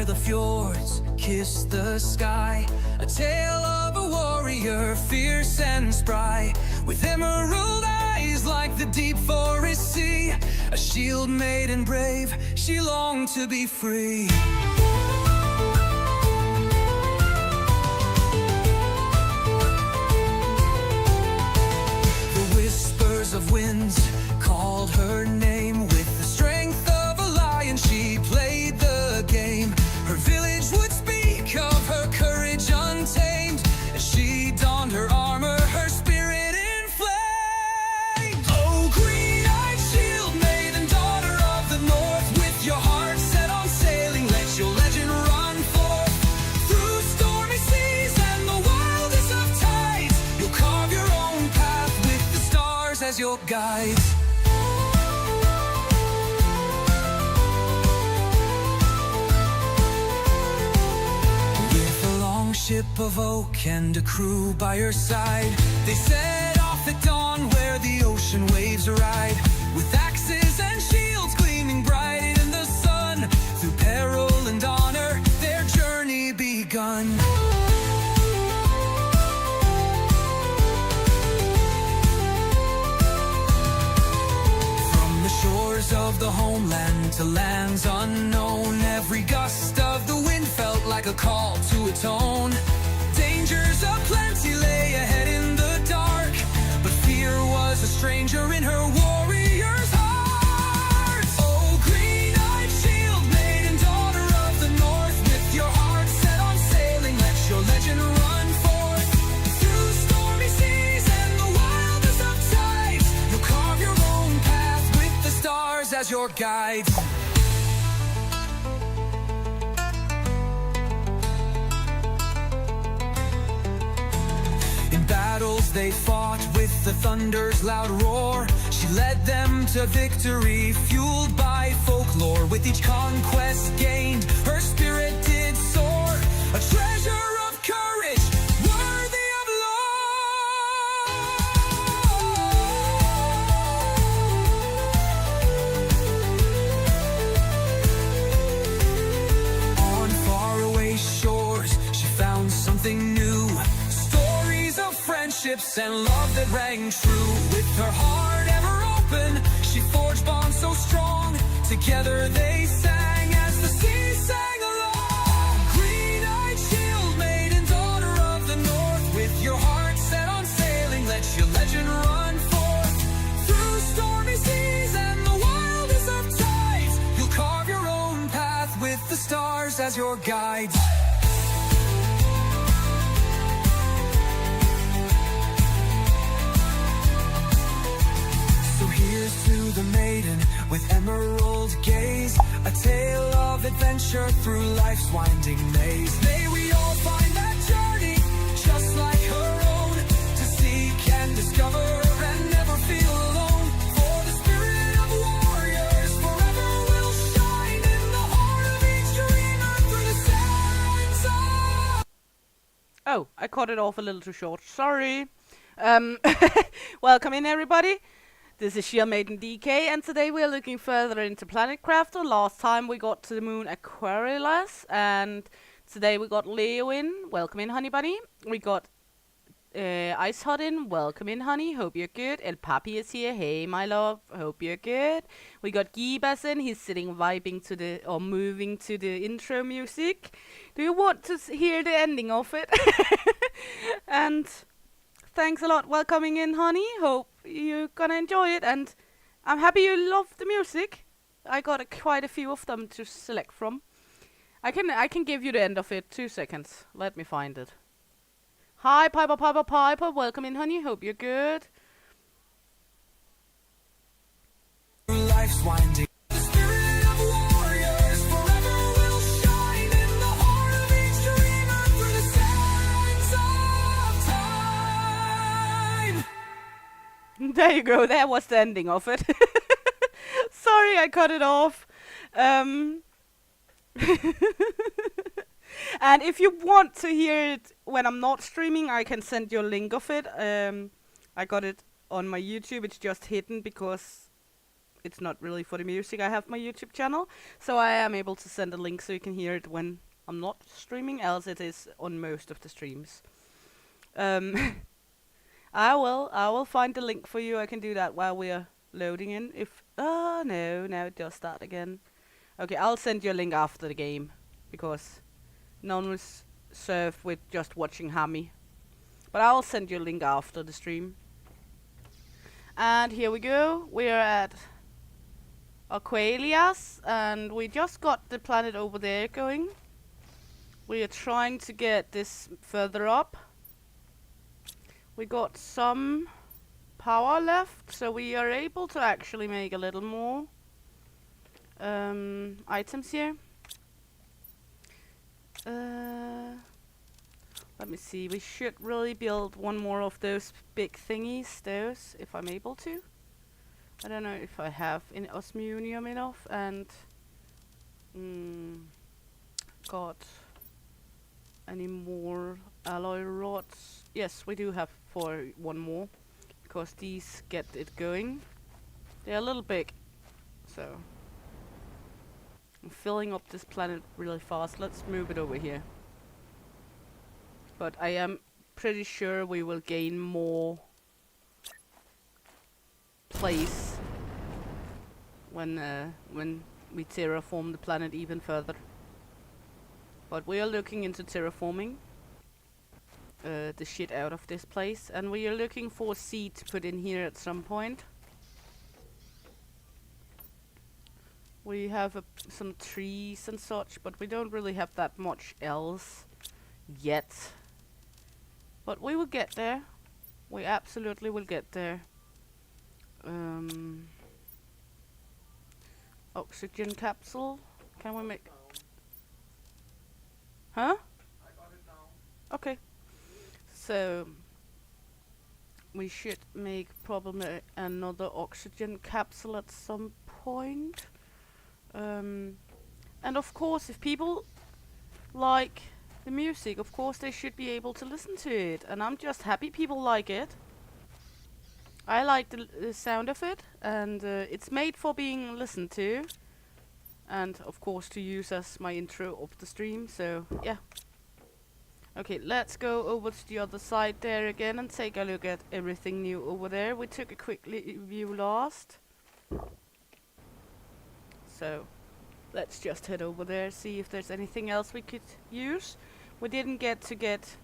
where the fjords kiss the sky. A tale of a warrior, fierce and spry, with emerald eyes like the deep forest sea. A shield maiden brave, she longed to be free. The whispers of winds called her name. With the strength of a lion, she played the game. Her village would speak of her courage untamed. As she donned her armor, her spirit inflamed. Oh, green-eyed shield maiden, daughter of the north, with your heart set on sailing, let your legend run forth. Through stormy seas and the wildest of tides, you'll carve your own path with the stars as your guides. Ship of oak and a crew by her side, they set off at dawn where the ocean waves ride. With axes and shields gleaming bright in the sun, through peril and honor their journey begun. From the shores of the homeland to lands unknown, every gust of the wind felt like a call to atone. Dangers aplenty lay ahead in the dark, but fear was a stranger in her warrior's heart. Oh, green-eyed shield maiden, daughter of the north, with your heart set on sailing, let your legend run forth. Through stormy seas and the wildest of tides, you'll carve your own path with the stars as your guides. Battles they fought with the thunder's loud roar. She led them to victory, fueled by folklore. With each conquest gained, her spirit did soar. A treasure of courage, worthy of lore. On faraway shores, she found something new. Friendships and love that rang true. With her heart ever open, she forged bonds so strong. Together they sang as the sea sang along. Green-eyed shield maiden, daughter of the north, with your heart set on sailing, let your legend run forth. Through stormy seas and the wildest of tides, you'll carve your own path with the stars as your guides. Here's to the maiden with emerald gaze, a tale of adventure through life's winding maze. May we all find that journey just like her own, to seek and discover and never feel alone. For the spirit of warriors forever will shine in the heart of each dreamer through the sands of... Oh, I cut it off a little too short. Sorry. Welcome in, everybody. This is Shield Maiden DK, and today we are looking further into Planet Crafter. Last time we got to the moon Aqualis, and today we got Leo in. Welcome in, honey bunny. We got Ice Hot in. Welcome in, honey. Hope you're good. El Papi is here. Hey, my love. Hope you're good. We got Gibas in. He's sitting vibing to the, or moving to the intro music. Do you want to hear the ending of it? And thanks a lot for coming in, honey. Hope you're gonna enjoy it, and I'm happy you love the music. I got quite a few of them to select from. I can give you the end of it. 2 seconds. Let me find it. Hi, Piper, Piper, Piper. Welcome in, honey. Hope you're good. Life's winding. The spirit of warriors forever will shine in the heart of each dreamer through the sands of time. There you go. That was the ending of it. Sorry, I cut it off. And if you want to hear it when I'm not streaming, I can send you a link of it. I got it on my YouTube. It's just hidden because it's not really for the music. I have my YouTube channel, so I am able to send a link so you can hear it when I'm not streaming, else it is on most of the streams. I will find the link for you. I can do that while we are loading in. If no, now it does start again. Okay, I'll send you a link after the game, because none was served with just watching Hammy. But I'll send you a link after the stream. And here we go. We're at Aqualis, and we just got the planet over there going. We are trying to get this further up. We got some power left, so we are able to actually make a little more items here. Let me see, we should really build one more of those big thingies, those, if I'm able to. I don't know if I have in osmium enough, and got any more alloy rods. Yes, we do have for one more, because these get it going. They're a little big, so I'm filling up this planet really fast. Let's move it over here. But I am pretty sure we will gain more place when we terraform the planet even further. But we are looking into terraforming the shit out of this place, and we are looking for seed to put in here at some point. We have some trees and such, but we don't really have that much else yet. But we will get there. We absolutely will get there. Oxygen capsule. Can we make... Huh? Okay. So we should make probably another oxygen capsule at some point. And of course, if people like the music, of course they should be able to listen to it, and I'm just happy people like it. I like the sound of it, and it's made for being listened to, and of course to use as my intro of the stream, so yeah. Okay, let's go over to the other side there again and take a look at everything new over there. We took a quick view last, so let's just head over there, see if there's anything else we could use. We didn't get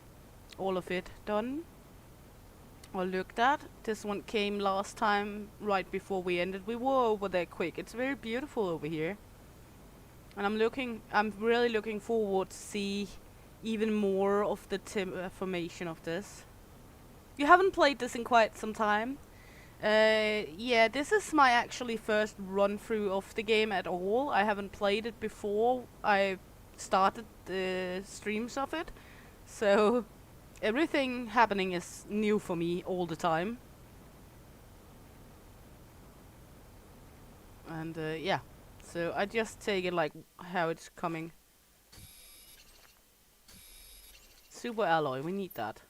all of it done or looked at. This one came last time right before we ended. We were over there quick. It's very beautiful over here, and I'm really looking forward to see even more of the formation of this. You haven't played this in quite some time. Yeah, this is my actually first run through of the game at all. I haven't played it before I started the streams of it, so everything happening is new for me all the time. And yeah, so I just take it like how it's coming. Super alloy, we need that.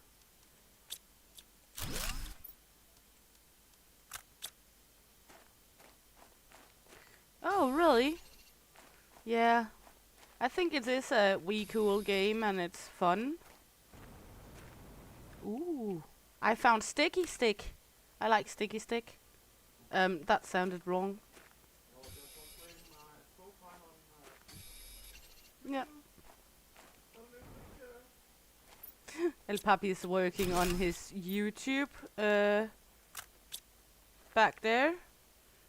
Oh, really? Yeah. I think it is a wee cool game and it's fun. Ooh. I found sticky stick. I like sticky stick. That sounded wrong. Yeah. El Papi is working on his YouTube back there.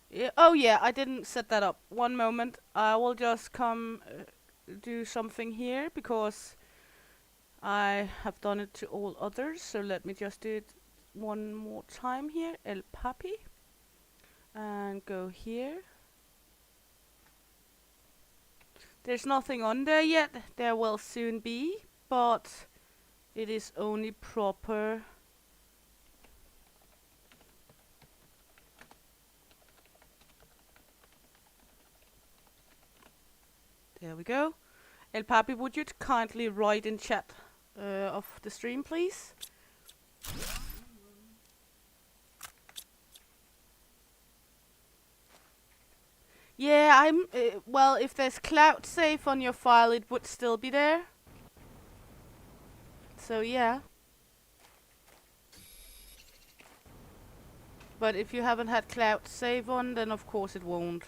Yeah. Oh yeah, I didn't set that up. One moment. I will just come do something here because I have done it to all others. So let me just do it one more time here. El Papi. And go here. There's nothing on there yet. There will soon be, but it is only proper. There we go. El Papi, would you kindly write in chat of the stream, please? Yeah, I'm. Well, if there's cloud safe on your file, it would still be there. So yeah. But if you haven't had cloud save on, then of course it won't.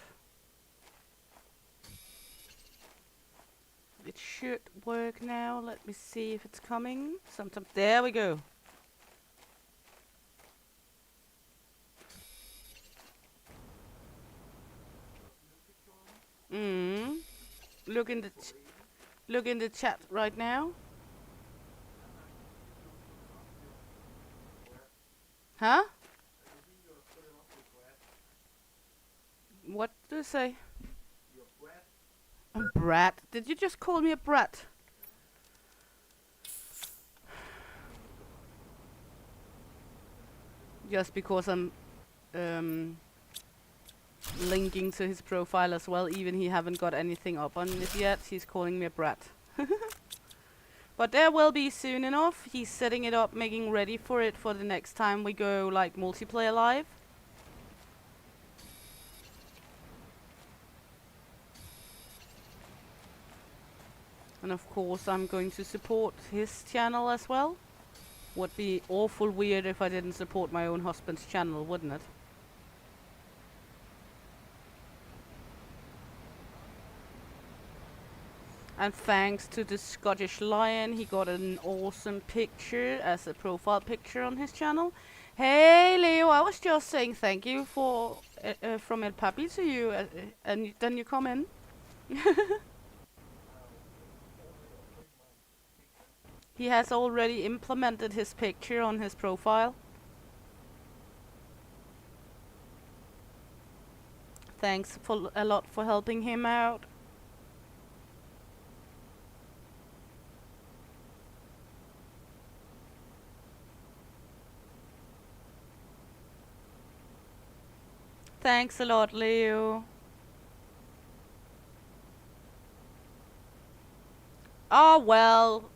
It should work now. Let me see if it's coming. Sometime. There we go. Mm. Look in the look in the chat right now. Huh? What do you say? A brat? Did you just call me a brat? Just because I'm linking to his profile as well, even he haven't got anything up on it yet. He's calling me a brat. But there will be soon enough. He's setting it up, making ready for it for the next time we go like multiplayer live. And of course I'm going to support his channel as well. Would be awful weird if I didn't support my own husband's channel, wouldn't it? And thanks to the Scottish Lion, he got an awesome picture as a profile picture on his channel. Hey Leo, I was just saying thank you for from El Papi to you, and then you come in. He has already implemented his picture on his profile. Thanks for a lot for helping him out. Thanks a lot, Leo. Oh well,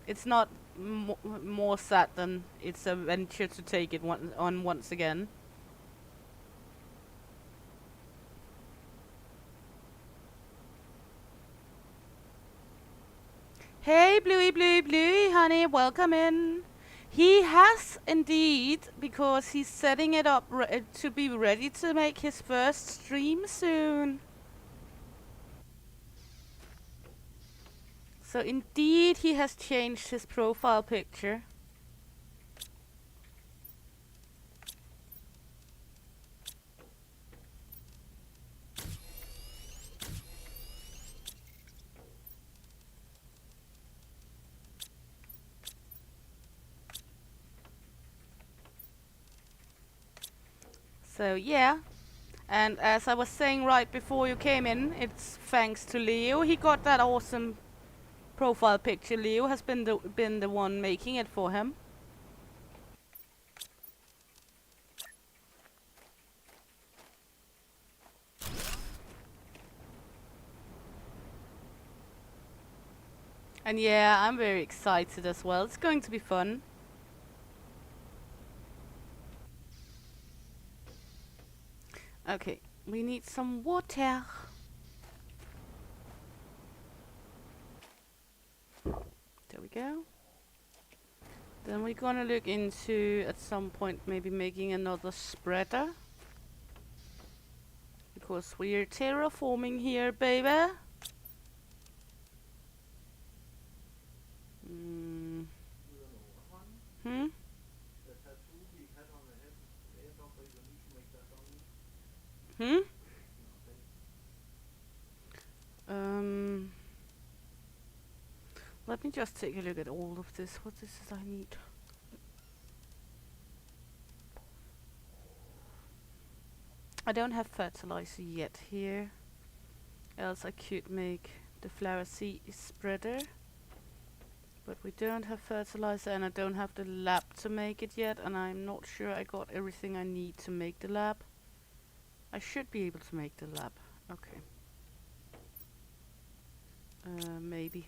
it's not more sad than it's a venture to take it on once again. Hey, Bluey, honey, welcome in. He has indeed, because he's setting it up to be ready to make his first stream soon. So indeed, he has changed his profile picture. So yeah, and as I was saying right before you came in, it's thanks to Leo. He got that awesome profile picture. Leo has been the one making it for him. And yeah, I'm very excited as well. It's going to be fun. Okay, we need some water. There we go. Then we're gonna look into, at some point, maybe making another spreader. Because we're terraforming here, baby. Hmm? Hmm? Let me just take a look at all of this. What is it I need? I don't have fertilizer yet here. Else I could make the flower seed spreader. But we don't have fertilizer and I don't have the lab to make it yet. And I'm not sure I got everything I need to make the lab. I should be able to make the lab. Okay. Maybe.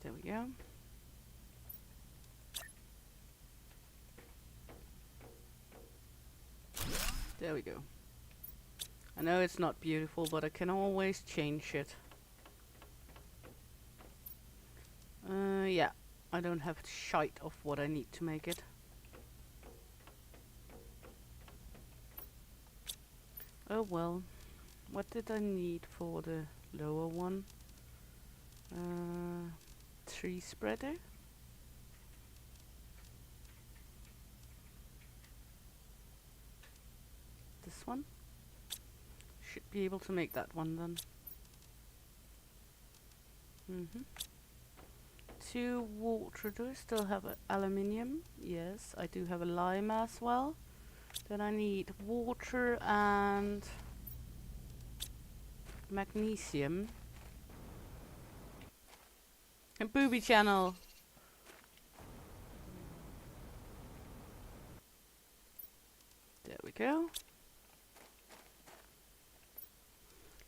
There we go. There we go. I know it's not beautiful, but I can always change it. Yeah, I don't have shite of what I need to make it. Oh well. What did I need for the lower one? Tree spreader. This one. Should be able to make that one then. 2 water. Do I still have aluminium? Yes, I do have a lime as well. Then I need water and magnesium. And booby channel. There we go.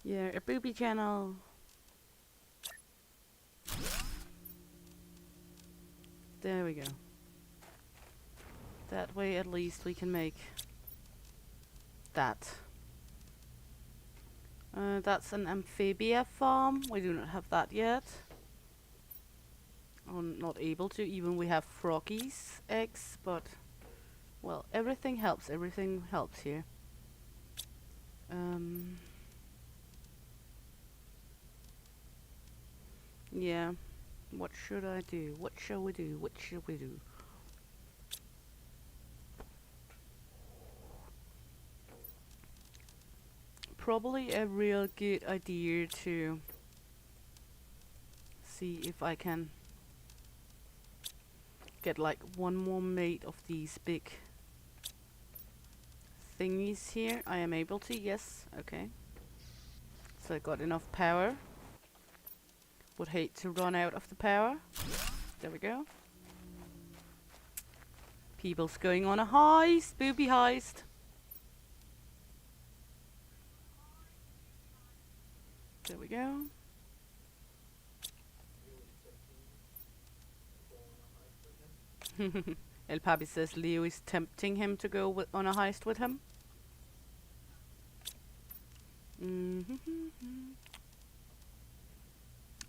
Yeah, a booby channel. There we go. That way at least we can make that. That's an amphibia farm. We do not have that yet. I'm not able to, even we have froggies eggs, but well, everything helps here. Yeah, what should I do? What shall we do? What should we do? Probably a real good idea to see if I can get like one more mate of these big thingies here. I am able to, yes, okay. So I got enough power. Would hate to run out of the power. There we go. People's going on a heist, booby heist. There we go. El Papi says Leo is tempting him to go on a heist with him.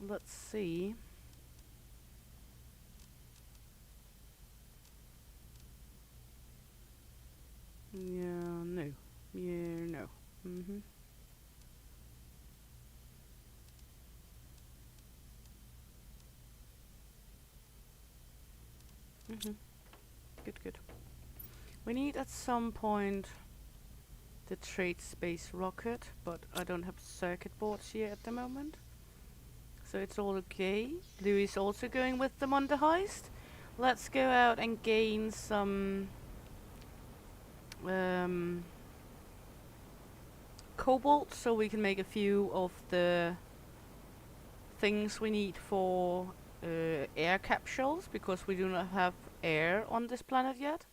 Let's see. Yeah, no. Yeah, no. Good, good. We need at some point the trade space rocket, but I don't have circuit boards here at the moment. So it's all okay. Louis is also going with them on the heist. Let's go out and gain some cobalt so we can make a few of the things we need for air capsules, because we do not have air on this planet yet.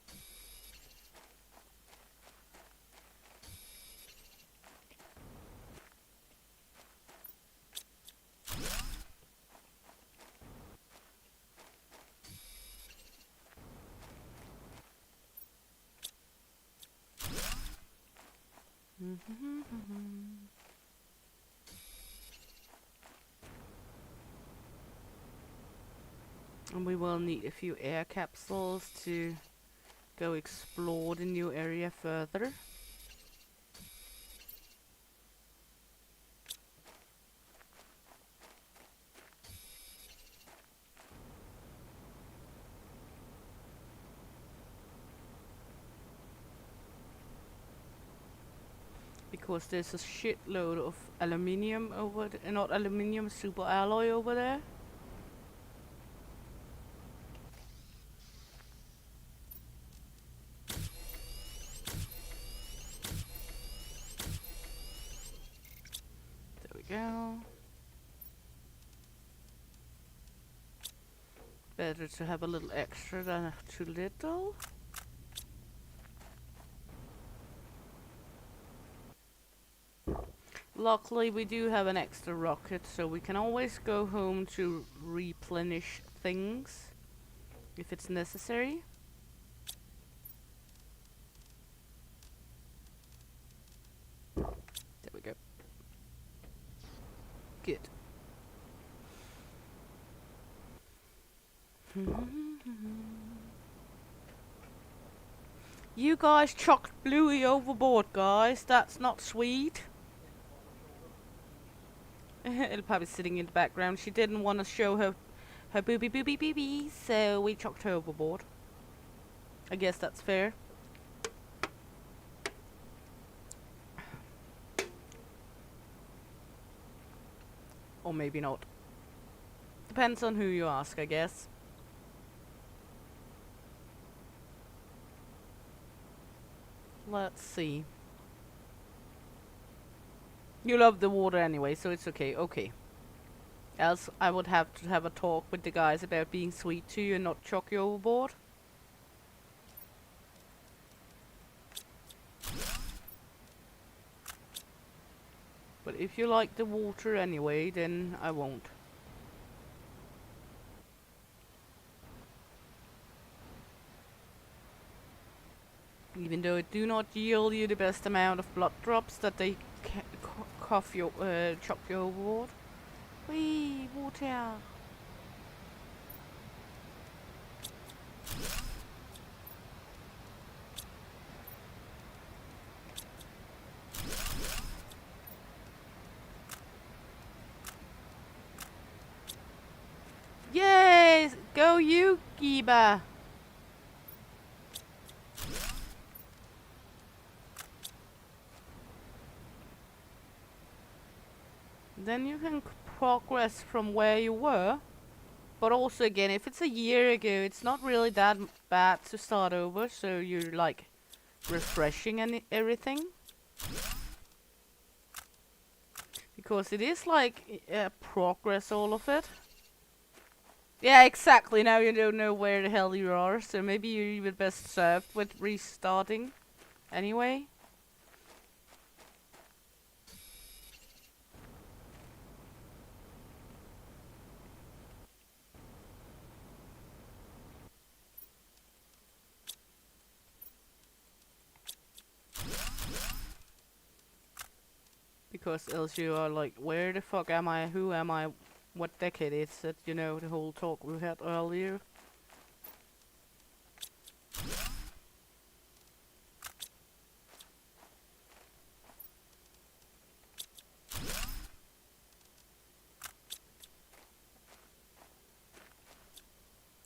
And we will need a few air capsules to go explore the new area further. Because there's a shitload of aluminium over not aluminium, super alloy over there. There we go. Better to have a little extra than too little. Luckily we do have an extra rocket, so we can always go home to replenish things if it's necessary. You guys chucked Bluey overboard, guys. That's not sweet. It'll probably sitting in the background. She didn't want to show her booby, so we chucked her overboard. I guess that's fair. Or maybe not. Depends on who you ask, I guess. Let's see. You love the water anyway, so it's okay. Okay. Else I would have to have a talk with the guys about being sweet to you and not chuck you overboard. But if you like the water anyway, then I won't. Even though it do not yield you the best amount of blood drops that they chuck you overboard. Whee, water! Yes! Go you, Giba! Then you can progress from where you were. But also again, if it's a year ago, it's not really that bad to start over, so you're like refreshing and everything. Because it is like progress, all of it. Yeah, exactly. Now you don't know where the hell you are, so maybe you're even best served with restarting anyway. Because else you are like, where the fuck am I? Who am I? What decade is it? You know, the whole talk we had earlier.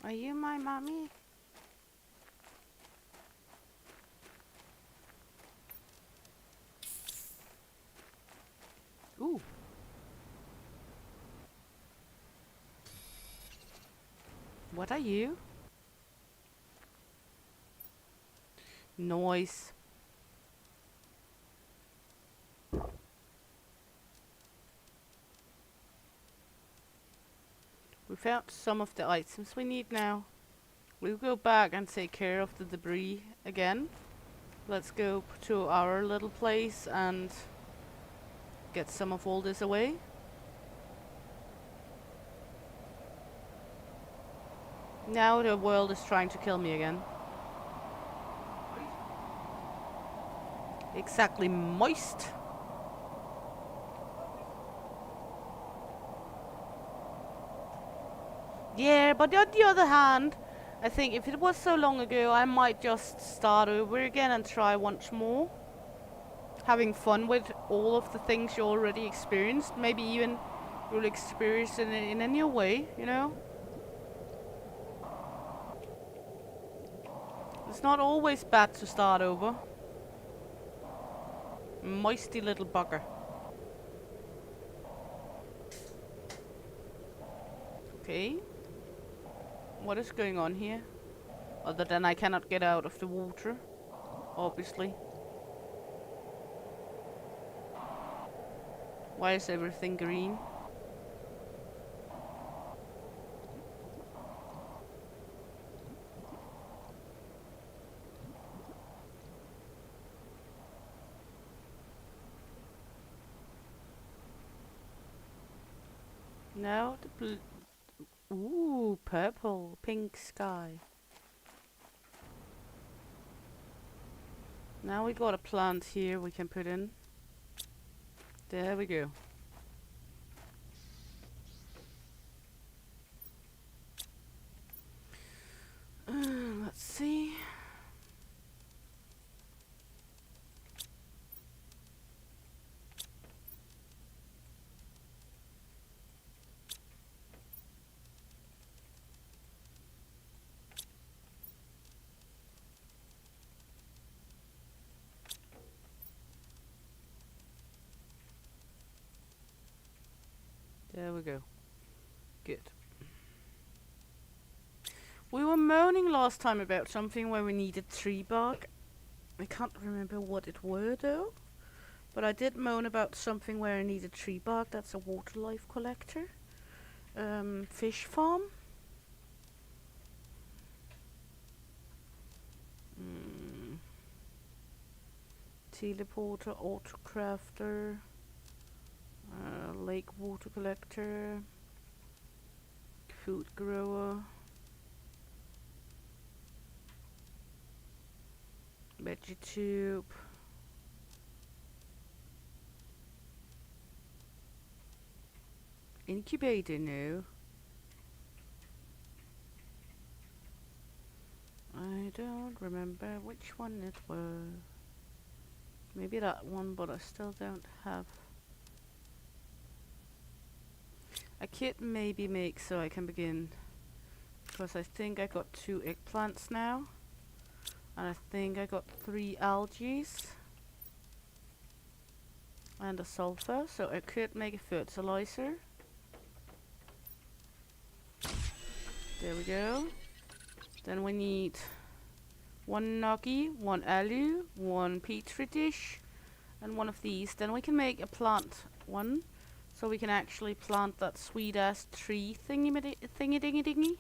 Are you my mommy? Ooh. What are you? Noise. We found some of the items we need now. We'll go back and take care of the debris again. Let's go to our little place and get some of all this away. Now the world is trying to kill me again. Exactly, moist. Yeah, but on the other hand, I think if it was so long ago, I might just start over again and try once more. Having fun with all of the things you already experienced. Maybe even you'll experience it in a new way, you know? It's not always bad to start over. Moisty little bugger. Okay. What is going on here? Other than I cannot get out of the water, obviously. Why is everything green? Now the blue. Ooh, purple, pink sky. Now we got a plant here we can put in. There we go. There we go. Good. We were moaning last time about something where we needed tree bark. I can't remember what it were though. But I did moan about something where I needed tree bark. That's a water life collector. Fish farm. Teleporter, autocrafter. Lake water collector. Food grower. Vegetube. Incubator, no. I don't remember which one it was. Maybe that one, but I still don't have. I could maybe make so I can begin, because I think I got 2 eggplants now, and I think I got 3 algae and a sulfur, so I could make a fertilizer. There we go. Then we need 1 nuggy, 1 alu, 1 petri dish, and 1 of these. Then we can make a plant one, so we can actually plant that sweet ass tree thingy dingy dingy.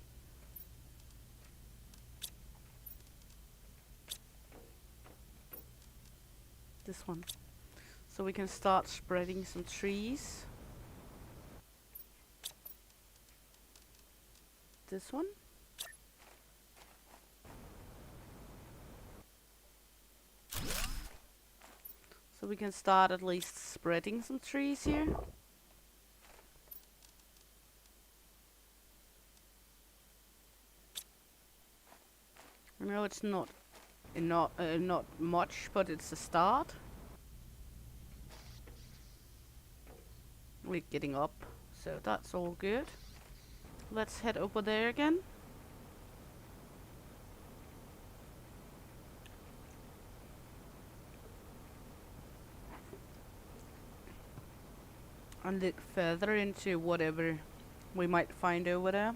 This one. So we can start spreading some trees. This one. So we can start at least spreading some trees here. I know it's not much, but it's a start. We're getting up, so that's all good. Let's head over there again. And look further into whatever we might find over there.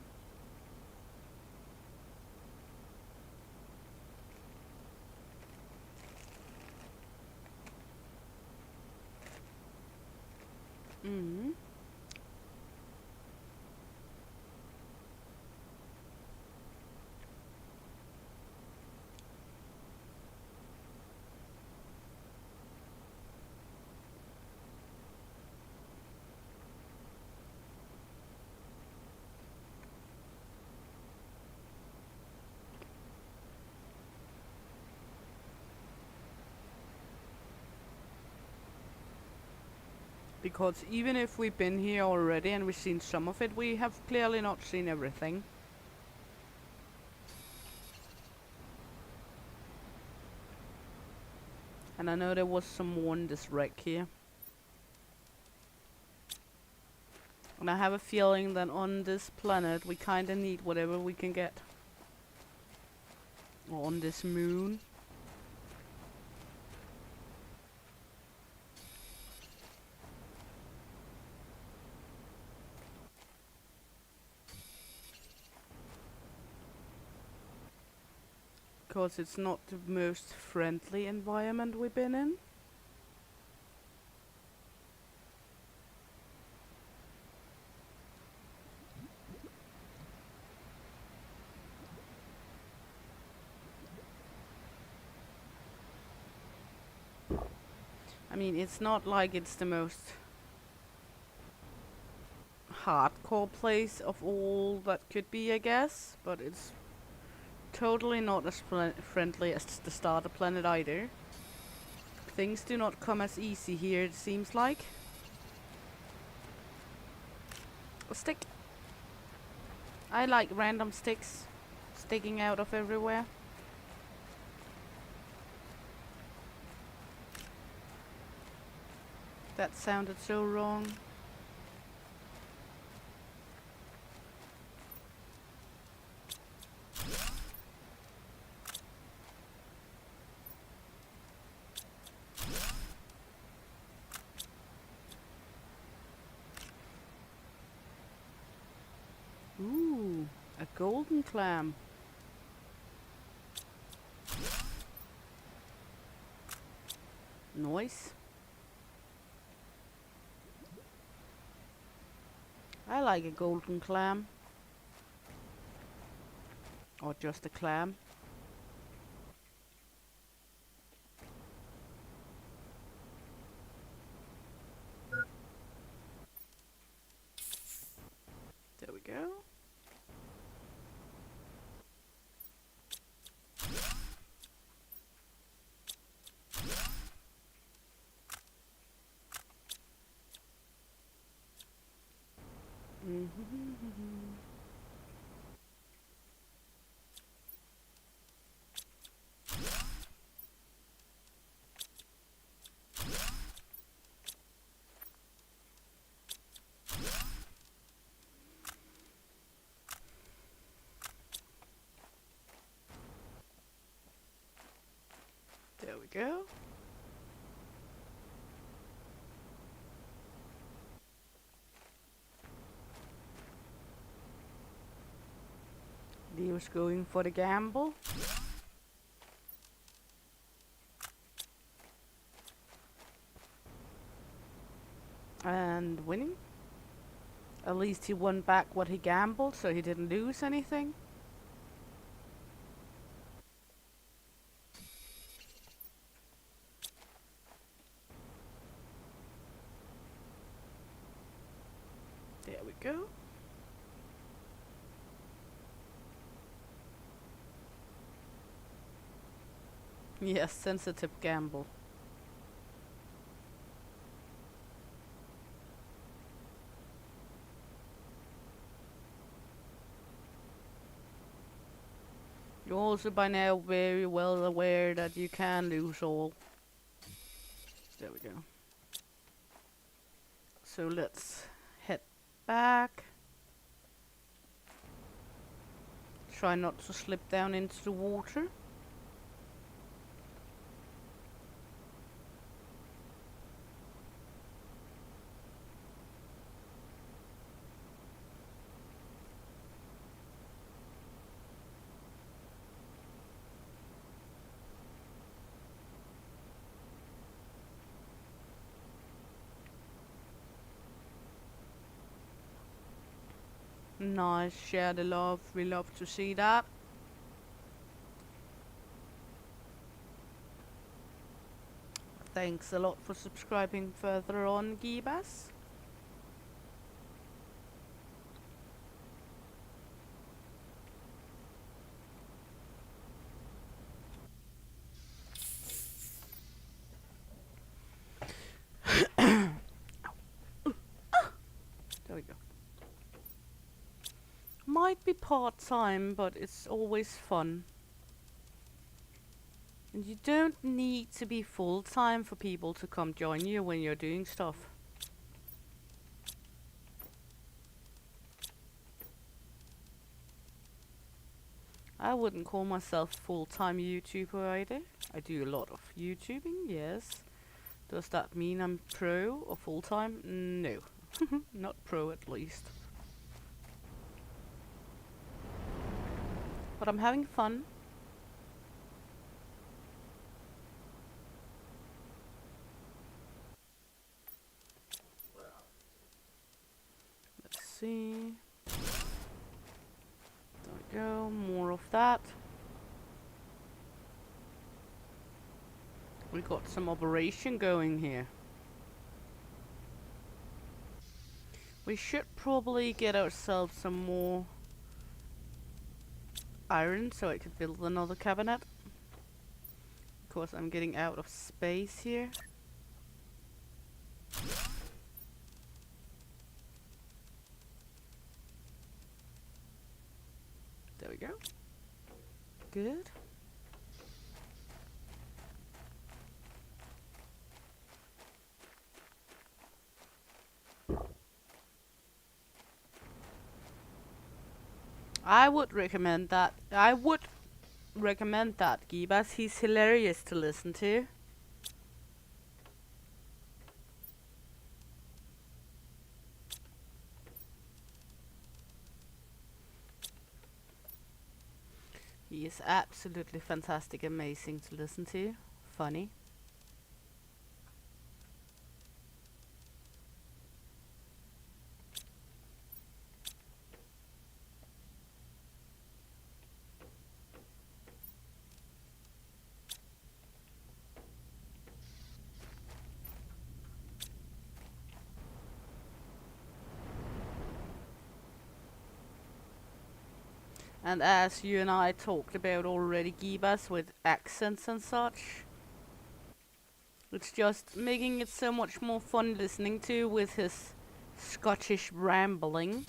Because even if we've been here already and we've seen some of it, we have clearly not seen everything. And I know there was some more in this wreck here. And I have a feeling that on this planet we kinda need whatever we can get. Or on this moon. Because it's not the most friendly environment we've been in. I mean, it's not like it's the most hardcore place of all that could be, I guess, but it's totally not as friendly as the starter planet either. Things do not come as easy here, it seems like. A stick. I like random sticks sticking out of everywhere. That sounded so wrong. golden clam. Nice. I like a golden clam. Or just a clam. There we go. There we go. Leo's going for the gamble. And winning. At least he won back what he gambled, so he didn't lose anything. There we go. Yes, sensitive gamble. You're also by now very well aware that you can lose all. There we go. So let's head back. Try not to slip down into the water. Nice, share the love. We love to see that. Thanks a lot for subscribing further on, Gibas. There we go. Might be part-time, but it's always fun. And you don't need to be full-time for people to come join you when you're doing stuff. I wouldn't call myself full-time YouTuber either. I do a lot of YouTubing, yes. Does that mean I'm pro or full-time? No. Not pro at least. But I'm having fun. Let's see. There we go, more of that. We got some operation going here. We should probably get ourselves some more iron so I could build another cabinet. Of course, I'm getting out of space here. There we go. Good. I would recommend that. Gibas. He's hilarious to listen to. He is absolutely fantastic, amazing to listen to. Funny. And as you and I talked about already, Gibas, with accents and such, it's just making it so much more fun listening to with his Scottish rambling.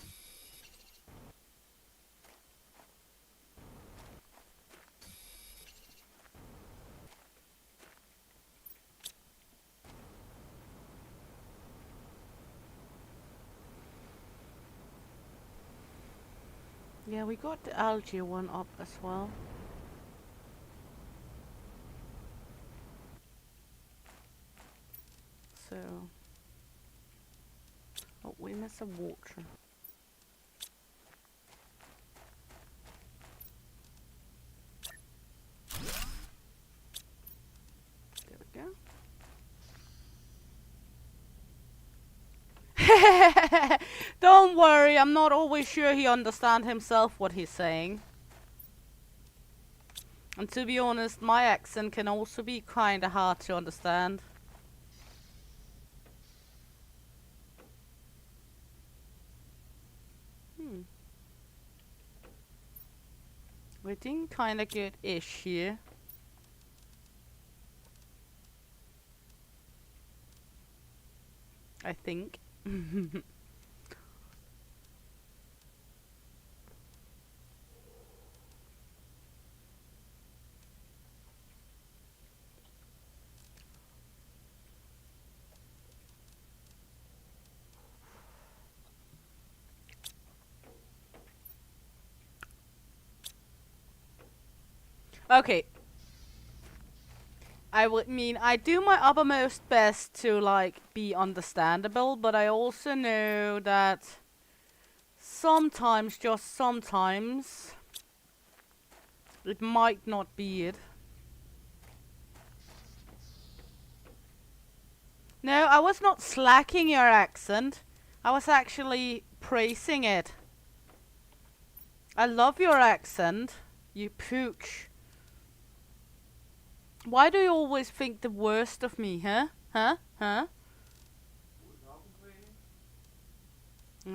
Yeah, we got the algae one up as well. So... oh, we miss some water. There we go. Don't worry, I'm not always sure he understands himself what he's saying. And to be honest, my accent can also be kinda hard to understand. We're doing kinda good-ish here. I think. Okay. I do my uttermost best to, like, be understandable, but I also know that sometimes, just sometimes, it might not be it. No, I was not slacking your accent. I was actually praising it. I love your accent, you pooch. Why do you always think the worst of me, huh? Huh?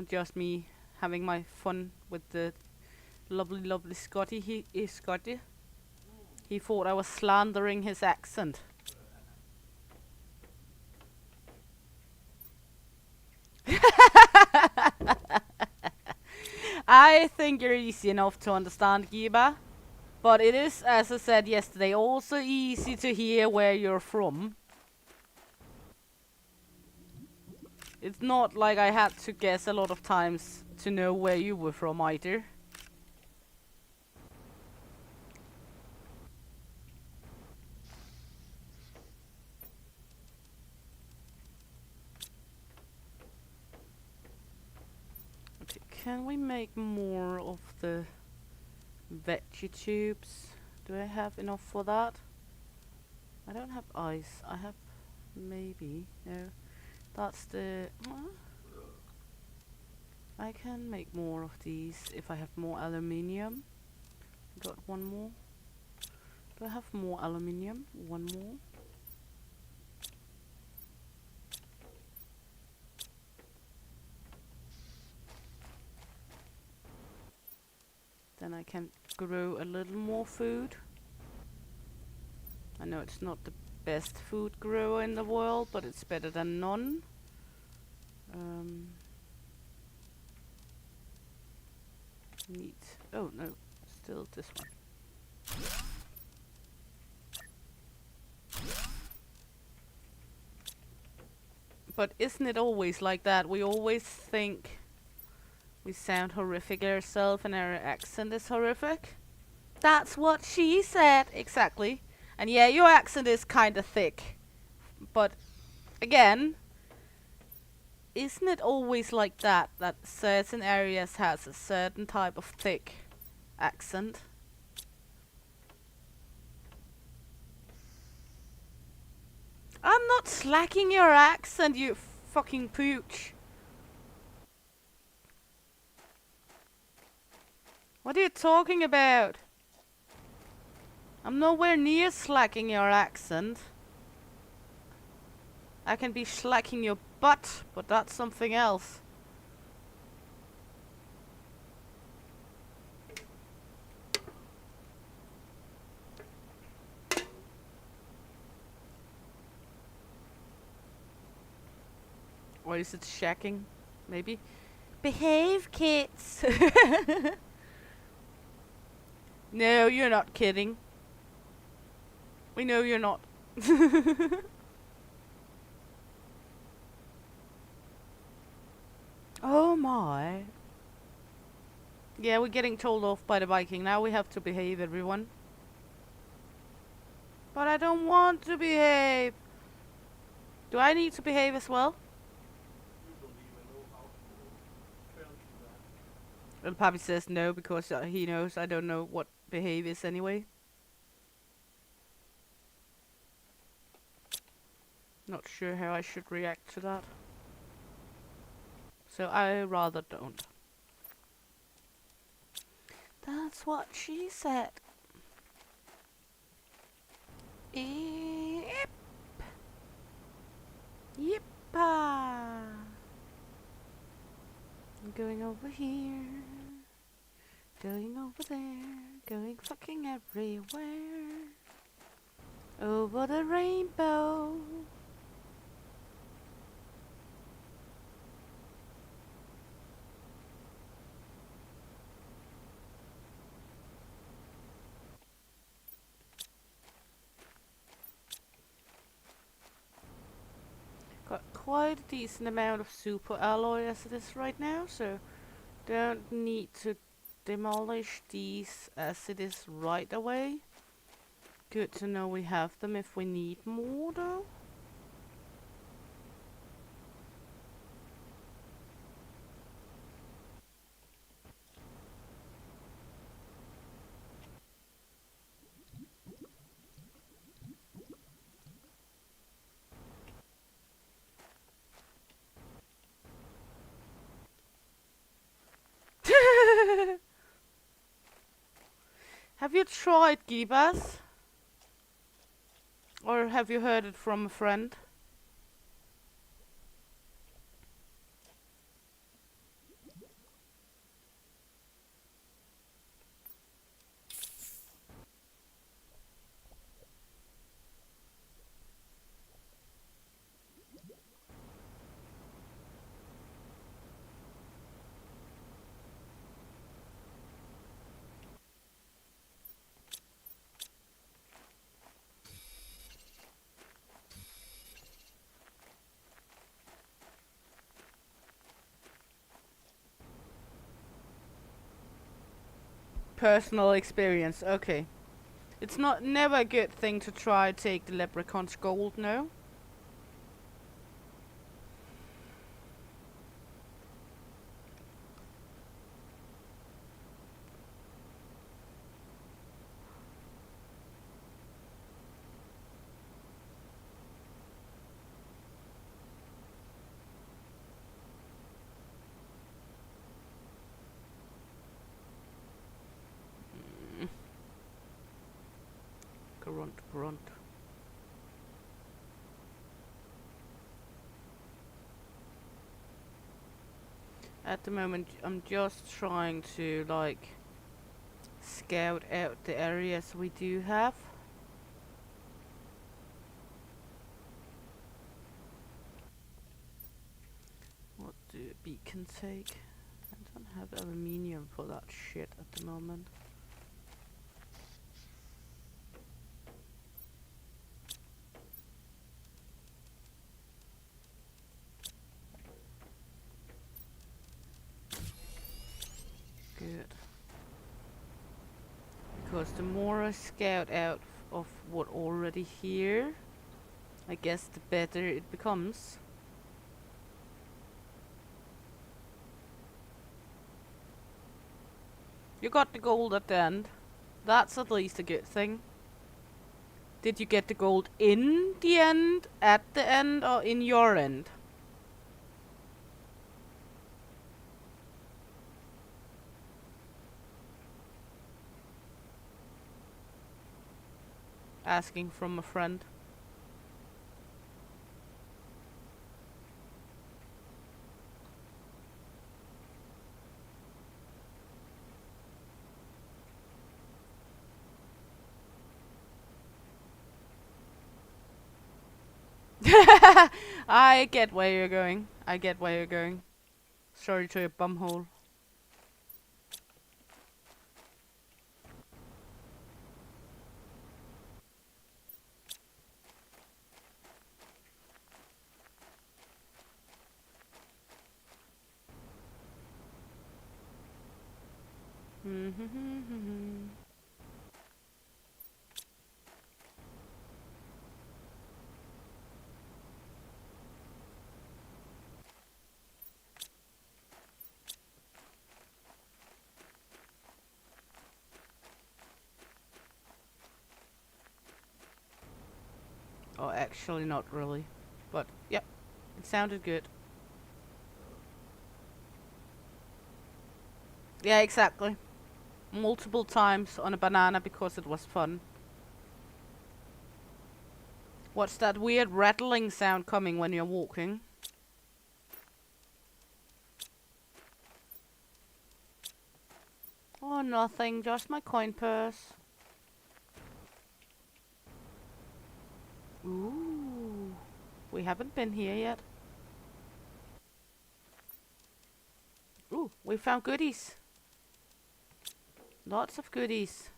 Just me having my fun with the lovely Scotty. He is Scotty. He thought I was slandering his accent. I think you're easy enough to understand, Giba. But it is, as I said yesterday, also easy to hear where you're from. It's not like I had to guess a lot of times to know where you were from either. Okay, can we make more of the veggie tubes? Do I have enough for that? I don't have ice. I have maybe. No. That's the... I can make more of these if I have more aluminium. Got one more. Do I have more aluminium? One more. Then I can grow a little more food. I know it's not the best food grower in the world, but it's better than none. Need... oh no, still this one. But isn't it always like that? We always think we sound horrific ourselves and our accent is horrific. That's what she said, exactly. And yeah, your accent is kinda thick. But again, isn't it always like that? That certain areas has a certain type of thick accent? I'm not slacking your accent, you fucking pooch. What are you talking about? I'm nowhere near slacking your accent. I can be slacking your butt, but that's something else. Or is it shacking? Maybe? Behave, kids! No, you're not kidding. We know you're not. Oh my. Yeah, we're getting told off by the Viking. Now we have to behave, everyone. But I don't want to behave. Do I need to behave as well? And Pappy says no because he knows I don't know what behave is anyway. Not sure how I should react to that. So I rather don't. That's what she said. Yep. Yippa. I'm going over here. Going over there. Going fucking everywhere. Over the rainbow. Got quite a decent amount of super alloy as it is right now, so don't need to demolish these as it is right away. Good to know we have them if we need more though. Have you tried Gibas? Or have you heard it from a friend? Personal experience, okay. It's never a good thing to try to take the leprechaun's gold, no? Grunt, grunt. At the moment, I'm just trying to, like, scout out the areas we do have. What do a beacon take? I don't have aluminium for that shit at the moment. Good. Because the more I scout out of what already here, I guess the better it becomes. You got the gold at the end. That's at least a good thing. Did you get the gold in the end, at the end, or in your end? Asking from a friend. I get where you're going. I get where you're going. Sorry to your bumhole. Oh, actually not really. But, yep, it sounded good. Yeah, exactly. Multiple times on a banana because it was fun. What's that weird rattling sound coming when you're walking? Oh, nothing, just my coin purse. Ooh, we haven't been here yet. Ooh, we found goodies. Lots of goodies.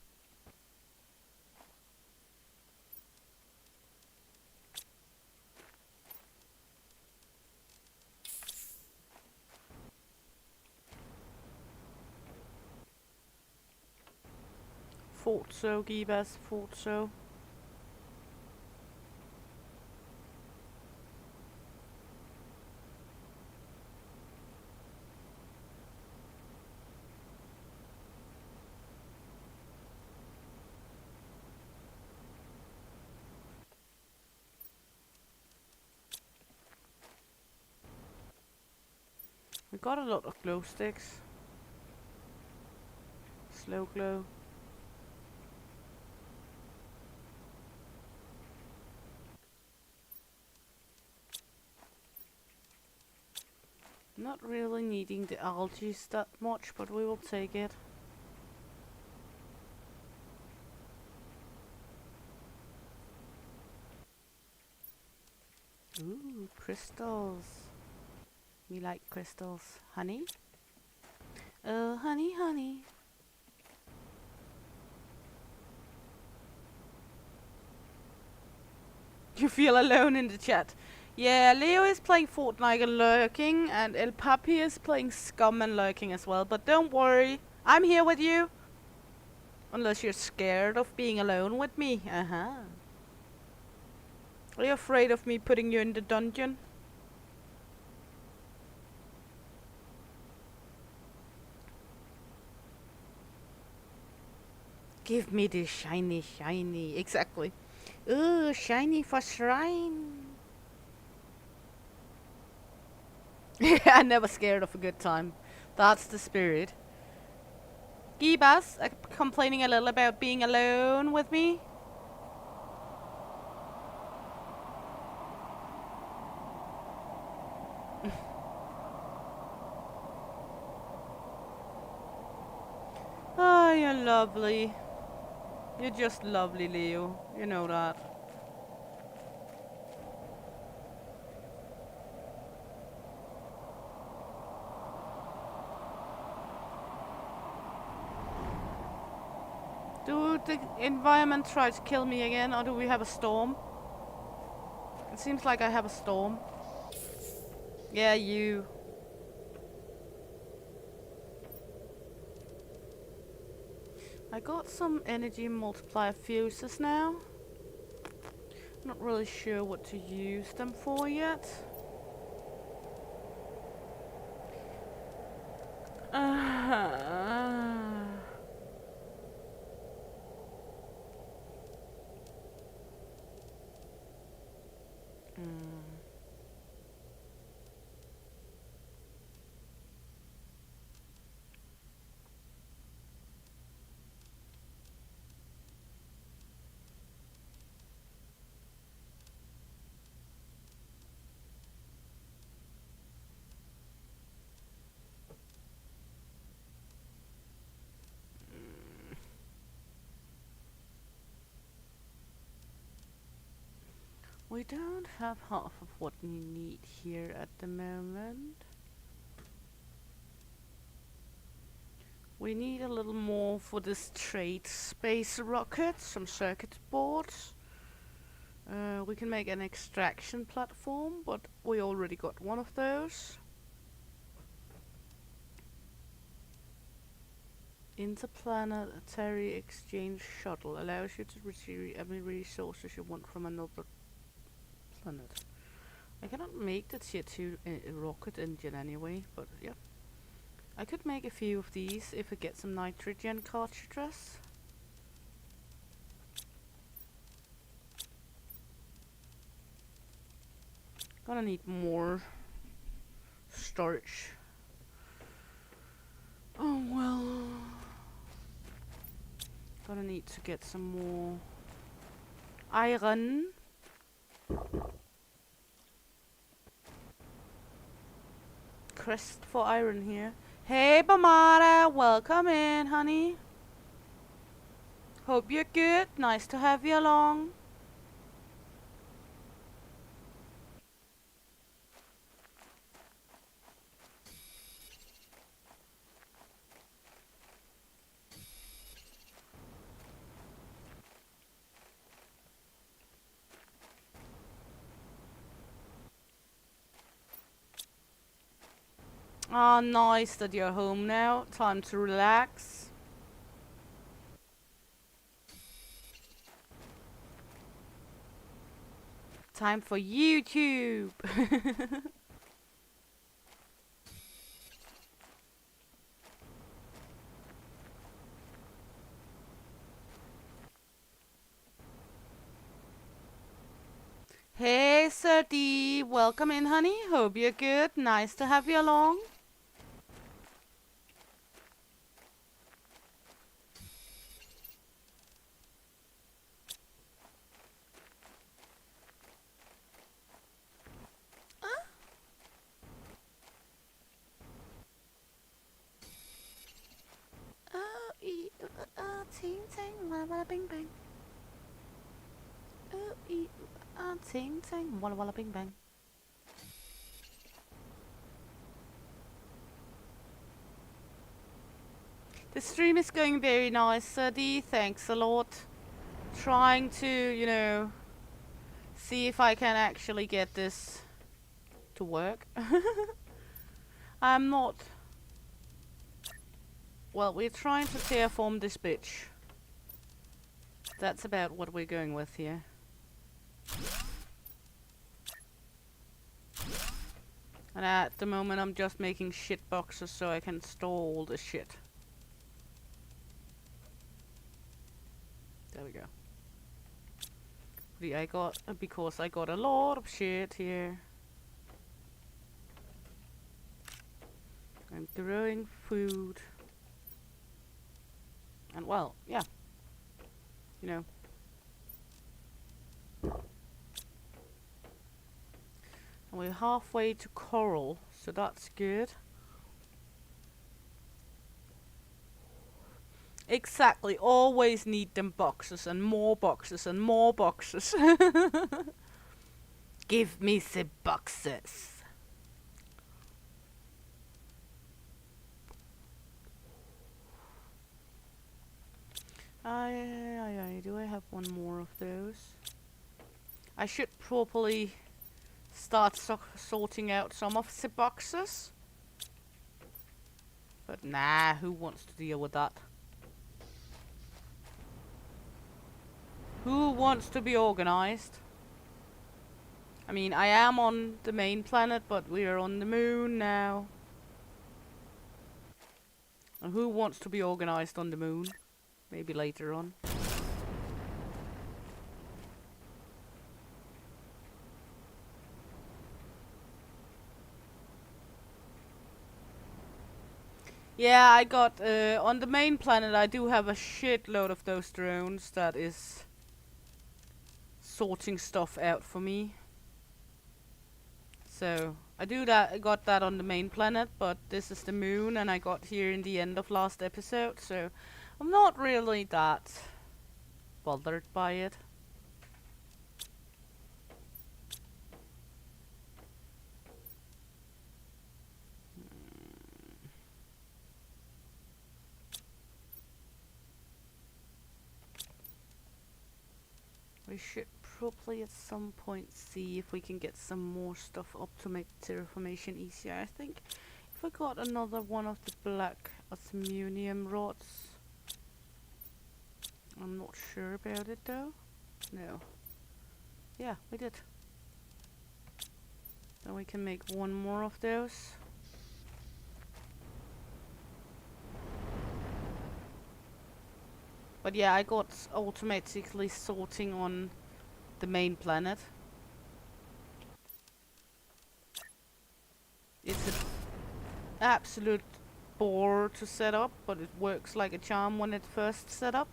Thought so, Gibas, thought so. We got a lot of glow sticks. Slow glow. Not really needing the algae that much, but we will take it. Ooh, crystals. We like crystals. Honey? Oh, honey, honey. You feel alone in the chat. Yeah, Leo is playing Fortnite and lurking, and El Papi is playing Scum and lurking as well. But don't worry, I'm here with you. Unless you're scared of being alone with me. Uh-huh. Are you afraid of me putting you in the dungeon? Give me the shiny, shiny. Exactly. Ooh, shiny for shrine. I'm never scared of a good time. That's the spirit. Gibas, complaining a little about being alone with me. Oh, you're lovely. You're just lovely, Leo. You know that. Do the environment try to kill me again, or do we have a storm? It seems like I have a storm. Yeah, you. I got some energy multiplier fuses now. Not really sure what to use them for yet. We don't have half of what we need here at the moment. We need a little more for this trade space rocket, some circuit boards. We can make an extraction platform, but we already got one of those. Interplanetary exchange shuttle allows you to retrieve any resources you want from another planet. I cannot make the tier 2 rocket engine anyway, but yeah. I could make a few of these if I get some nitrogen cartridges. Gonna need more storage. Oh well. Gonna need to get some more iron. Crest for iron here. Hey Bamara, welcome in, honey. Hope you're good. Nice to have you along. Ah, nice that you're home now. Time to relax. Time for YouTube. Hey Sir D, welcome in, honey. Hope you're good. Nice to have you along. Ting ting, walla walla bing bang. Ting ting, walla walla bing bang. The stream is going very nice, Sir D. Thanks a lot. Trying to, you know, see if I can actually get this to work. I'm not. Well, we're trying to terraform this bitch. That's about what we're going with here. And at the moment I'm just making shit boxes so I can store all the shit. There we go. Because I got a lot of shit here. I'm growing food. And well, yeah. You know. And we're halfway to coral, so that's good. Exactly, always need them boxes and more boxes and more boxes. Give me the boxes. Do I have one more of those? I should properly start sorting out some of the boxes. But nah, who wants to deal with that? Who wants to be organized? I mean, I am on the main planet, but we are on the moon now. And who wants to be organized on the moon? Maybe later on. Yeah, I got, on the main planet I do have a shitload of those drones that is sorting stuff out for me. So, I got that on the main planet, but this is the moon and I got here in the end of last episode, so I'm not really that bothered by it. we should probably at some point see if we can get some more stuff up to make terraformation easier. I think if I got another one of the black osmium rods. I'm not sure about it though. No. Yeah, we did. Then we can make one more of those. But yeah, I got automatically sorting on the main planet. It's an absolute bore to set up, but it works like a charm when it's first set up.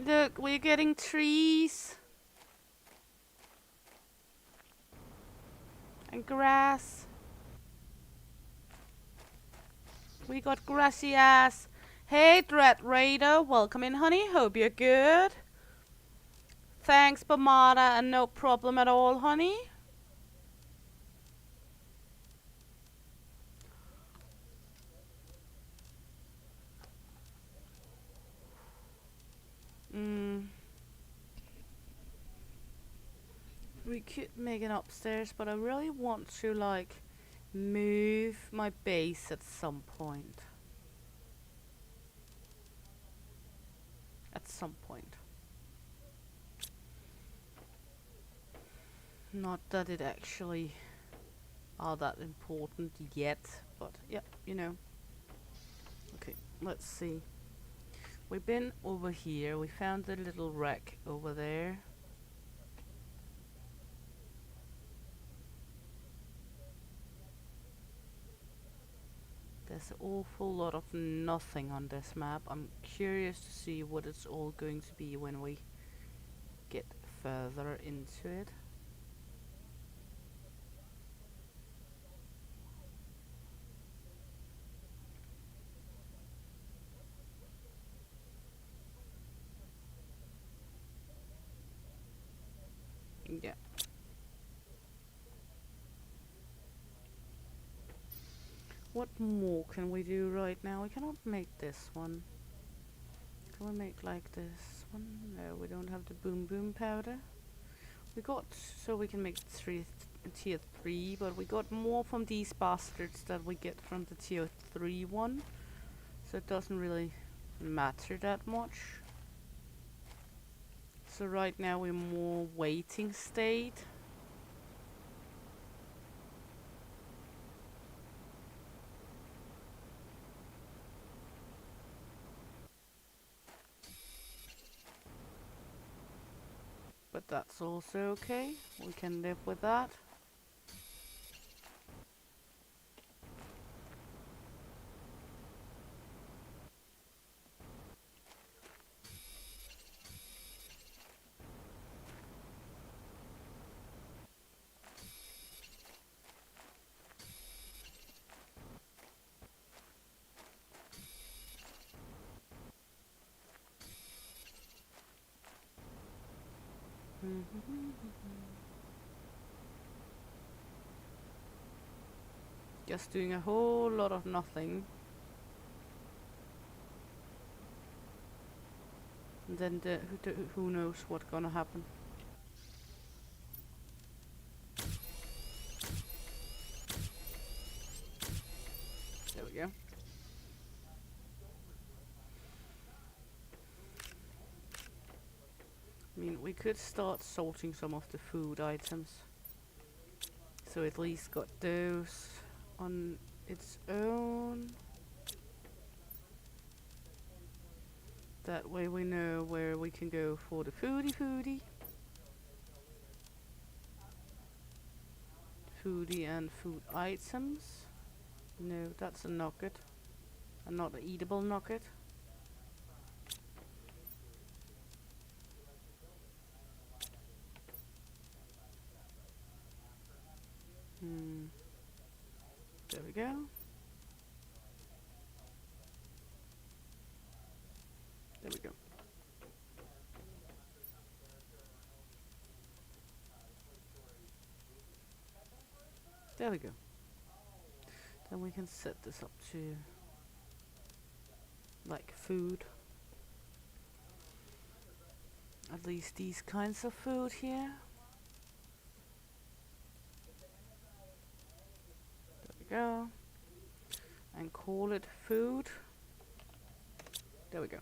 Look, we're getting trees. And grass. We got grassy ass. Hey, Dread Raider, welcome in, honey. Hope you're good. Thanks, Bamada, and no problem at all, honey. We could make it upstairs, but I really want to, like, move my base at some point. At some point. Not that it actually are that important yet, but yeah, you know. Okay, let's see. We've been over here. We found the little wreck over there. There's an awful lot of nothing on this map. I'm curious to see what it's all going to be when we get further into it. Yeah. What more can we do right now? We cannot make this one. Can we make like this one? No, we don't have the boom boom powder. We got, so we can make tier 3, but we got more from these bastards that we get from the tier 3 one. So it doesn't really matter that much. So right now we're more waiting state. But that's also okay. We can live with that. Just doing a whole lot of nothing. And then who knows what's gonna happen. There we go. I mean, we could start sorting some of the food items. So at least got those on its own. That way we know where we can go for the foodie. Foodie and food items. No, that's a nugget. And not an eatable nugget. There we go. There we go. There we go. Then we can set this up to like food. At least these kinds of food here. There we go. And call it food. There we go.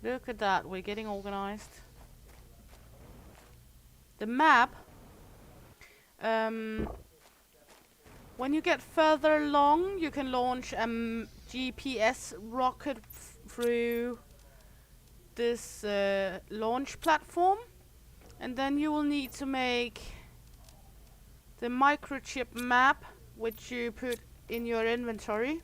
Look at that, we're getting organized. The map, when you get further along, you can launch a GPS rocket through this launch platform, and then you will need to make the microchip map, which you put in your inventory.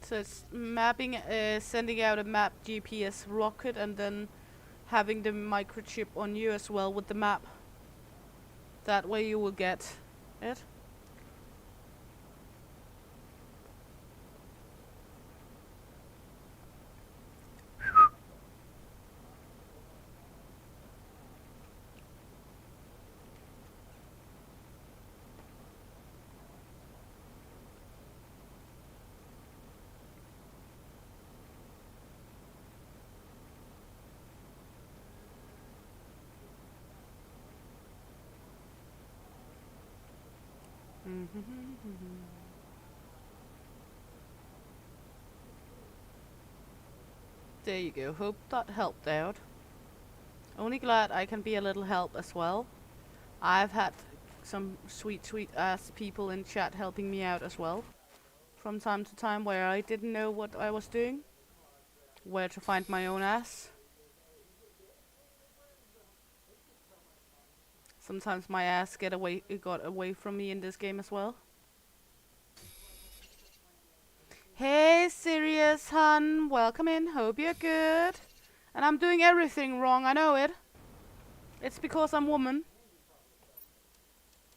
So it's mapping, sending out a map GPS rocket, and then having the microchip on you as well with the map. That way you will get it. There you go. Hope that helped out. Only glad I can be a little help as well. I've had some sweet ass people in chat helping me out as well. From time to time where I didn't know what I was doing. Where to find my own ass. Sometimes my ass got away from me in this game as well. Hey Sirius hun, welcome in, hope you're good. And I'm doing everything wrong, I know it. It's because I'm woman.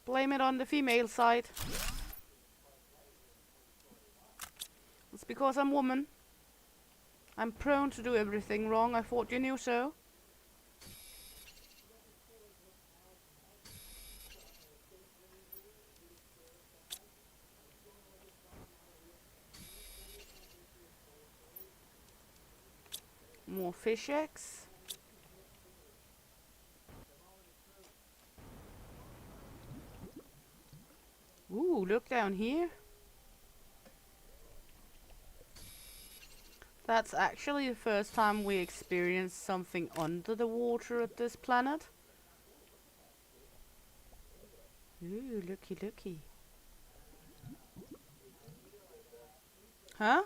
Blame it on the female side. It's because I'm woman. I'm prone to do everything wrong, I thought you knew so. More fish eggs. Ooh, look down here. That's actually the first time we experienced something under the water at this planet. Ooh, looky looky. Huh?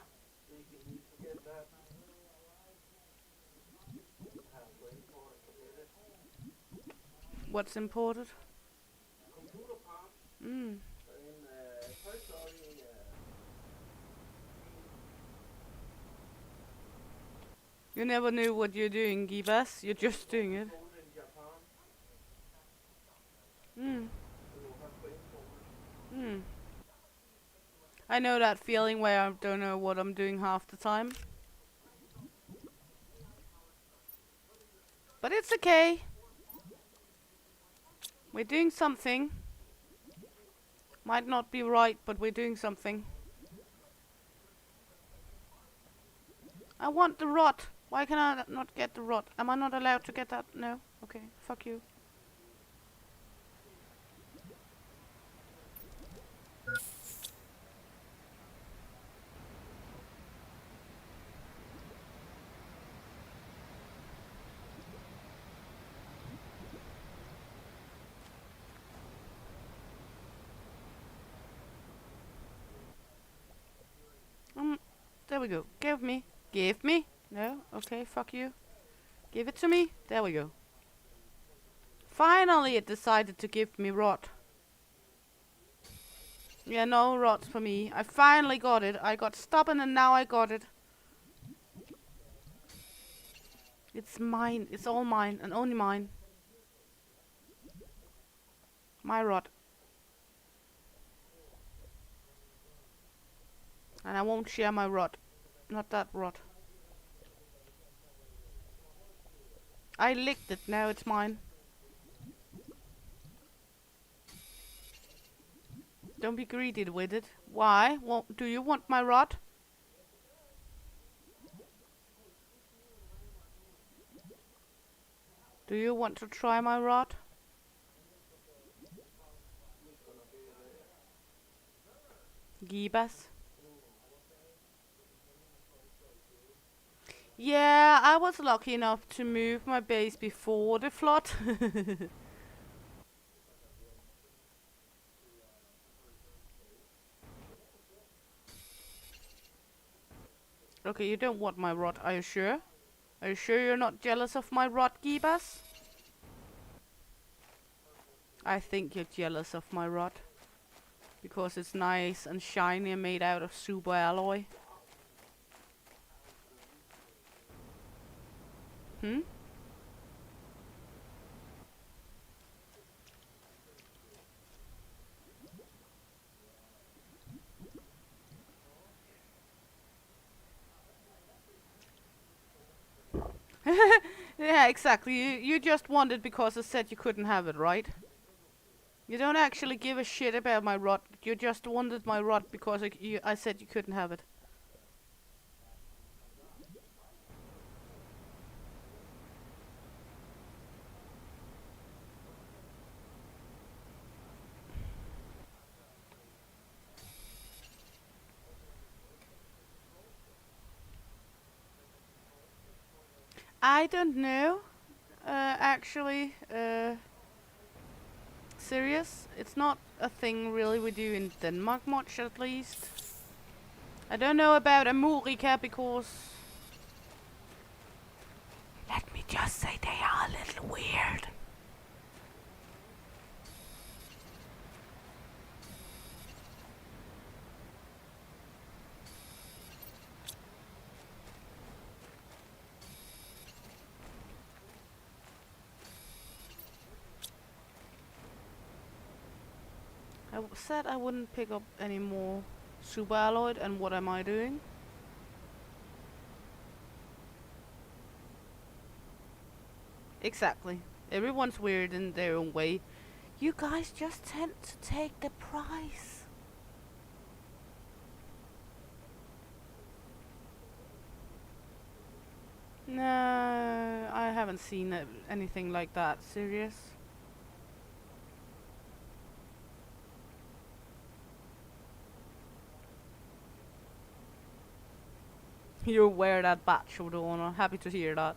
What's imported? You never knew what you're doing, Gibas. You're just doing it. I know that feeling where I don't know what I'm doing half the time. But it's okay. We're doing something. Might not be right, but we're doing something. I want the rot. Why can I not get the rot? Am I not allowed to get that? No? Okay, fuck you. There we go. Give me. Give me. No? Okay, fuck you. Give it to me. There we go. Finally it decided to give me rot. Yeah, no rot for me. I finally got it. I got stubborn and now I got it. It's mine. It's all mine and only mine. My rot. And I won't share my rot. Not that rot. I licked it, now it's mine. Don't be greedy with it. Why? Well, do you want my rod? Do you want to try my rod? Gibas? Yeah, I was lucky enough to move my base before the flood. Okay, you don't want my rod, are you sure? Are you sure you're not jealous of my rod, Gibas? I think you're jealous of my rod. Because it's nice and shiny and made out of super alloy. Hmm? Yeah, exactly. You just wanted because I said you couldn't have it, right? You don't actually give a shit about my rod. You just wanted my rod because I said you couldn't have it. I don't know. Actually, serious. It's not a thing really we do in Denmark much, at least. I don't know about America because... Let me just say they are a little weird. Said I wouldn't pick up any more super alloyed, and what am I doing? Exactly. Everyone's weird in their own way. You guys just tend to take the prize. No, I haven't seen anything like that. Serious? You're aware that batch of the honor. Happy to hear that.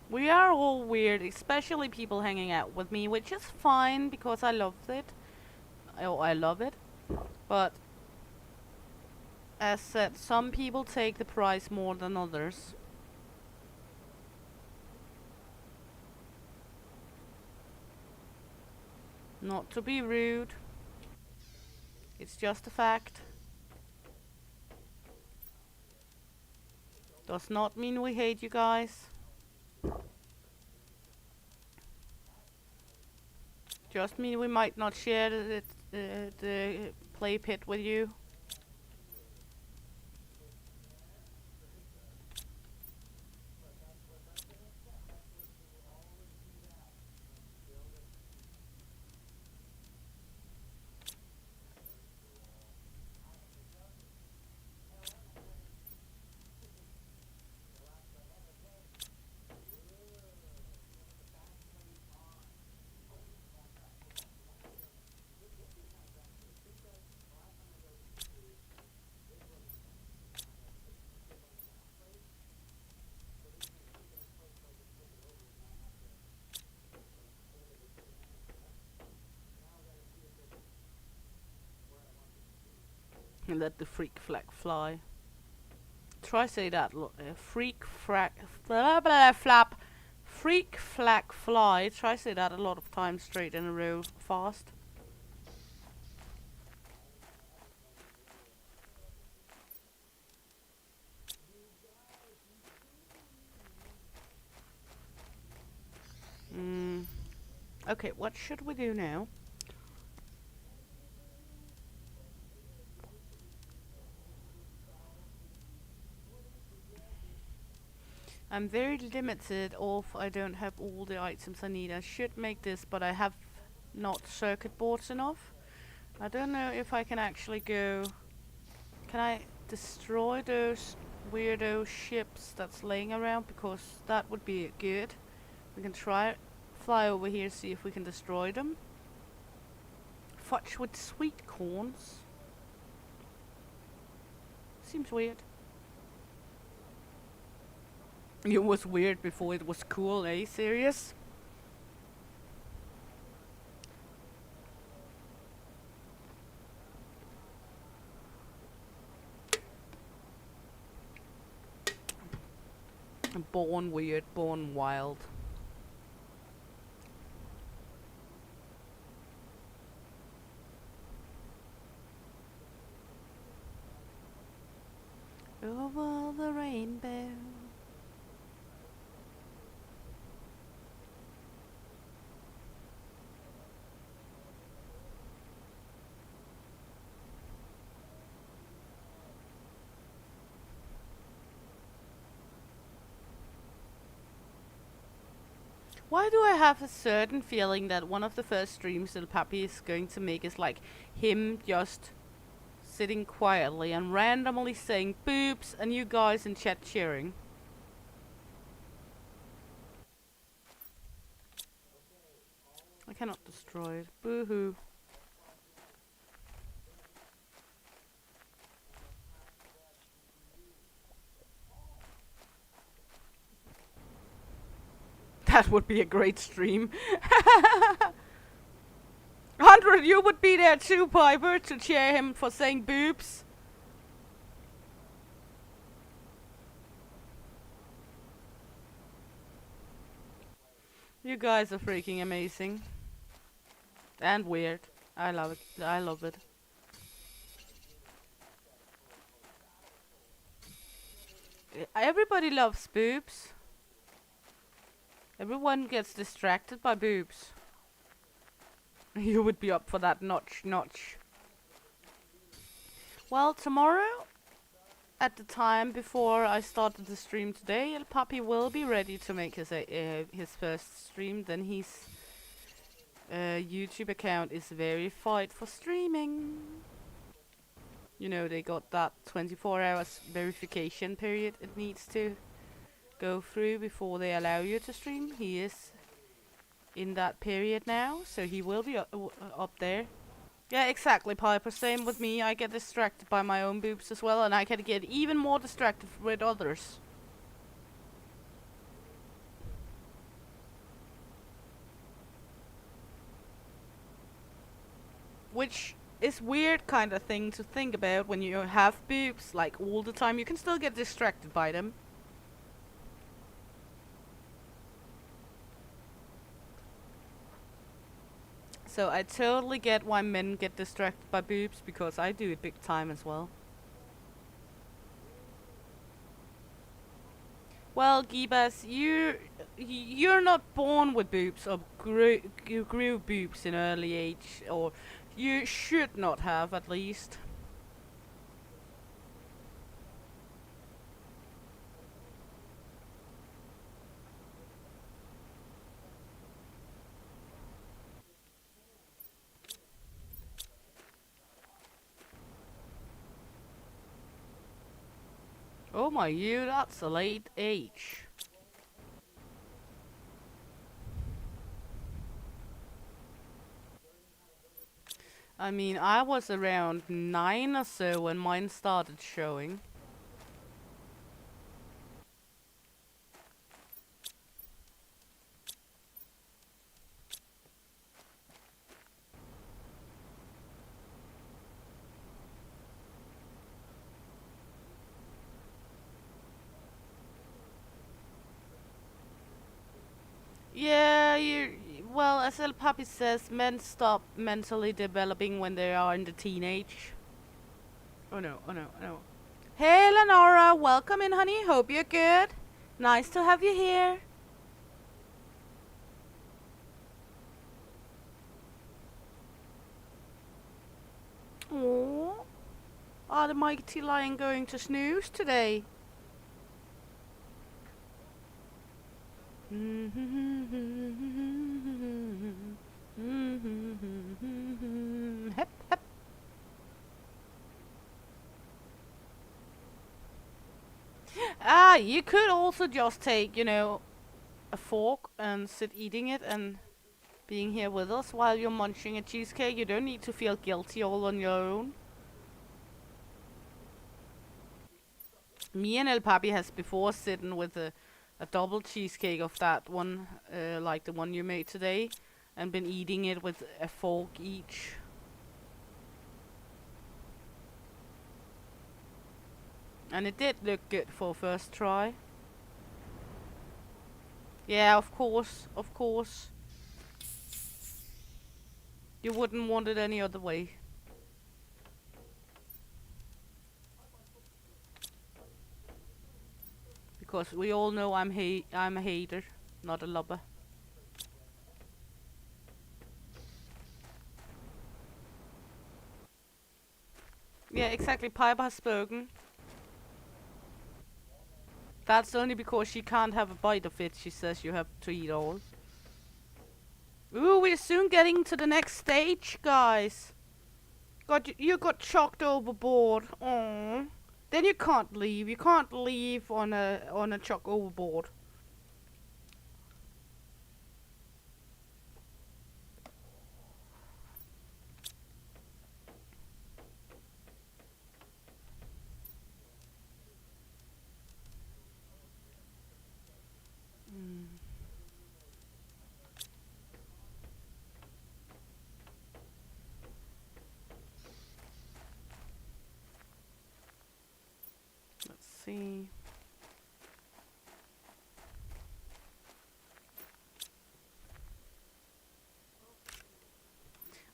We are all weird, especially people hanging out with me, which is fine because I love it. Oh, I love it. But as said, some people take the prize more than others. Not to be rude. It's just a fact. Does not mean we hate you guys. Just mean we might not share the play pit with you. And let the freak flag fly. Try say that. Freak flag blah blah flap. Freak flag fly. Try say that a lot of times straight in a row fast. Okay, what should we do now? I'm very limited of I don't have all the items I need. I should make this, but I have not circuit boards enough. I don't know if I can actually go... Can I destroy those weirdo ships that's laying around? Because that would be good. We can try fly over here, see if we can destroy them. Fudge with sweet corns. Seems weird. It was weird before it was cool, eh? Serious? Born weird, born wild. Over the rainbow. Why do I have a certain feeling that one of the first streams that Pappy is going to make is like him just sitting quietly and randomly saying boobs and you guys in chat cheering? I cannot destroy it. Boo-hoo. That would be a great stream. 100, you would be there too, Piper, to cheer him for saying boobs. You guys are freaking amazing. And weird. I love it. I love it. Everybody loves boobs. Everyone gets distracted by boobs. You would be up for that notch. Well, tomorrow, at the time before I started the stream today, El Papi will be ready to make his first stream. Then his YouTube account is verified for streaming. You know, they got that 24 hours verification period it needs to go through before they allow you to stream. He is in that period now, so he will be up there. Yeah, exactly, Piper. Same with me. I get distracted by my own boobs as well, and I can get even more distracted with others. Which is weird kind of thing to think about when you have boobs, like, all the time. You can still get distracted by them. So I totally get why men get distracted by boobs, because I do it big time as well. Well, Gibas, you're not born with boobs, or you grew boobs in early age, or you should not have, at least. Oh my, that's a late age. I mean, I was around 9 or so when mine started showing. Yeah, well, as El Papi says, men stop mentally developing when they are in the teenage. Oh no, oh no, oh no. Hey Lenora, welcome in, honey. Hope you're good. Nice to have you here. Aww. Are the mighty lion going to snooze today? Hep, hep. Ah, you could also just take, you know, a fork and sit eating it and being here with us while you're munching a cheesecake. You don't need to feel guilty all on your own. Me and El Papi has before sitting with a double cheesecake of that one, like the one you made today, and been eating it with a fork each. And it did look good for first try. Yeah, of course, of course. You wouldn't want it any other way. Because we all know I'm a hater, not a lover. Yeah, exactly. Piper has spoken. That's only because she can't have a bite of it. She says you have to eat all. Ooh, we're soon getting to the next stage, guys. You got chucked overboard. Aww. Then you can't leave. You can't leave on a chuck overboard. Let's see.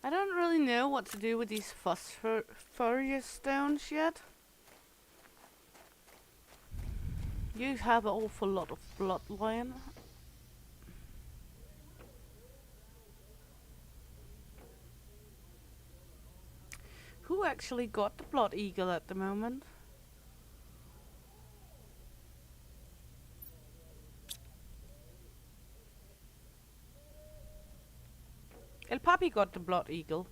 I don't really know what to do with these phosphorus stones yet. You have an awful lot of bloodline. Who actually got the blood eagle at the moment? El Papi got the blood eagle.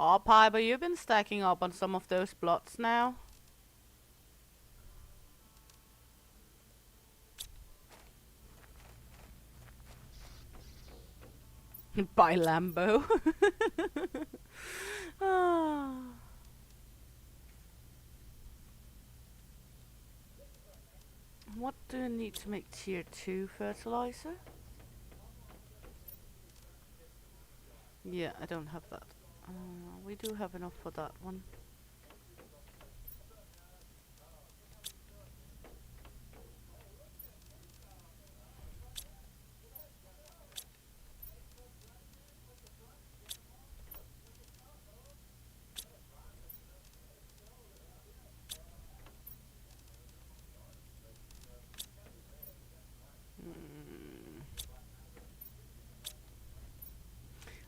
Oh, Piper, you've been stacking up on some of those bloods now. By Lambo. Ah. What do I need to make tier 2 fertilizer? Yeah, I don't have that. We do have enough for that one.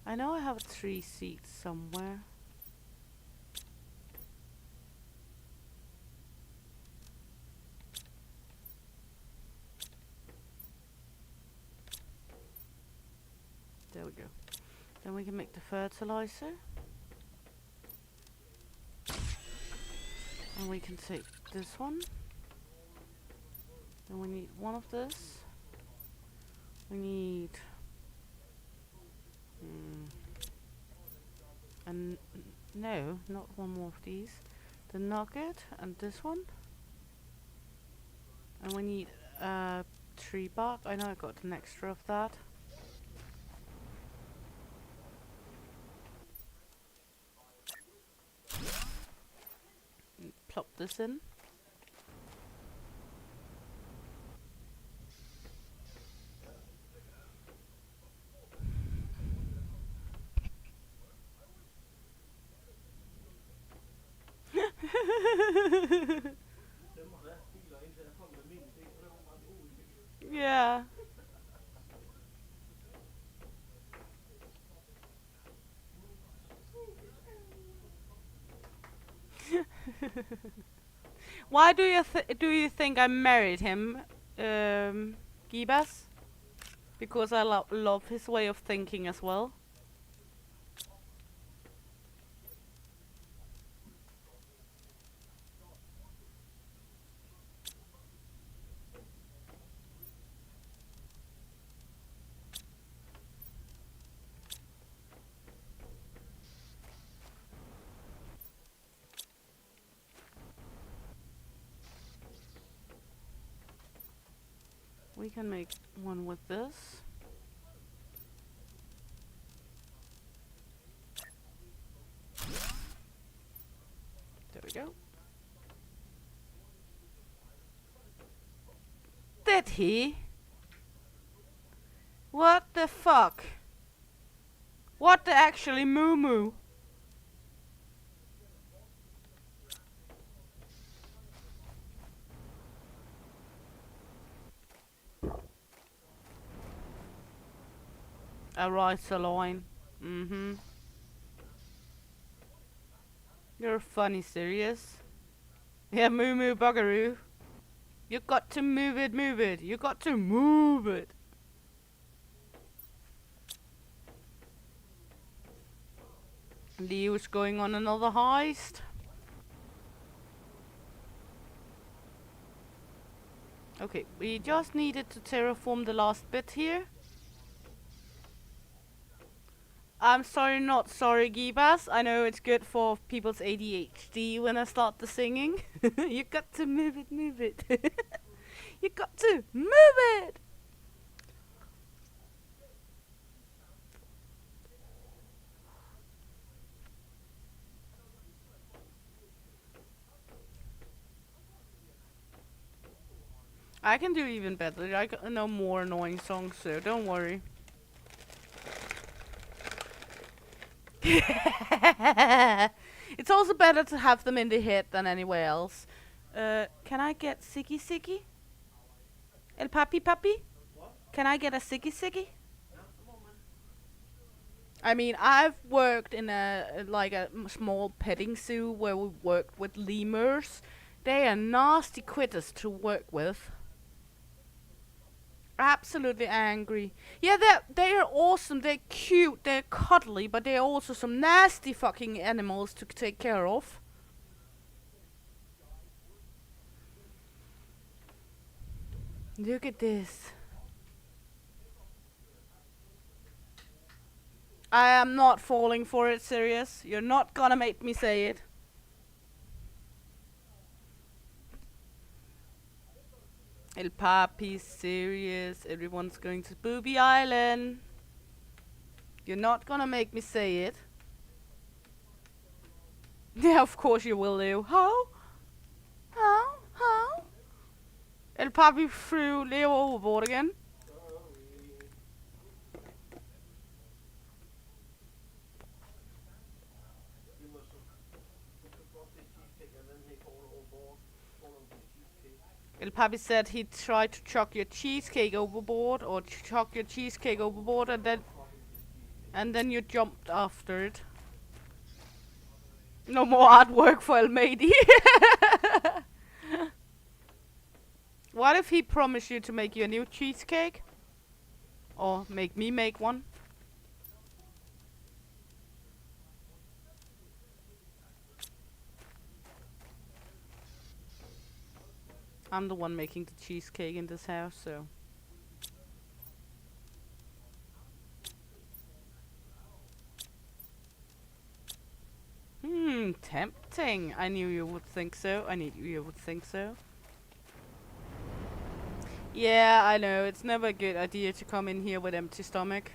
I know I have 3 seeds somewhere. There we go. Then we can make the fertilizer. And we can take this one. Then we need one of this. We need... and no, not one more of these. The nugget and this one. And we need tree bark. I know I got an extra of that. Plop this in. Yeah. Why do you think I married him, Gibas? Because I love his way of thinking as well. We can make one with this. There we go. Did he? What the fuck? What the actually moo moo? A right line. Mm-hmm. You're funny, serious. Yeah, moo moo buggeroo. You got to move it, move it. You got to move it. Leo's going on another heist. Okay, we just needed to terraform the last bit here. I'm sorry, not sorry, Gibas. I know it's good for people's ADHD when I start the singing. You got to move it, move it. You got to move it! I can do even better. I know more annoying songs, so don't worry. It's also better to have them in the head than anywhere else. Can I get Siggy Siggy? El Papi Papi? Can I get a Siggy Siggy? I mean, I've worked in a small petting zoo where we worked with lemurs. They are nasty critters to work with. Absolutely angry. Yeah, they are awesome. They're cute. They're cuddly, but they're also some nasty fucking animals to take care of. Look at this. I am not falling for it, serious. You're not gonna make me say it. El Papi's serious. Everyone's going to Booby Island. You're not gonna make me say it. Yeah, of course you will, Leo. How? How? How? El Papi threw Leo overboard again. El Papi said he tried to chuck your cheesecake overboard, or chuck your cheesecake overboard, and then you jumped after it. No more artwork for El Mady. What if he promised you to make you a new cheesecake? Or make me make one? I'm the one making the cheesecake in this house, so. Tempting. I knew you would think so. I knew you would think so. Yeah, I know. It's never a good idea to come in here with empty stomach.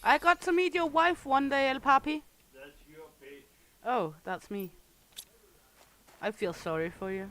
I got to meet your wife one day, El Papi. That's your bitch. Oh, that's me. I feel sorry for you.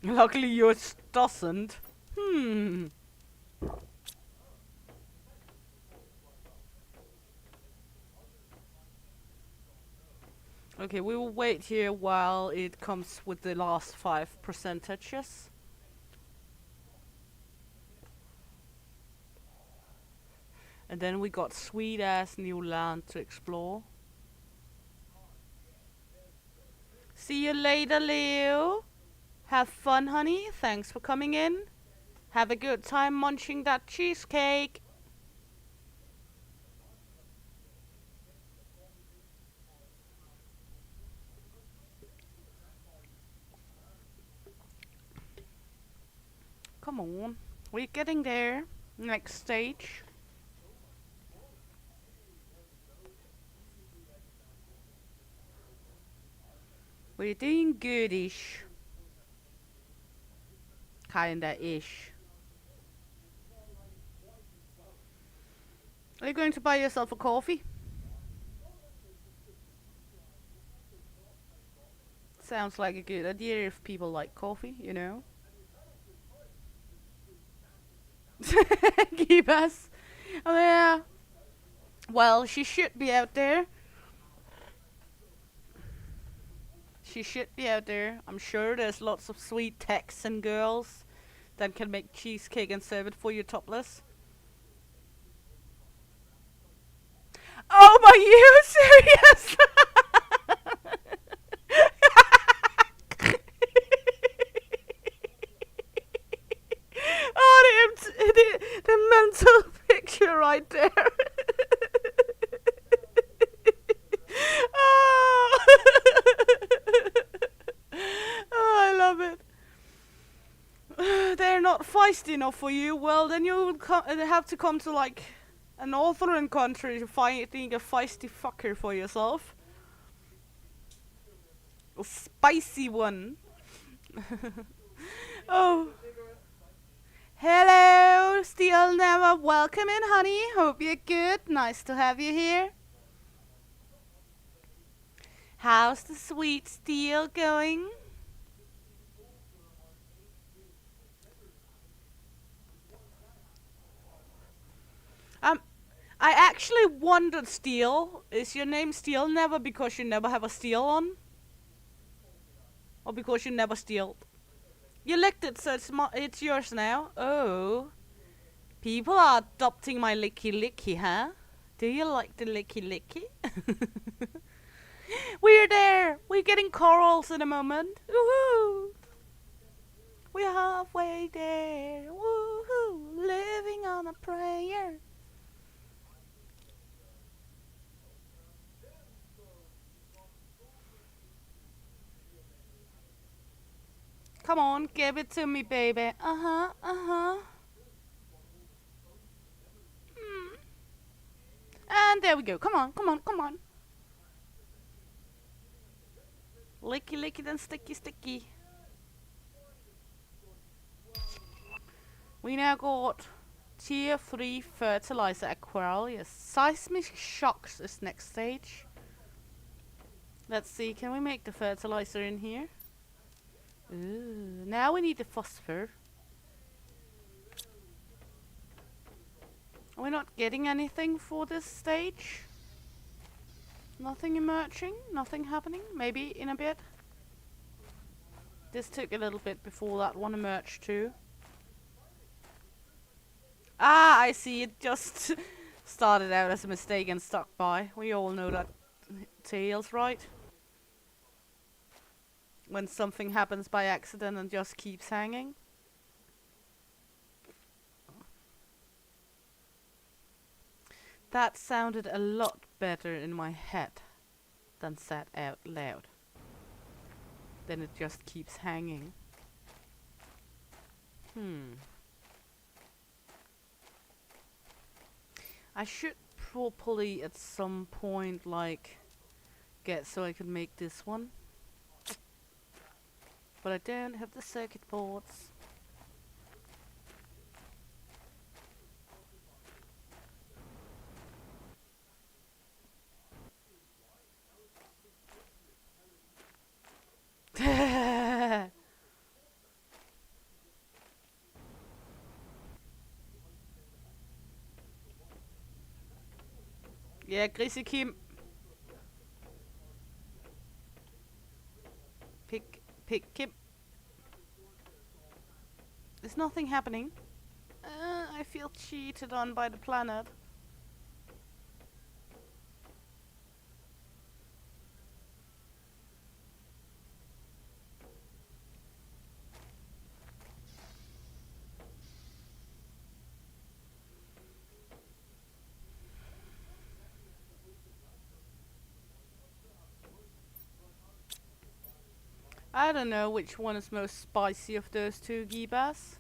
Luckily yours doesn't. Okay, we will wait here while it comes with the last 5 percentages. And then we got sweet ass new land to explore. See you later, Leo. Have fun, honey. Thanks for coming in. Have a good time munching that cheesecake. Come on. We're getting there. Next stage. We're doing goodish. Kinda-ish. Are you going to buy yourself a coffee? Sounds like a good idea if people like coffee, you know? Keep us. Oh yeah. Well, she should be out there. She should be out there. I'm sure there's lots of sweet Texan girls that can make cheesecake and serve it for you topless. Oh, are you serious? Oh, the mental picture right there. Oh. Oh, I love it. They're not feisty enough for you. Well, then you'll have to come to like a northern country to finding a feisty fucker for yourself. A spicy one. Oh. Hello, Steel Never. Welcome in, honey. Hope you're good. Nice to have you here. How's the sweet Steel going? I actually wondered, Steel, is your name Steel Never because you never have a steel on? Or because you never stealed? You licked it, so it's yours now. Oh. People are adopting my licky licky, huh? Do you like the licky licky? We're there! We're getting corals in a moment. Woohoo! We're halfway there. Woohoo! Living on a prayer. Come on, give it to me, baby. Uh-huh, uh-huh. And there we go. Come on, come on, come on. Licky, licky, then sticky, sticky. We now got tier 3 fertilizer Aqualis. Seismic shocks is next stage. Let's see, can we make the fertilizer in here? Ooh, now we need the phosphor. We're not getting anything for this stage. Nothing emerging, nothing happening. Maybe in a bit. This took a little bit before that one emerged too. Ah, I see. It just started out as a mistake and stuck by. We all know that tales, right? When something happens by accident and just keeps hanging. That sounded a lot better in my head than said out loud. Then it just keeps hanging. I should probably at some point like get so I could make this one. But I don't have the circuit boards. Yeah, Grisekim. Pick Kim. Is nothing happening? I feel cheated on by the planet. I don't know which one is most spicy of those two Gibas.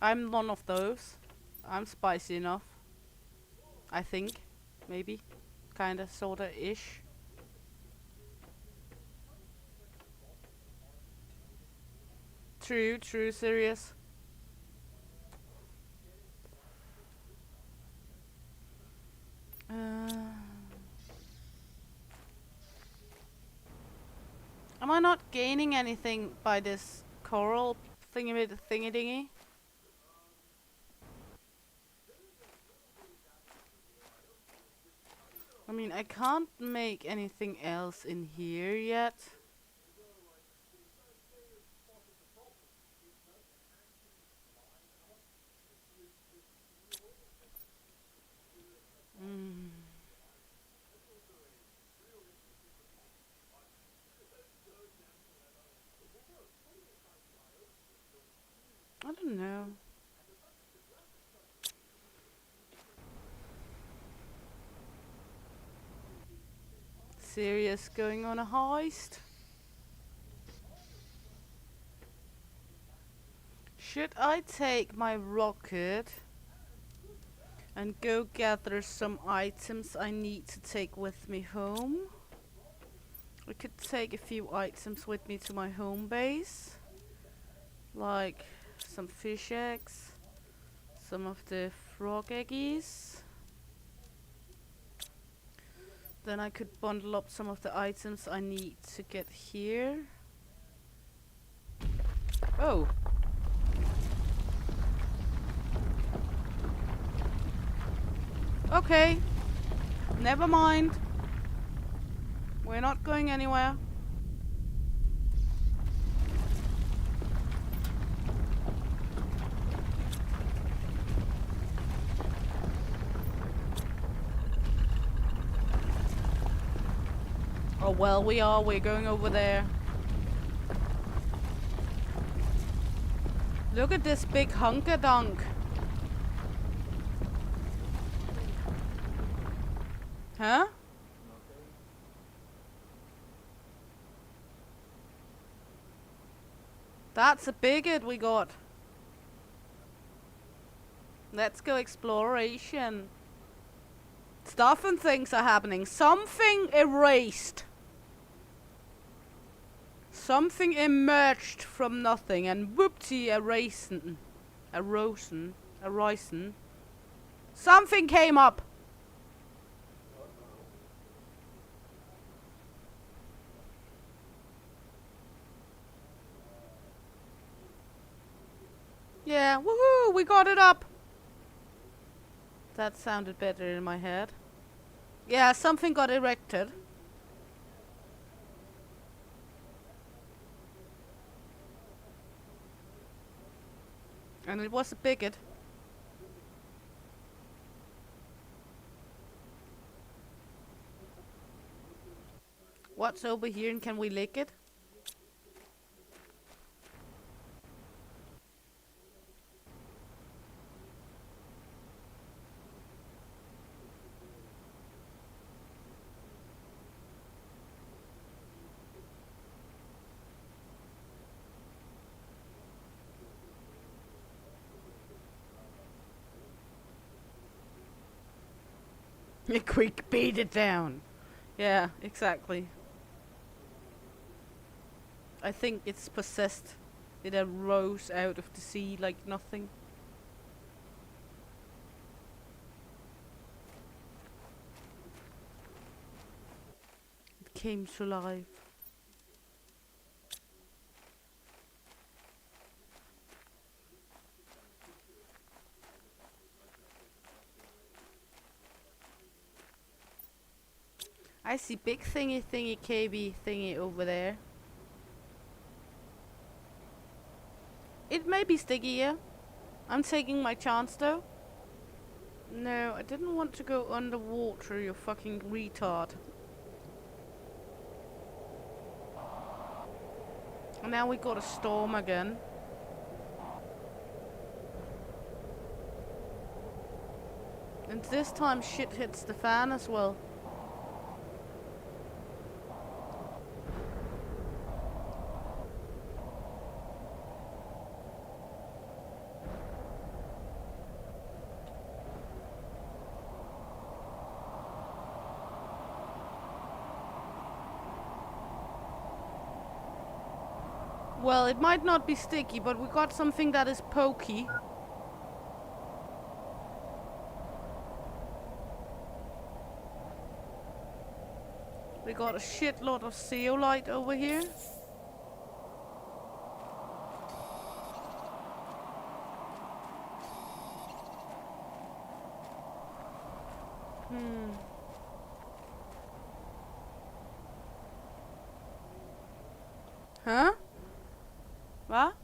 I'm none of those. I'm spicy enough. I think. Maybe. Kinda, sorta, ish. True, serious. Am I not gaining anything by this coral thingy-dingy? I mean, I can't make anything else in here yet. I don't know. Serious going on a heist? Should I take my rocket and go gather some items I need to take with me home? I could take a few items with me to my home base. Like some fish eggs, some of the frog eggies. Then I could bundle up some of the items I need to get here. Oh. Okay. Never mind. We're not going anywhere. Oh well, we are. We're going over there. Look at this big hunkadunk. Huh? That's a bigot we got. Let's go exploration. Stuff and things are happening. Something erased. Something emerged from nothing and whoopty erasing. Erasing. Something came up. Yeah, woohoo, we got it up. That sounded better in my head. Yeah, something got erected. And it was a bigot. What's over here and can we lick it? Quick, beat it down. Yeah, exactly. I think it's possessed. It arose out of the sea like nothing. It came to life. I see big thingy KB thingy over there. It may be sticky, yeah. I'm taking my chance though. No, I didn't want to go underwater, you fucking retard. And now we got a storm again. And this time shit hits the fan as well. Well, it might not be sticky, but we got something that is pokey. We got a shitload of zeolite over here. Huh? What?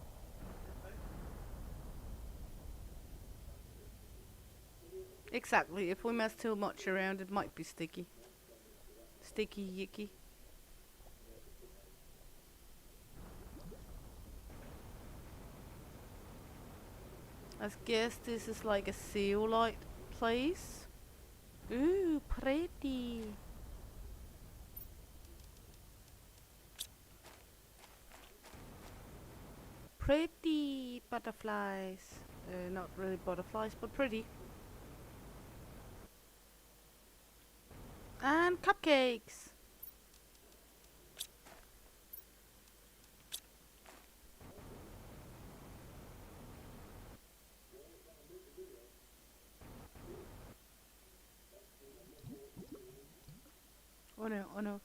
Exactly. If we mess too much around, it might be sticky. Sticky yicky. I guess this is like a zeolite place. Ooh, pretty. Pretty butterflies. Not really butterflies, but pretty. And cupcakes. Oh no, oh no.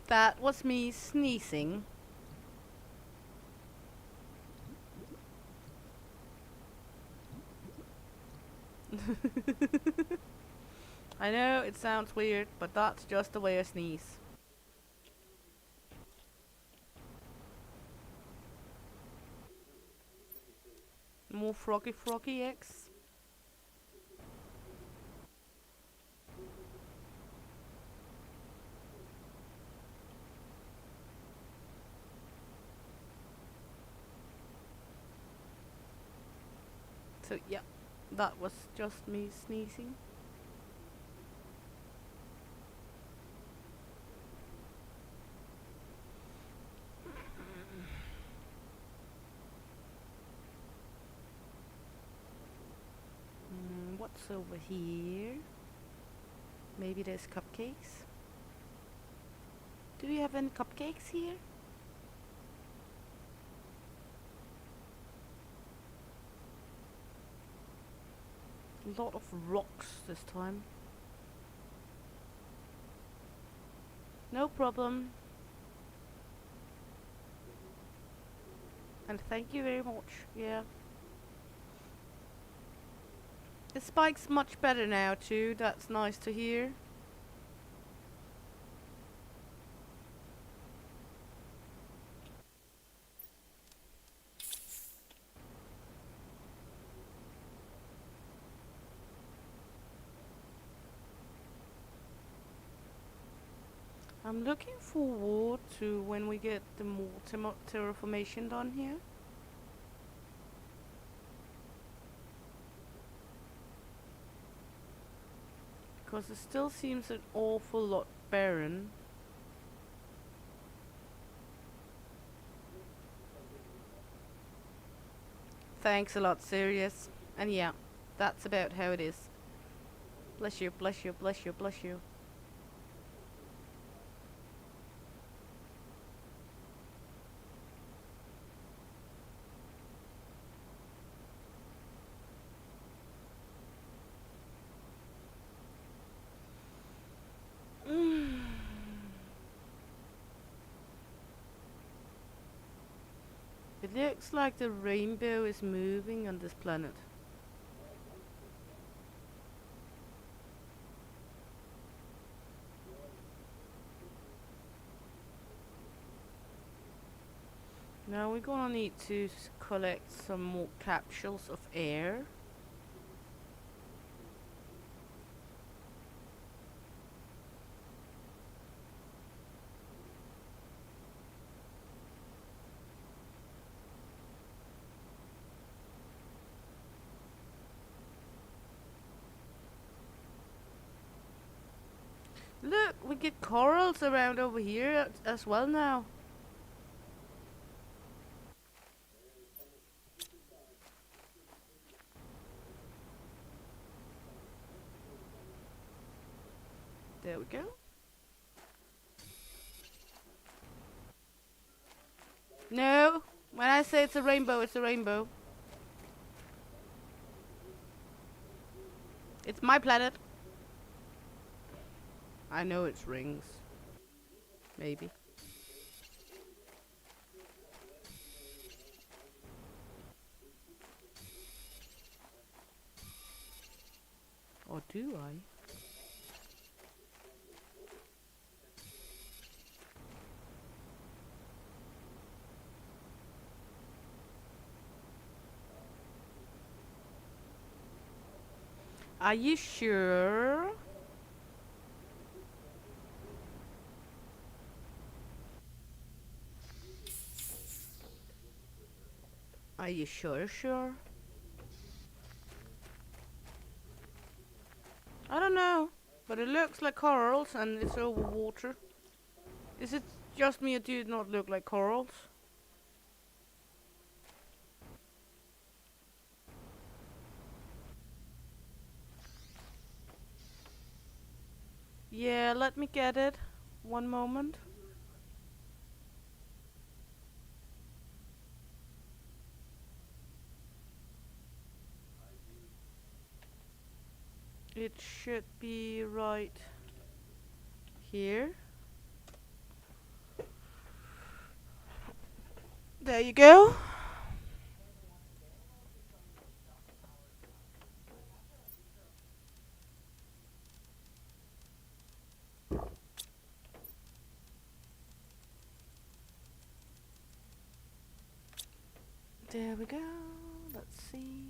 That was me sneezing. I know it sounds weird, but that's just the way I sneeze. More froggy eggs. So yeah, that was just me sneezing. What's over here? Maybe there's cupcakes. Do we have any cupcakes here? A lot of rocks this time. No problem. And thank you very much. Yeah. The spike's much better now too. That's nice to hear. I'm looking forward to when we get the more terraformation done here. Because it still seems an awful lot barren. Thanks a lot, Sirius. And yeah, that's about how it is. Bless you, bless you, bless you, bless you. It looks like the rainbow is moving on this planet. Now we're gonna need to collect some more capsules of air. Look, we get corals around over here as well now. There we go. No, when I say it's a rainbow, it's a rainbow. It's my planet. I know it's rings. Maybe. Or do I? Are you sure? Are you sure? I don't know, but it looks like corals and it's over water. Is it just me or do it not look like corals? Yeah, let me get it. One moment. It should be right here. There you go. There we go. Let's see.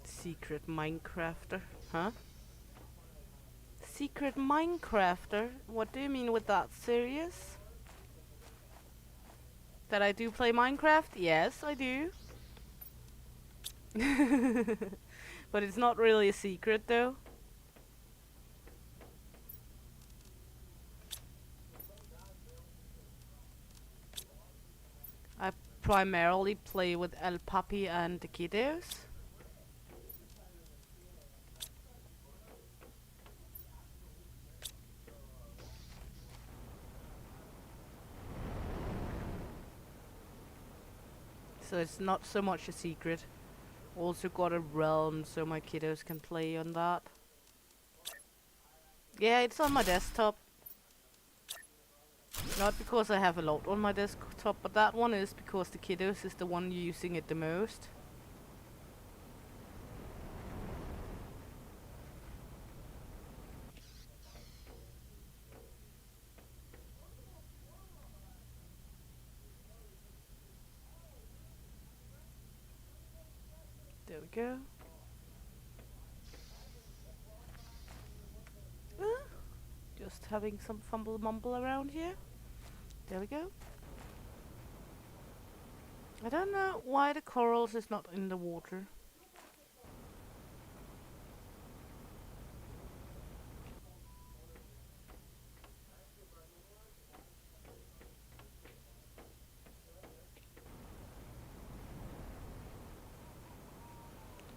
Secret Minecrafter. Huh? Secret Minecrafter? What do you mean with that? Serious? That I do play Minecraft? Yes, I do. But it's not really a secret though. primarily play with El Papi and the kiddos. So it's not so much a secret. Also got a realm so my kiddos can play on that. Yeah, it's on my desktop. Not because I have a lot on my desktop, but that one is because the kiddos is the one using it the most. There we go. Just having some fumble mumble around here. There we go. I don't know why the corals is not in the water.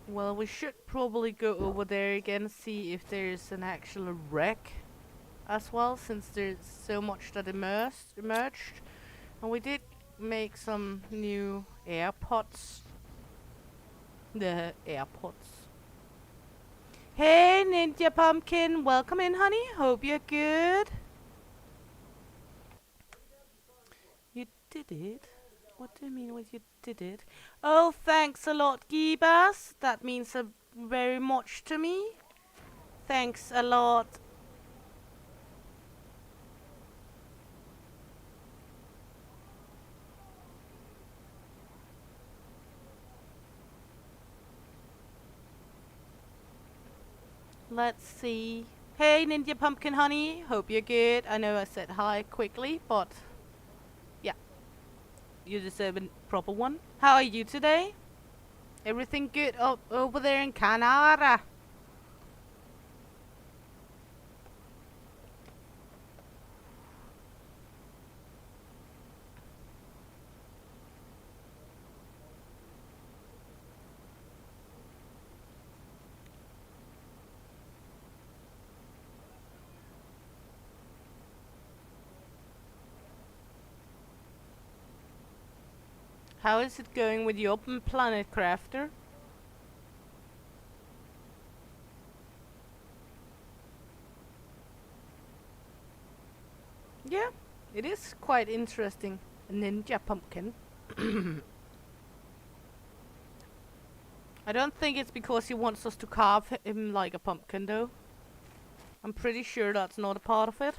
Well, we should probably go over there again, see if there's an actual wreck as well, since there's so much that emerged. And we did make some new airpods. The airpods. Hey, Ninja Pumpkin, welcome in, honey. Hope you're good. You did it? What do you mean with you did it? Oh, thanks a lot, Gibas. That means very much to me. Thanks a lot. Let's see. Hey, Ninja Pumpkin Honey. Hope you're good. I know I said hi quickly, but yeah, you deserve a proper one. How are you today? Everything good up over there in Canada? How is it going with your planet crafter? Yeah, it is quite interesting. A ninja pumpkin. I don't think it's because he wants us to carve him like a pumpkin, though. I'm pretty sure that's not a part of it.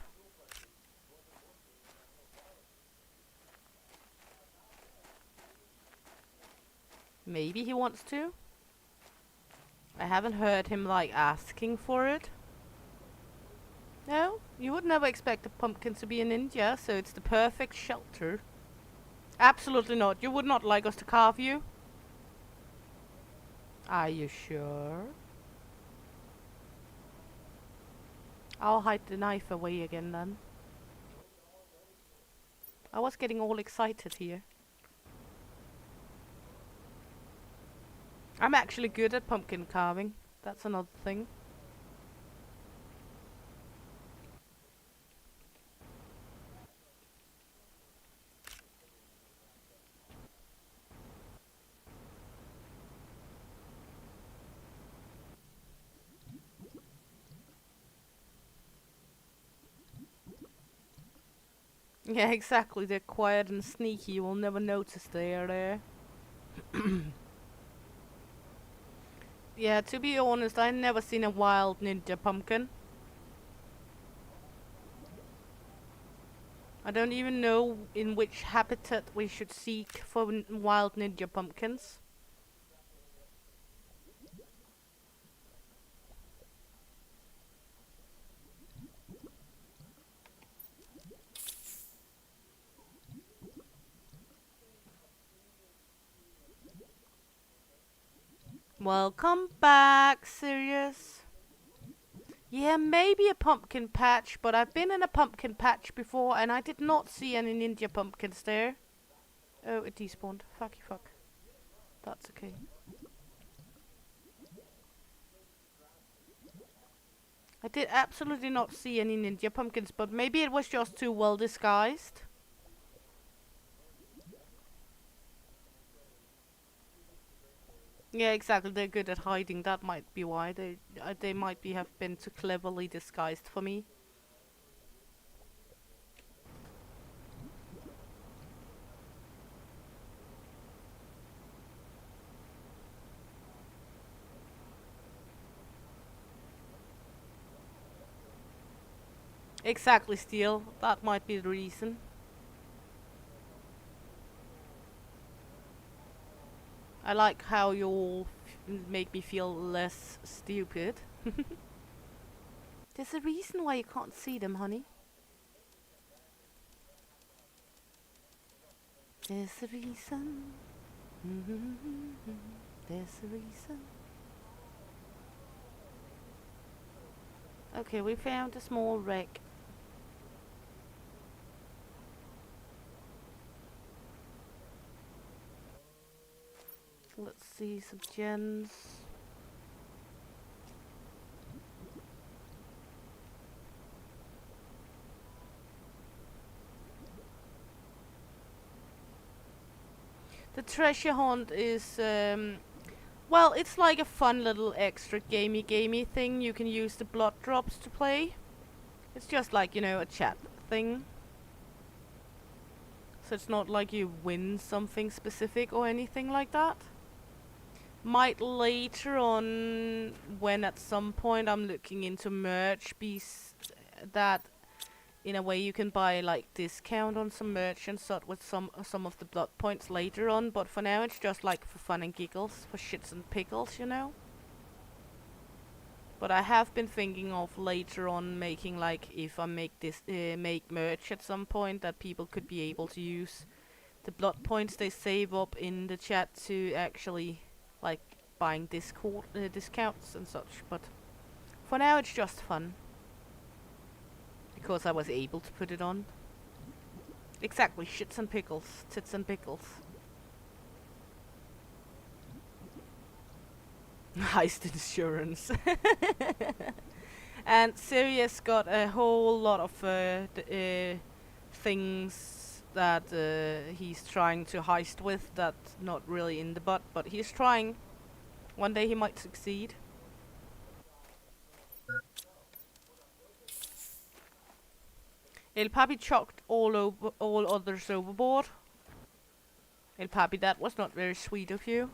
Maybe he wants to. I haven't heard him, like, asking for it. No, you would never expect a pumpkin to be a ninja, so it's the perfect shelter. Absolutely not. You would not like us to carve you? Are you sure? I'll hide the knife away again then. I was getting all excited here. I'm actually good at pumpkin carving. That's another thing. Yeah, exactly. They're quiet and sneaky. You will never notice they are there. Yeah, to be honest, I've never seen a wild ninja pumpkin. I don't even know in which habitat we should seek for wild ninja pumpkins. Welcome back, Sirius. Yeah, maybe a pumpkin patch, but I've been in a pumpkin patch before and I did not see any ninja pumpkins there. Oh, it despawned. Fucky fuck. That's okay. I did absolutely not see any ninja pumpkins, but maybe it was just too well disguised. Yeah, exactly. They're good at hiding. That might be why they might be have been too cleverly disguised for me. Exactly, Steel. That might be the reason. I like how you all make me feel less stupid. There's a reason why you can't see them, honey. There's a reason. There's a reason. Okay, we found a small wreck. Let's see some gems. The treasure hunt is, well, it's like a fun little extra gamey thing. You can use the blood drops to play. It's just like, you know, a chat thing. So it's not like you win something specific or anything like that. Might later on, when at some point I'm looking into merch, be that in a way you can buy like discount on some merch and such with some of the blood points later on, but for now it's just like for fun and giggles, for shits and pickles, you know. But I have been thinking of later on making, like, if I make this make merch at some point, that people could be able to use the blood points they save up in the chat to actually like buying Discord discounts and such. But for now it's just fun. Because I was able to put it on. Exactly, shits and pickles. Tits and pickles. Heist insurance. And Sirius got a whole lot of things that he's trying to heist with that's not really in the butt, but he's trying. One day he might succeed. El Papi chucked all others overboard. El Papi, that was not very sweet of you.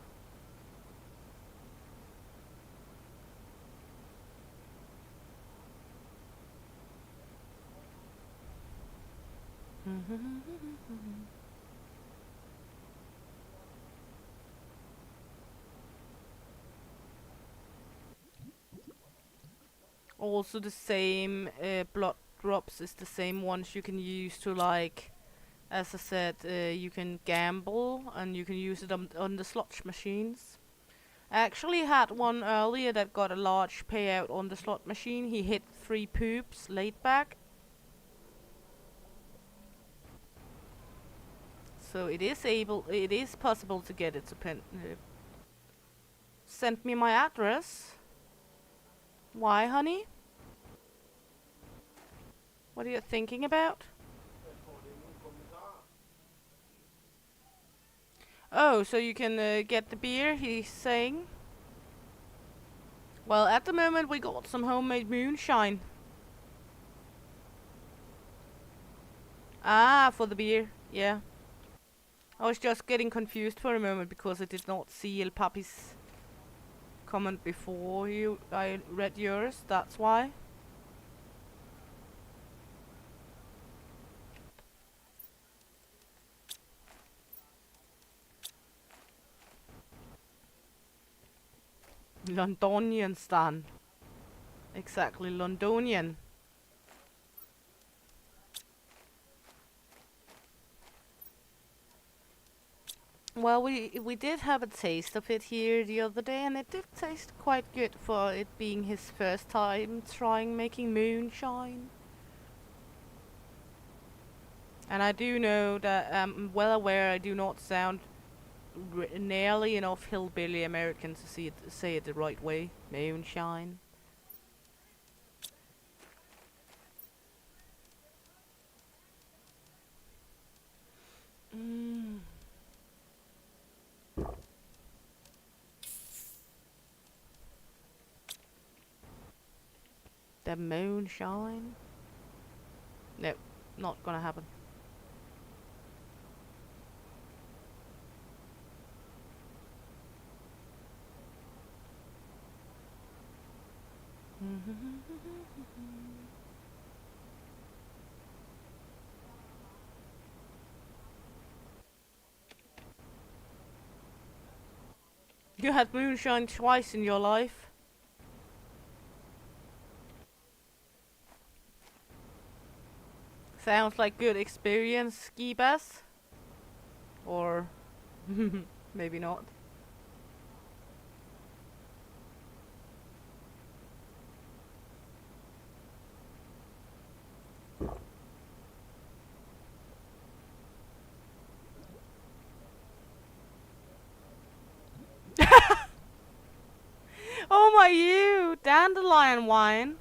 Also the same blood drops is the same ones you can use to, like, as I said, you can gamble and you can use it on the slot machines. I actually had one earlier that got a large payout on the slot machine. He hit 3 poops laid back. So it is possible to get it to send me my address. Why, honey? What are you thinking about? Oh, so you can get the beer, he's saying. Well, at the moment we got some homemade moonshine. Ah, for the beer, yeah. I was just getting confused for a moment because I did not see El Papi's comment before I read yours, that's why. Londonian Stan. Exactly, Londonian. Well, we did have a taste of it here the other day, and it did taste quite good for it being his first time trying making moonshine. And I do know that I'm well aware I do not sound nearly enough hillbilly American to say it the right way. Moonshine. Mm. The moonshine? No, not gonna happen. You had moonshine twice in your life. Sounds like good experience, ski bass. Or maybe not. Oh my you! Dandelion wine.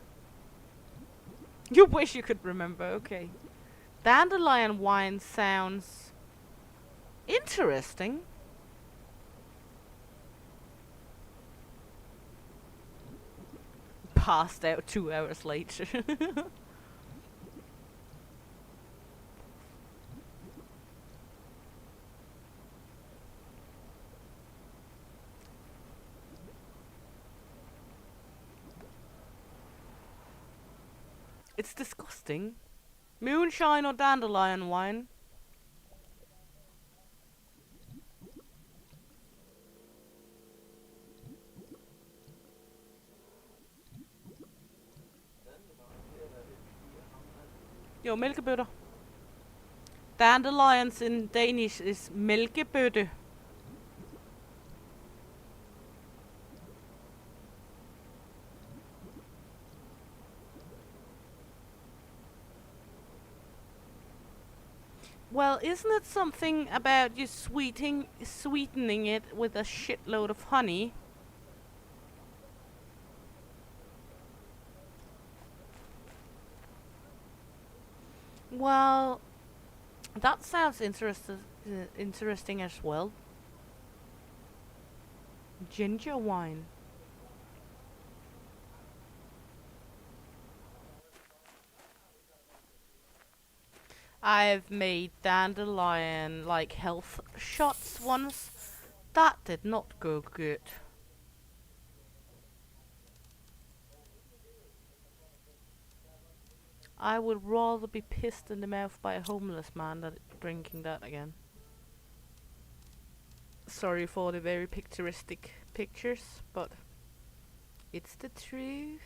You wish you could remember, okay. Dandelion wine sounds interesting. Passed out 2 hours later. It's disgusting. Moonshine or dandelion wine? Jo, mælkebøtter. Dandelions in Danish is mælkebøtte. Well, isn't it something about you sweetening it with a shitload of honey? Well, that sounds interesting as well. Ginger wine. I've made dandelion like health shots once. That did not go good. I would rather be pissed in the mouth by a homeless man than drinking that again. Sorry for the very picturesque pictures, but it's the truth.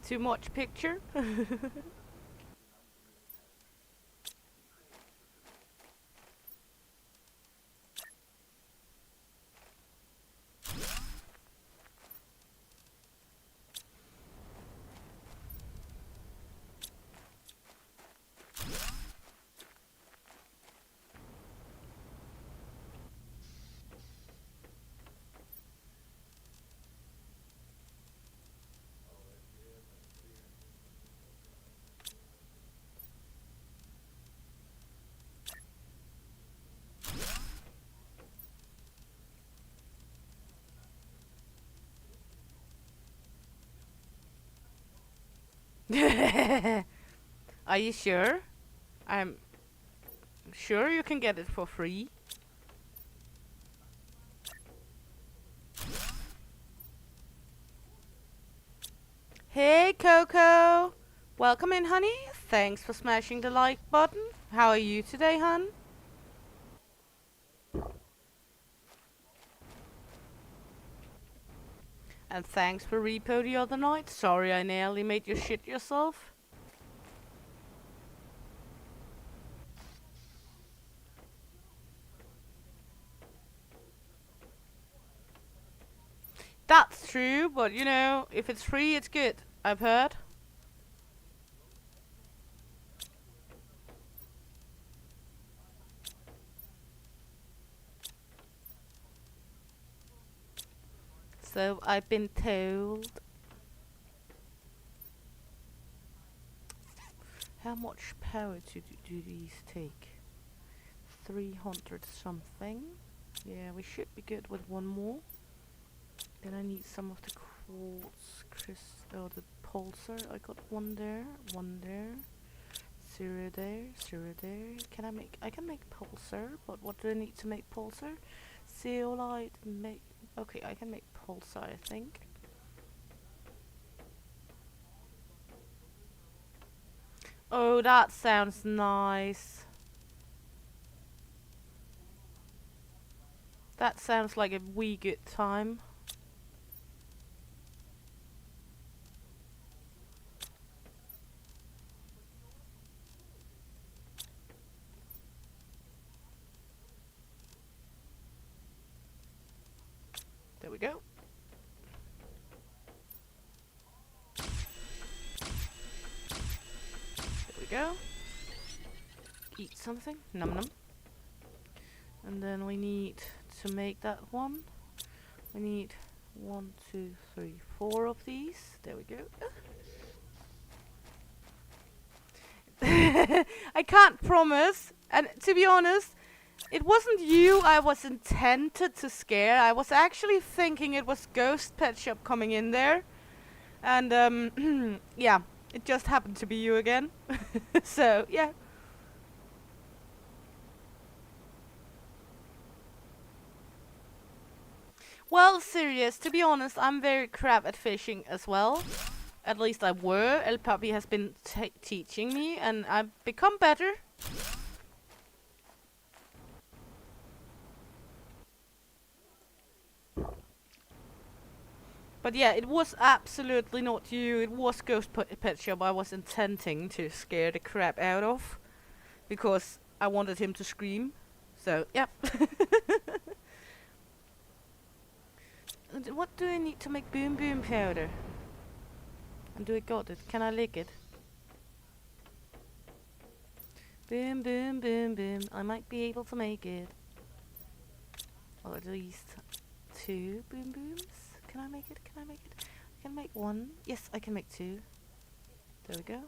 Too much picture? Are you sure? I'm sure you can get it for free. Hey Coco! Welcome in, honey. Thanks for smashing the like button. How are you today, hun? And thanks for repo the other night. Sorry I nearly made you shit yourself. That's true, but you know, if it's free, it's good. I've heard. So I've been told. How much power do these take? 300 something. Yeah, we should be good with one more. Then I need some of the quartz crystal, the pulsar. I got one there, 0 there, 0 there. I can make pulsar, but what do I need to make pulsar? Zeolite, okay, I can make pulsar, I think. Oh, that sounds nice. That sounds like a wee good time. There we go. There we go. Eat something. Num num. And then we need to make that one. We need 1, 2, 3, 4 of these. There we go. I can't promise. And to be honest, it wasn't you I was intended to scare. I was actually thinking it was Ghost Pet Shop coming in there. And yeah, it just happened to be you again. So, yeah. Well, serious, to be honest, I'm very crap at fishing as well. At least I were. El Papi has been teaching me, and I've become better. But yeah, it was absolutely not you. It was Ghost Pet Shop I was intending to scare the crap out of. Because I wanted him to scream. So, yeah. What do I need to make boom boom powder? And do I got it? Can I lick it? Boom boom boom boom. I might be able to make it. Or at least 2 boom booms. Can I make it? Can I make it? I can make 1. Yes, I can make 2. There we go.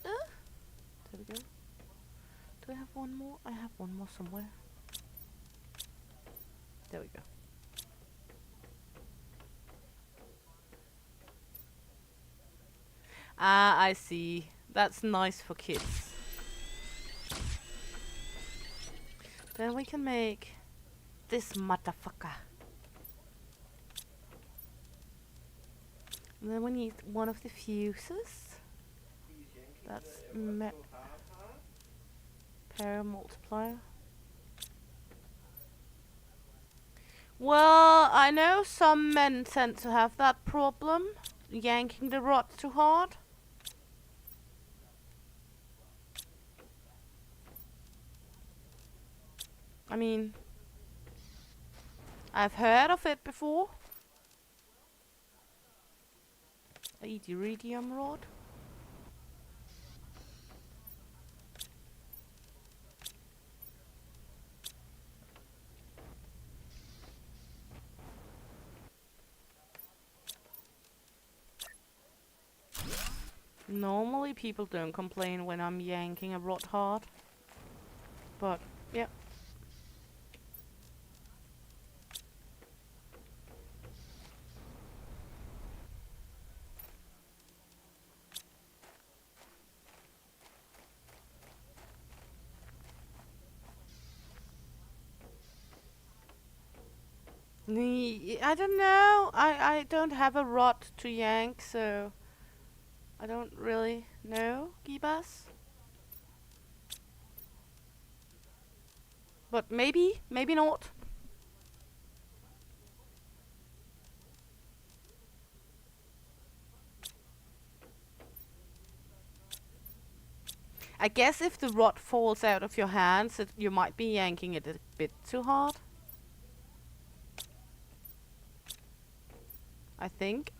There we go. Do I have 1 more? I have 1 more somewhere. There we go. Ah, I see. That's nice for kids. Then we can make this motherfucker. And then we need 1 of the fuses. That's pair multiplier. Well, I know some men tend to have that problem, yanking the rod too hard. I mean, I've heard of it before. A iridium rod. Normally people don't complain when I'm yanking a rod hard. But, yeah. I don't know. I don't have a rod to yank, so I don't really know, Gibas. But maybe not. I guess if the rod falls out of your hands, you might be yanking it a bit too hard. I think.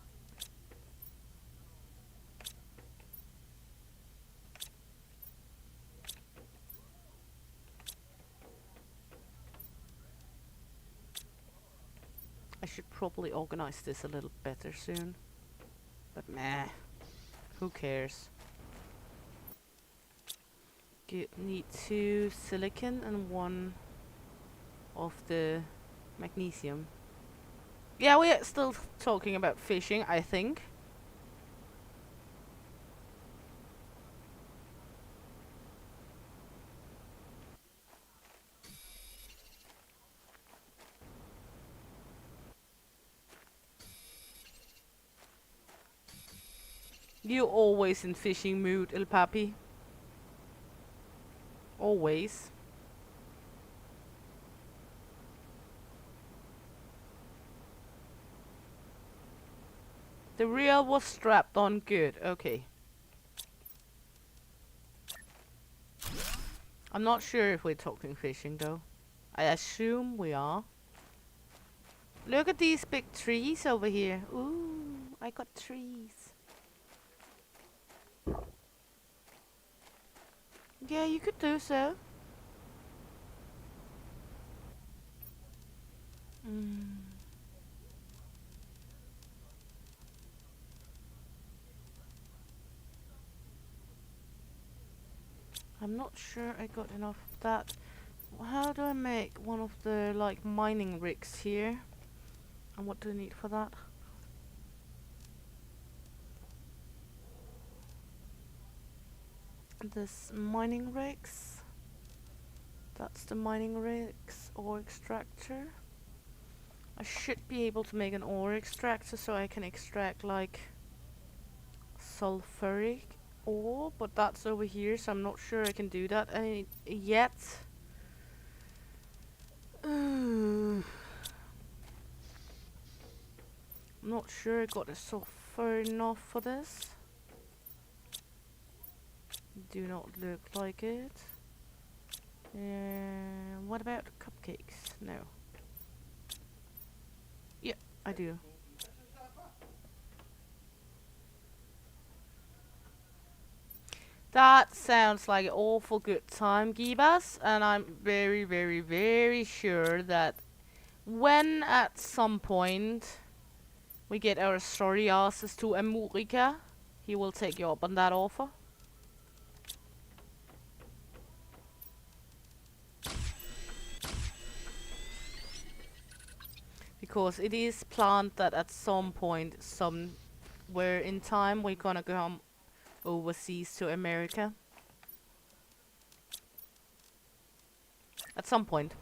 I should probably organize this a little better soon. But meh, who cares? Need 2 silicon and 1 of the magnesium. Yeah, we're still talking about fishing, I think. You always in fishing mood, El Papi. Always. The reel was strapped on good. Okay. I'm not sure if we're talking fishing though. I assume we are. Look at these big trees over here. Ooh, I got trees. Yeah, you could do so. I'm not sure I got enough of that. How do I make one of the like mining rigs here? And what do I need for that? This mining rigs. That's the mining rigs ore extractor. I should be able to make an ore extractor so I can extract like sulfuric ore, but that's over here, so I'm not sure I can do that yet. I'm not sure I got the sulfur enough for this. Do not look like it. What about cupcakes? No. Yeah, I do. That sounds like an awful good time, Gibas, and I'm very, very, very sure that when at some point we get our sorry asses to America, he will take you up on that offer. Because it is planned that at some point, somewhere in time, we're gonna come overseas to America. At some point.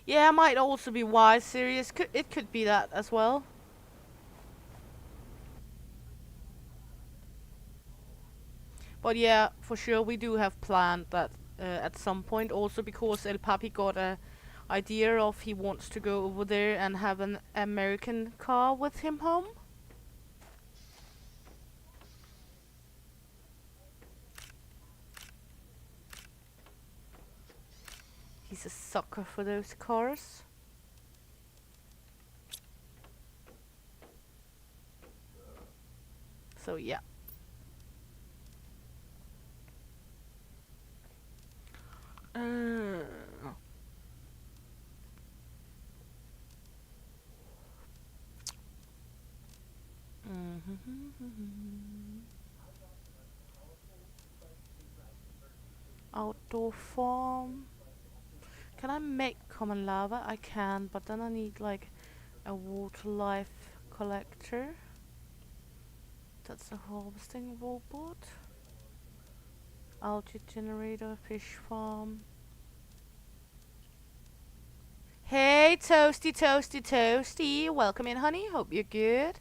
Yeah, might also be Y series. It could be that as well. But yeah, for sure we do have planned that at some point. Also because El Papi got a idea of he wants to go over there and have an American car with him home. He's a sucker for those cars. So yeah. Outdoor farm. Can I make common lava? I can, but then I need like a water life collector. That's a harvesting robot. Algae generator, fish farm. Hey, Toasty, Toasty, Toasty. Welcome in, honey. Hope you're good.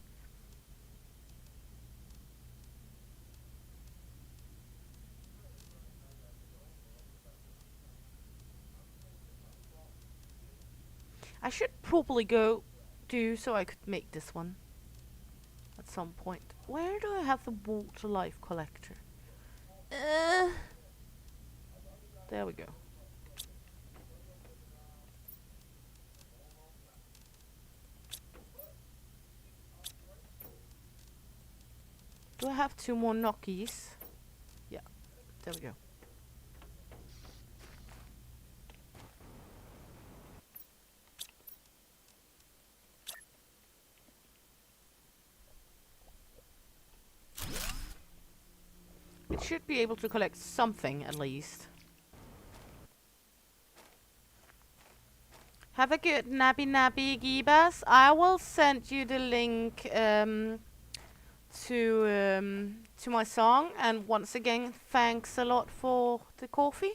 I should probably go do so I could make this one at some point. Where do I have the water life collector? There we go. Do I have 2 more gnocchis? Yeah, there we go. It should be able to collect something at least. Have a good nappy Gibas. I will send you the link to my song, and once again, thanks a lot for the coffee.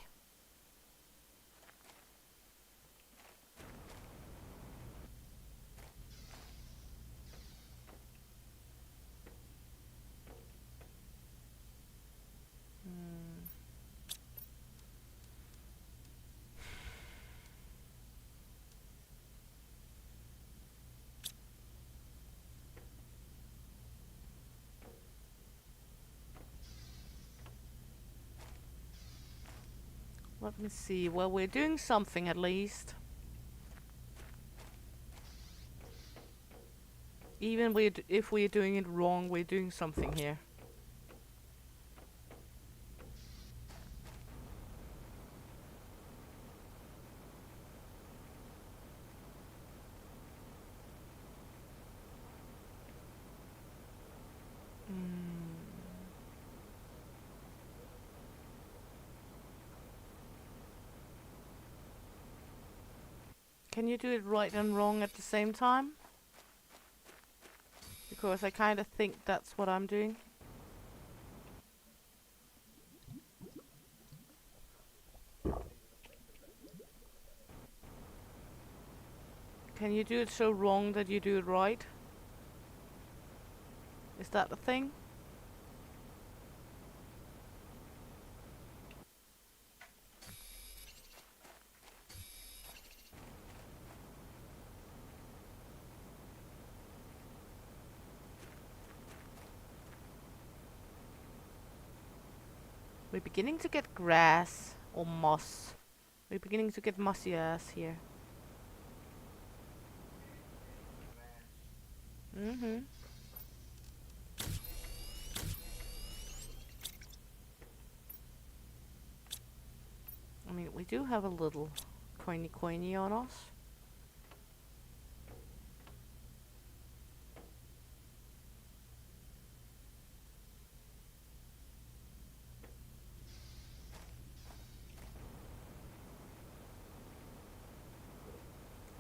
Let me see. Well, we're doing something at least. Even if we're doing it wrong, we're doing something here. Can you do it right and wrong at the same time? Because I kind of think that's what I'm doing. Can you do it so wrong that you do it right? Is that the thing? We're beginning to get grass or moss. We're beginning to get mossy ass here. Mm-hmm. I mean, we do have a little coiny on us.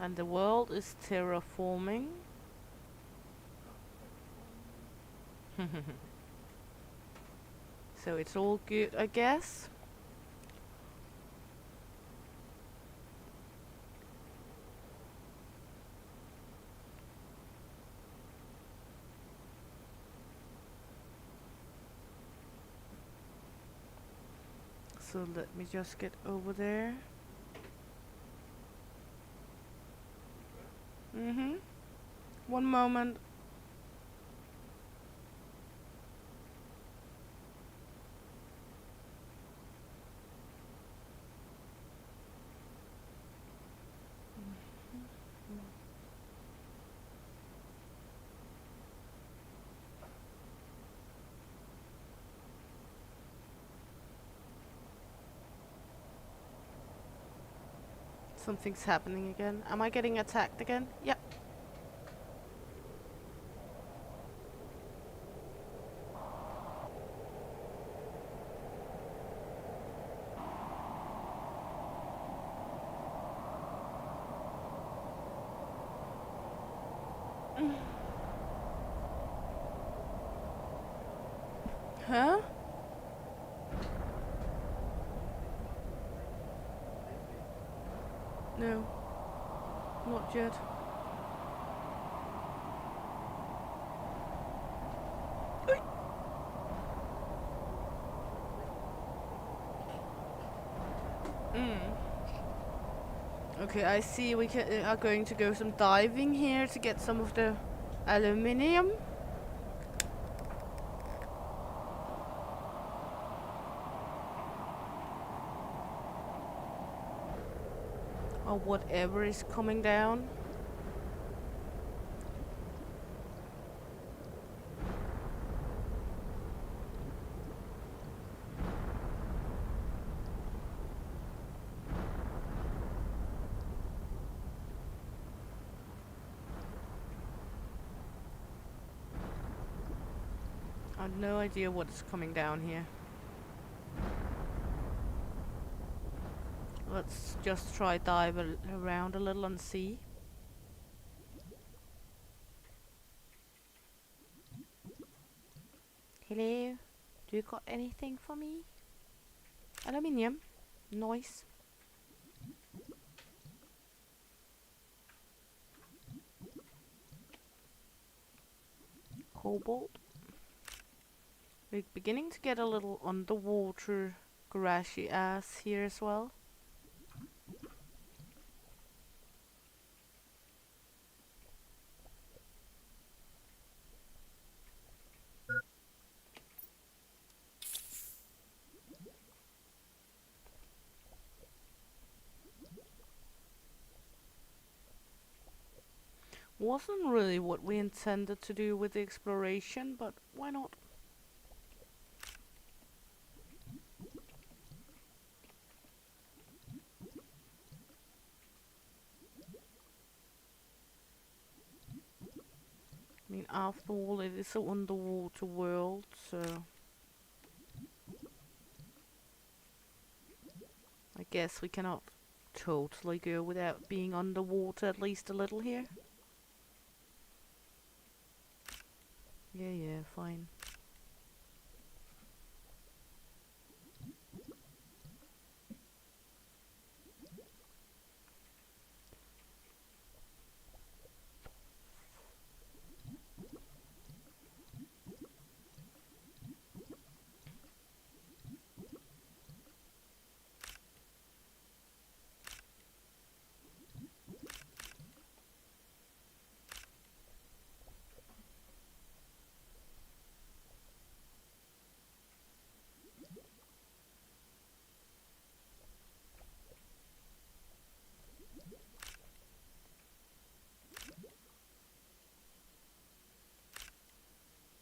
And the world is terraforming. So it's all good, I guess. So let me just get over there. Mm-hmm. One moment. Something's happening again. Am I getting attacked again? Yep. Huh? No. Not yet. Okay, I see we are going to go some diving here to get some of the aluminium. 'Cause of whatever is coming down. I have no idea what is coming down here. Let's just try dive around a little and see. Hello? Do you got anything for me? Aluminium. Nice. Cobalt. We're beginning to get a little underwater garagey ass here as well. Wasn't really what we intended to do with the exploration, but why not? I mean, after all, it is an underwater world, so I guess we cannot totally go without being underwater at least a little here. Yeah, fine.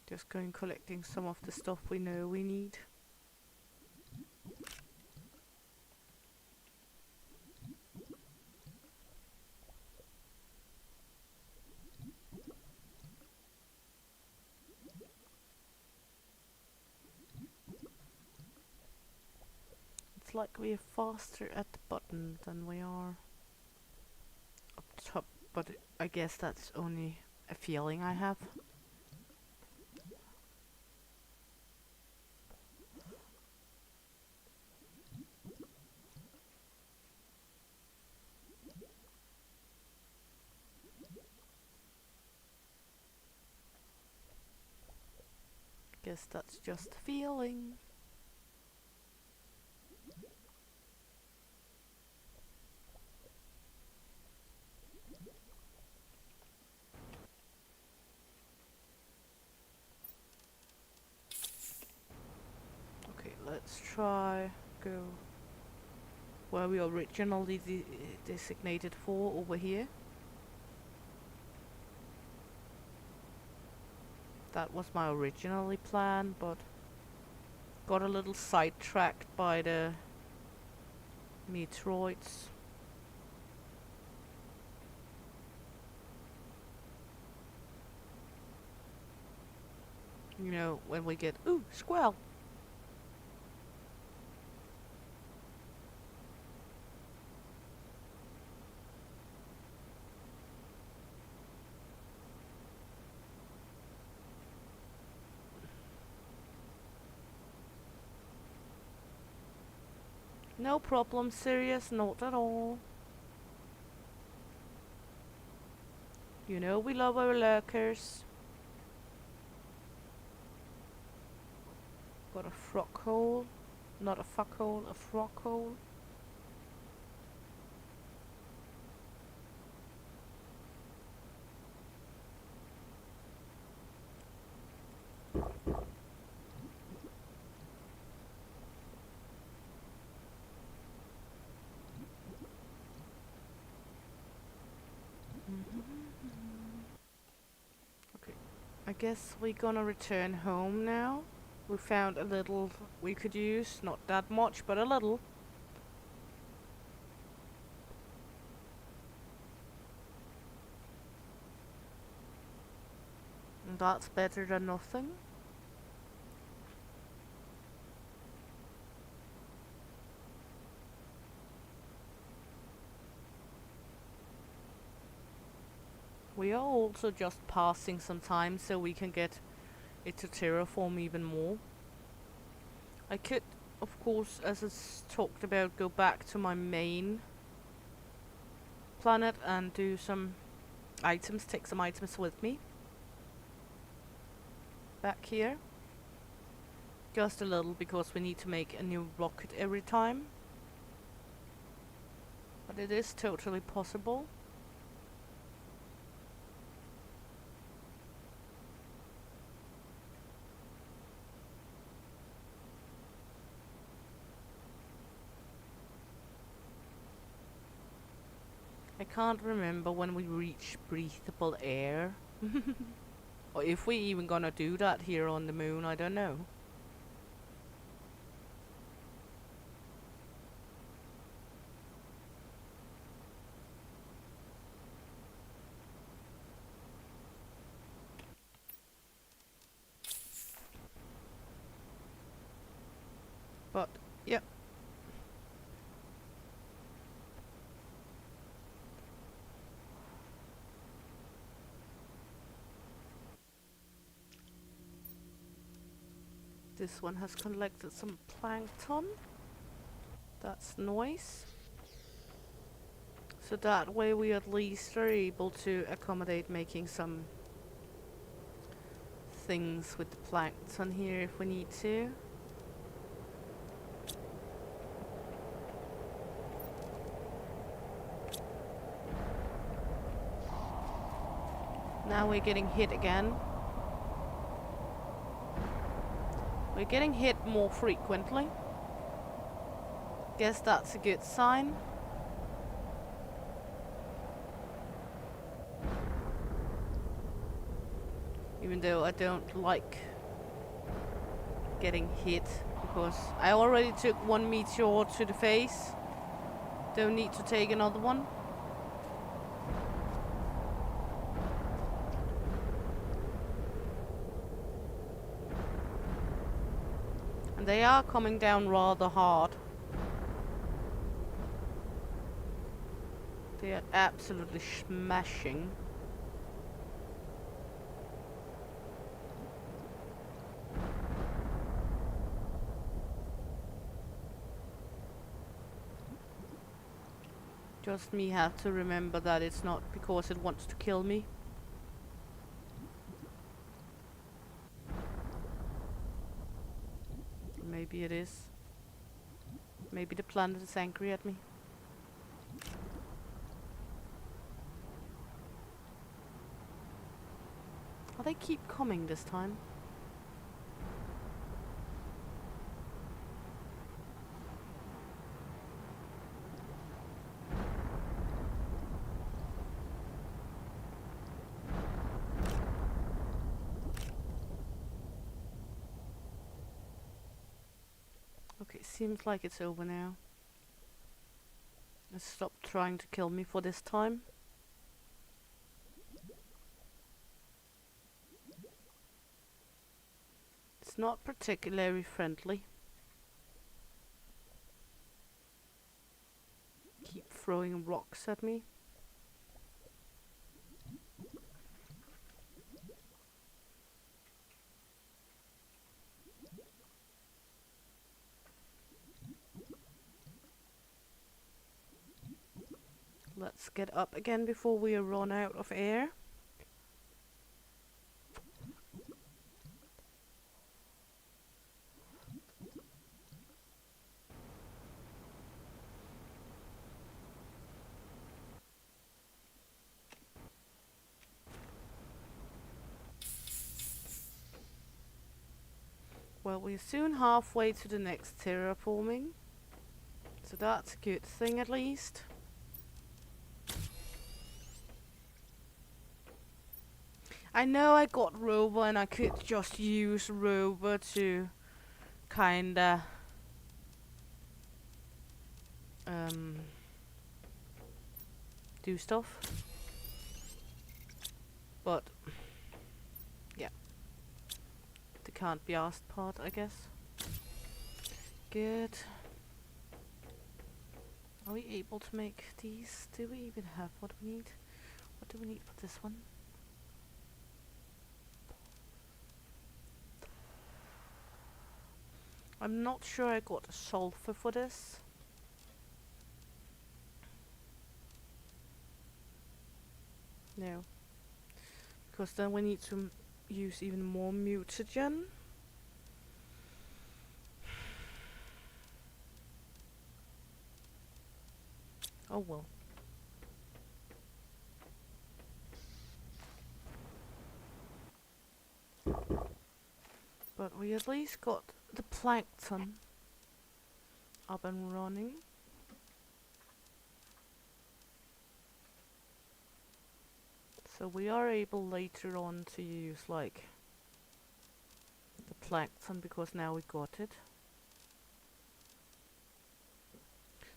Just going collecting some of the stuff we know we need. It's like we are faster at the bottom than we are up top, but I guess that's only a feeling I have. Guess that's just a feeling. Okay, let's try go where we originally designated for, over here. That was my originally plan, but got a little sidetracked by the meteoroids. You know, when we get, ooh, squirrel. No problem, serious, not at all. You know we love our lurkers. Got a frog hole. Not a fuck hole, a frog hole. I guess we're gonna return home now. We found a little we could use, not that much, but a little. And that's better than nothing. We are also just passing some time so we can get it to terraform even more. I could, of course, as it's talked about, go back to my main planet and do some items, take some items with me. Back here. Just a little, because we need to make a new rocket every time. But it is totally possible. I can't remember when we reach breathable air. Or if we even gonna do that here on the moon, I don't know. But, yep. This one has collected some plankton. That's nice. So that way we at least are able to accommodate making some things with the plankton here if we need to. Now we're getting hit again. We're getting hit more frequently. Guess that's a good sign. Even though I don't like getting hit, because I already took one meteor to the face. Don't need to take another one. And they are coming down rather hard. They are absolutely smashing. Just me have to remember that it's not because it wants to kill me. Maybe it is. Maybe the planet is angry at me. Oh, they keep coming this time. Okay, seems like it's over now. Let's stop trying to kill me for this time. It's not particularly friendly. Keep throwing rocks at me. Let's get up again before we run out of air. Well, we're soon halfway to the next terraforming. So that's a good thing at least. I know I got Rover and I could just use Rover to kinda do stuff. But yeah, the can't be asked part, I guess. Good. Are we able to make these? Do we even have what we need? What do we need for this one? I'm not sure I got a sulfur for this. No. Because then we need to use even more mutagen. Oh well. But we at least got the plankton up and running. So we are able later on to use like the plankton because now we got it.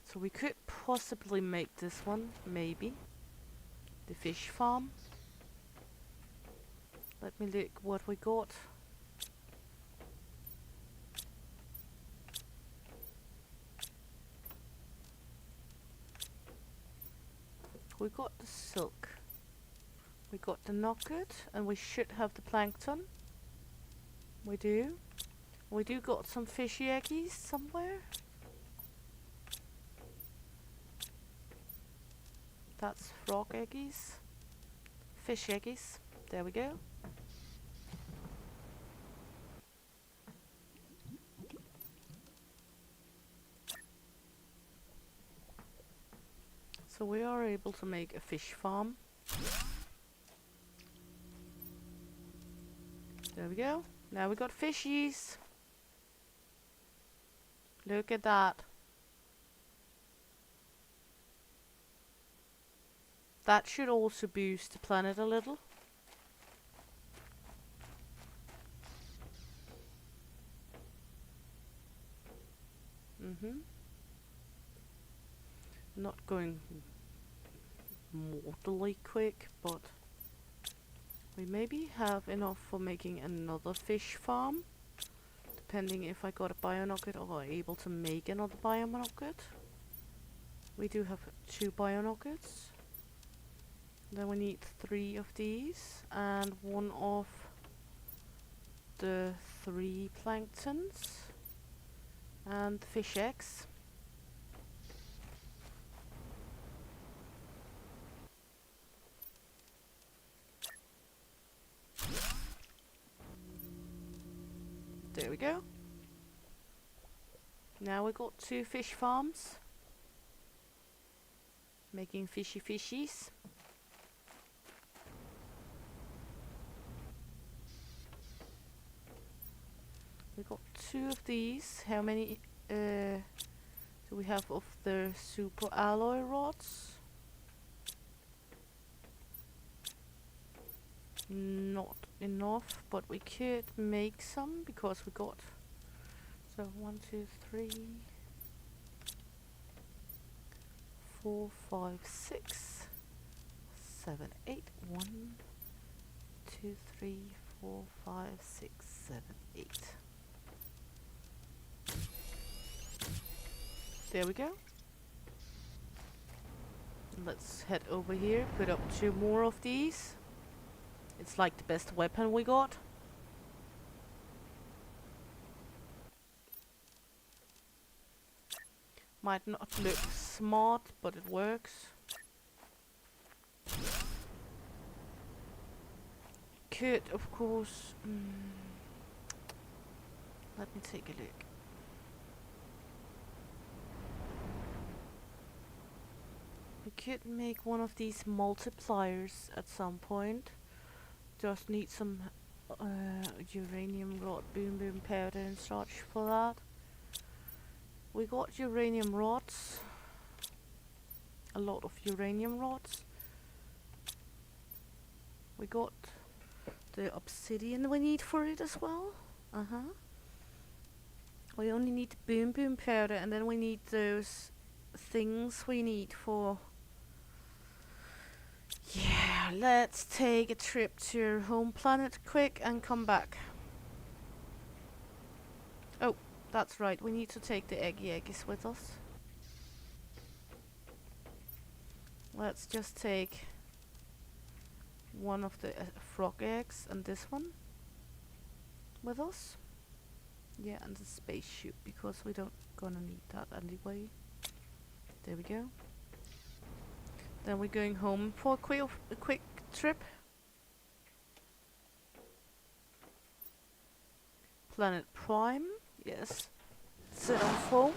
So we could possibly make this one, maybe. The fish farm. Let me look what we got. We got the silk. We got the nugget, and we should have the plankton. We do. We do got some fishy eggies somewhere. That's frog eggies. Fish eggies. There we go. So we are able to make a fish farm. There we go. Now we got fishies. Look at that. That should also boost the planet a little. Not going mortally quick, but we maybe have enough for making another fish farm. Depending if I got a bionugget or able to make another bionugget. We do have 2 bionuggets. Then we need 3 of these and 1 of the 3 planktons and fish eggs. There we go. Now we got 2 fish farms. Making fishy fishies. We got 2 of these. How many do we have of the super alloy rods? Not enough, but we could make some because we got, so 1, 2, 3, 4, 5, 6, 7, 8. 1, 2, 3, 4, 5, 6, 7, 8. There we go. Let's head over here, put up 2 more of these. It's like the best weapon we got. Might not look smart, but it works. Could, of course... let me take a look. We could make one of these multipliers at some point. Just need some uranium rod, boom powder and such for that. We got uranium rods. A lot of uranium rods. We got the obsidian we need for it as well. We only need the boom boom powder, and then we need those things we need for... Yeah, let's take a trip to your home planet quick and come back. Oh, that's right, we need to take the eggy eggies with us. Let's just take one of the frog eggs and this one with us. Yeah, and the spaceship, because we don't gonna need that anyway. There we go. Then we're going home for a quick trip. Planet Prime, yes. Set off home.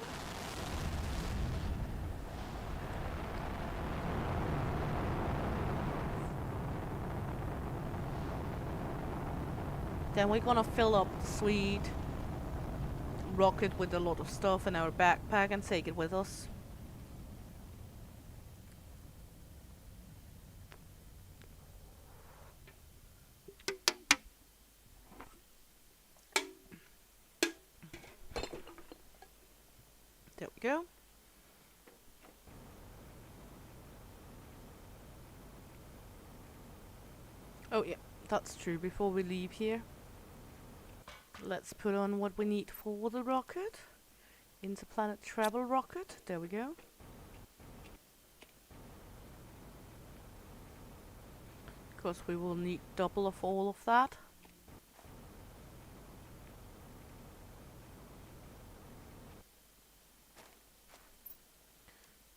Then we're gonna fill up the sweet rocket with a lot of stuff in our backpack and take it with us. There we go. Oh yeah, that's true. Before we leave here, let's put on what we need for the rocket. Interplanet travel rocket. There we go. Because we will need double of all of that.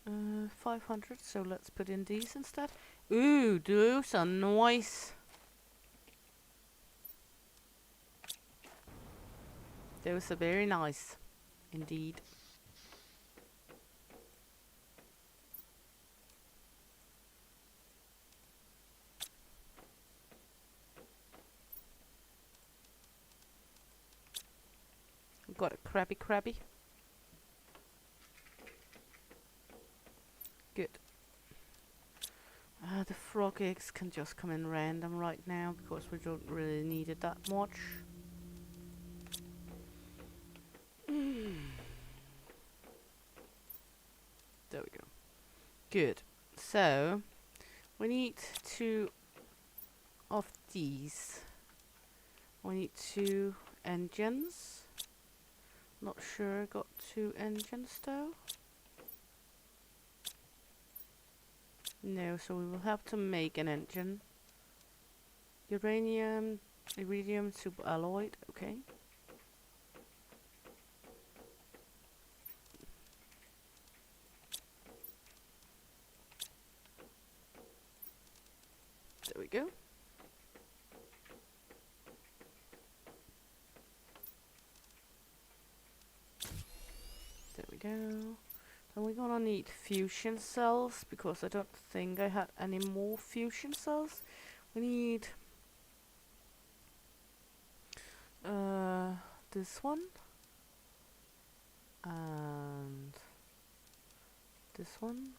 Uh, 500, so let's put in these instead. Ooh, those are nice. Those are very nice, indeed. We've got a crabby. Good. The frog eggs can just come in random right now because we don't really need it that much. There we go. Good. So we need 2 of these. We need 2 engines. Not sure I got 2 engines though. No, so we will have to make an engine. Uranium, iridium, superalloy. Okay. There we go. There we go. Then we're gonna need fusion cells, because I don't think I had any more fusion cells. We need this one and this one.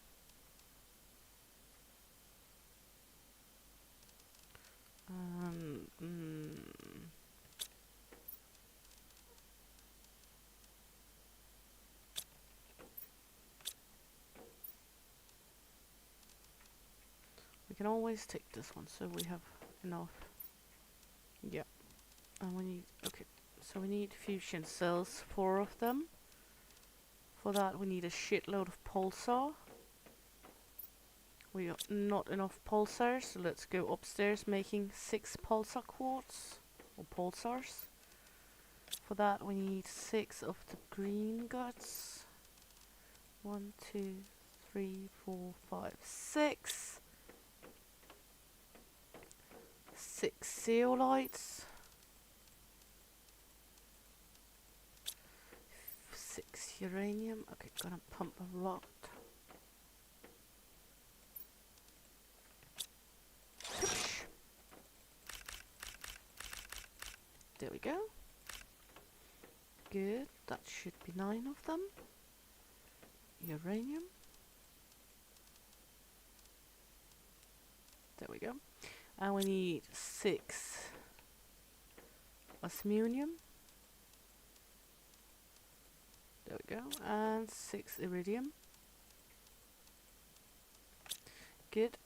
We can always take this one, so we have enough. Yeah. And we need, okay, so we need fusion cells, 4 of them. For that we need a shitload of pulsar. We got not enough pulsars, so let's go upstairs making 6 pulsar quartz, or pulsars. For that we need 6 of the green guts. 1, 2, 3, 4, 5, 6. 6 zeolites. 6 uranium. Okay, gonna pump a lot. There we go. Good. That should be 9 of them. Uranium. There we go. And we need 6 osmium. There we go. And 6 iridium. Good.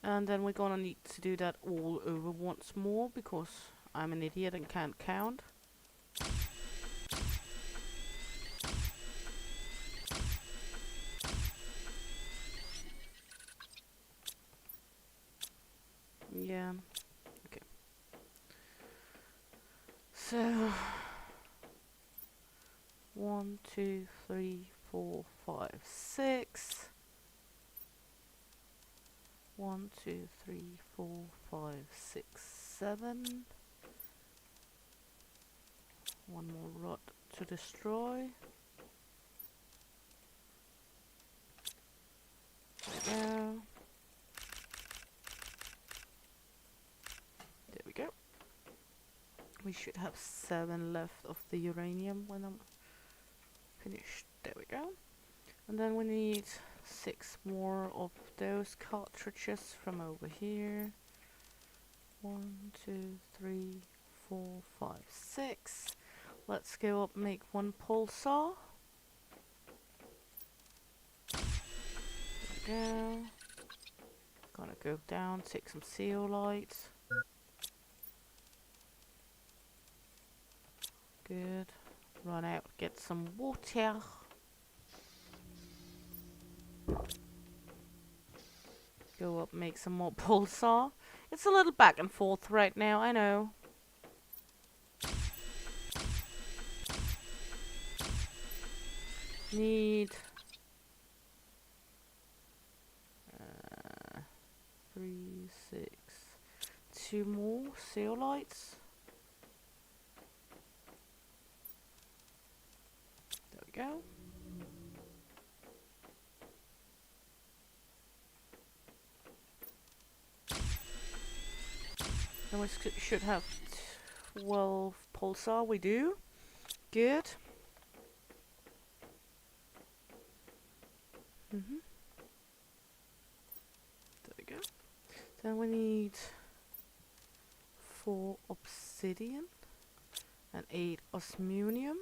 And then we're gonna need to do that all over once more because I'm an idiot and can't count. Yeah. Okay. So 1, 2, 3, 4, 5, 6. 1, 2, 3, 4, 5, 6, 7. One more rod to destroy. There we go. There we go. We should have 7 left of the uranium when I'm finished. There we go. And then we need 6 more of those cartridges from over here. 1, 2, 3, 4, 5, 6. Let's go up and make 1 pulsar. There we go. Gonna go down, take some zeolite. Good. Run out, get some water. Go up, make some more pulsar. It's a little back and forth right now, I know. Need 3, 6, 2 more zeolites. There we go. Then we should have 12 pulsar. We do. Good. There we go. Then we need 4 obsidian and 8 osmium.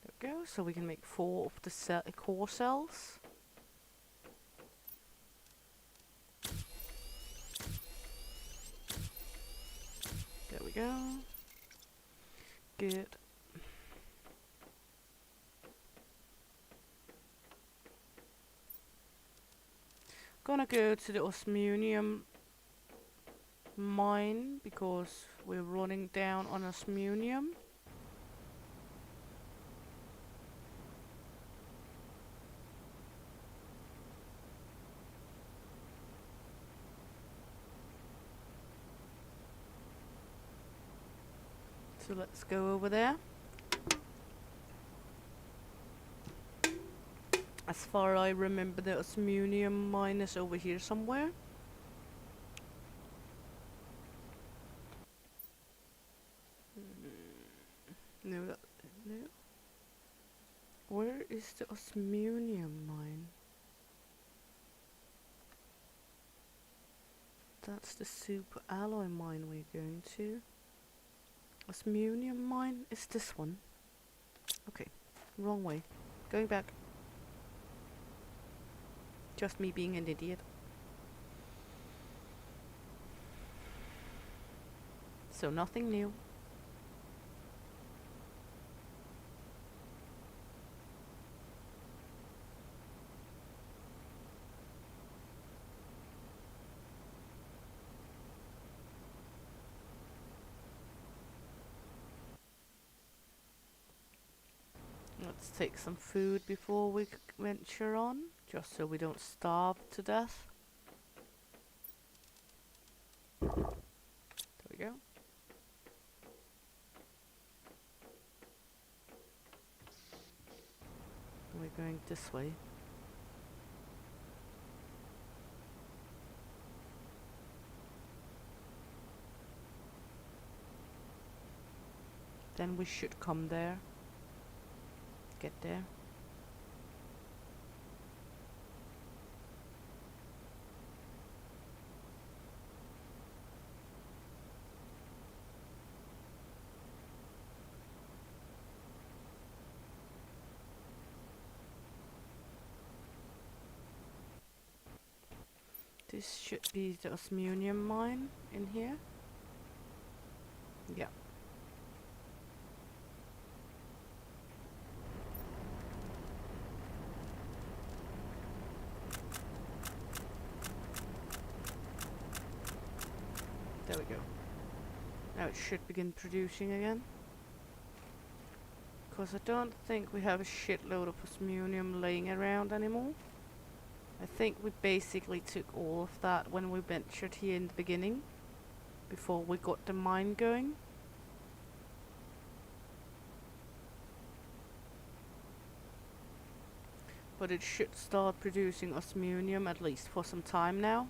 There we go. So we can make 4 of the core cells. There we go. Good. Gonna go to the osmium mine because we're running down on osmium. So let's go over there. As far as I remember, the osmium mine is over here somewhere. No, no. Where is the osmium mine? That's the super alloy mine we're going to. Osmium mine is this one. Okay, wrong way. Going back. Just me being an idiot. So nothing new. Let's take some food before we venture on, just so we don't starve to death. There we go. We're going this way. Then we should come there. Get there. This should be the osmium mine in here. Yeah. There we go. Now it should begin producing again. Because I don't think we have a shitload of osmium laying around anymore. I think we basically took all of that when we ventured here in the beginning, before we got the mine going. But it should start producing osmium at least for some time now.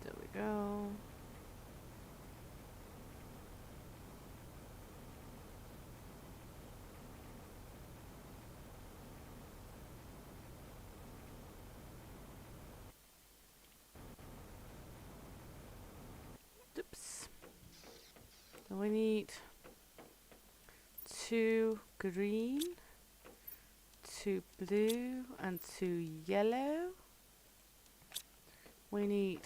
There we go. Oops. So we need 2 green, 2 blue, and 2 yellow. We need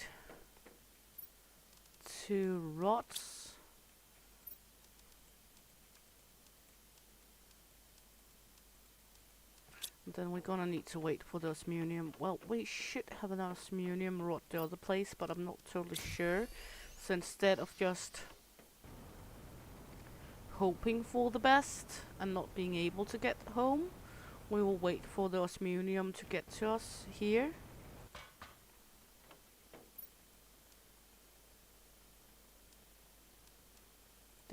2 rods. And then we're gonna need to wait for the osmium. Well, we should have an osmium rod the other place, but I'm not totally sure. So instead of just hoping for the best and not being able to get home, we will wait for the osmium to get to us here.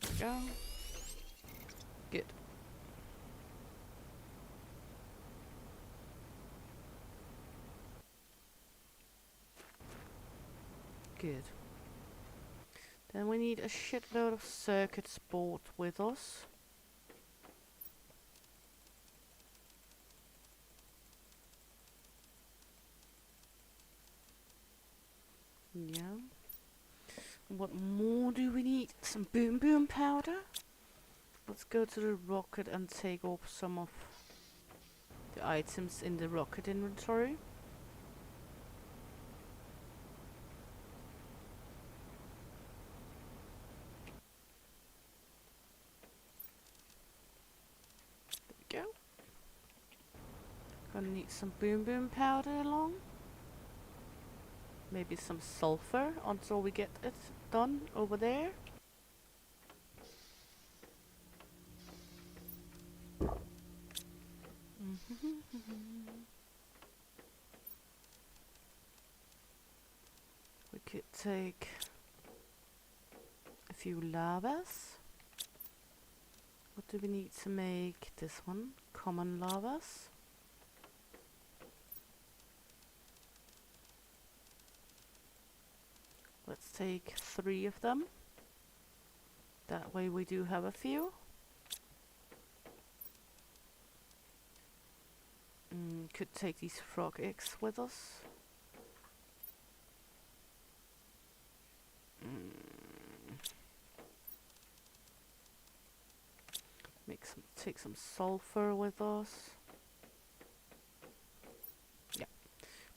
There we go. Good. Good. Then we need a shitload of circuits board with us. Yeah. What more do we need? Some boom boom powder. Let's go to the rocket and take off some of the items in the rocket inventory. There we go. Gonna need some boom boom powder along. Maybe some sulfur until we get it done over there. We could take a few lavas. What do we need to make this one? Common lavas. Let's take 3 of them. That way we do have a few. Could take these frog eggs with us. Take some sulfur with us. Yeah,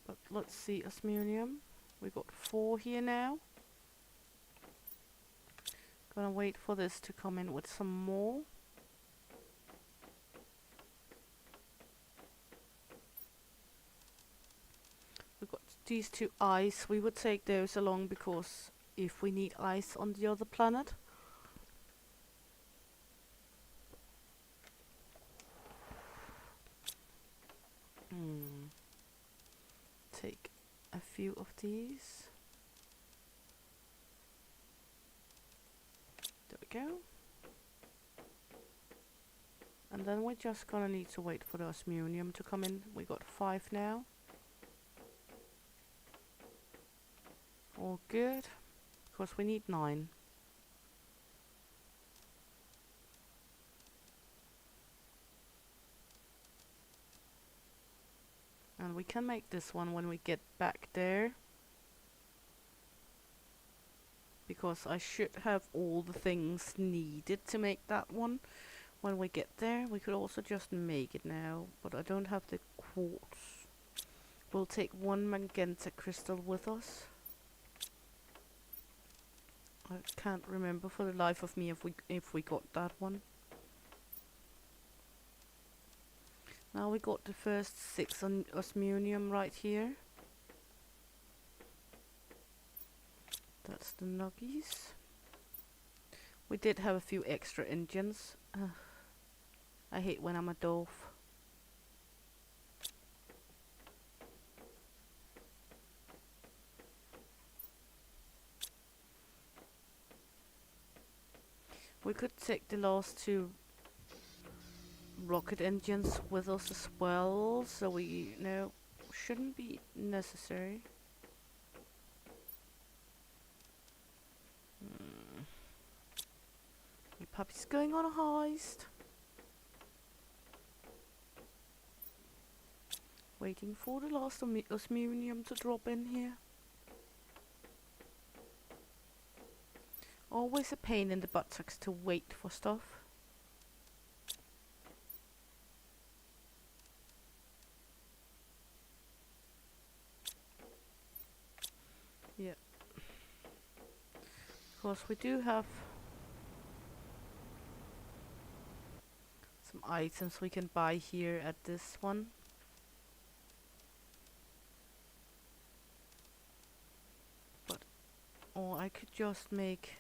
but let's see osmium. We got 4 here now. Gonna wait for this to come in with some more. We've got these 2 ice. We would take those along because if we need ice on the other planet. Take a few of these. There we go. And then we're just gonna need to wait for the osmium to come in. We got 5 now. All good. Because we need 9. And we can make this one when we get back there. Because I should have all the things needed to make that one when we get there. We could also just make it now, but I don't have the quartz. We'll take one magenta crystal with us. I can't remember for the life of me if we got that one. Now we got the first 6 on osmium right here. That's the nuggies. We did have a few extra engines. I hate when I'm a dove. We could take the last 2 rocket engines with us as well, so we no shouldn't be necessary. The puppy's going on a heist. Waiting for the last osmium to drop in here. Always a pain in the buttocks to wait for stuff. Yeah. Of course we do have some items we can buy here at this one. But or I could just make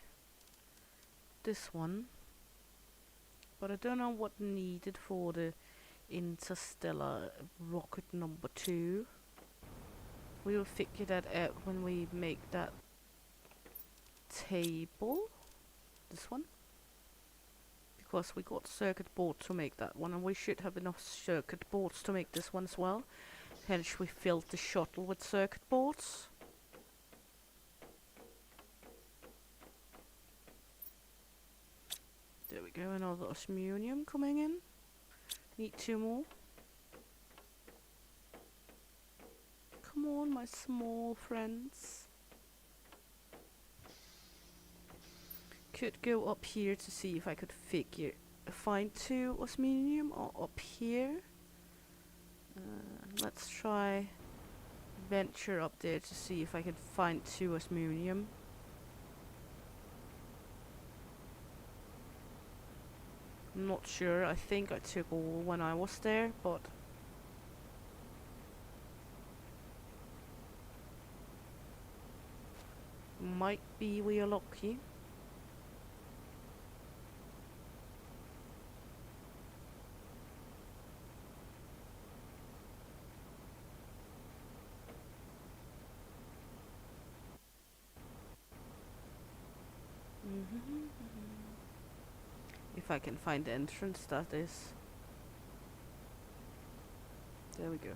this one. But I don't know what needed for the interstellar rocket number 2. We'll figure that out when we make that table. This one. Because we got circuit board to make that one, and we should have enough circuit boards to make this one as well. Hence we filled the shuttle with circuit boards. There we go, another osmium coming in. Need 2 more. Come on, my small friends. Could go up here to see if I could find 2 osmium, or up here. Let's try venture up there to see if I can find 2 osmium. I'm not sure. I think I took all when I was there, but might be we are lucky. If I can find the entrance, that is. There we go.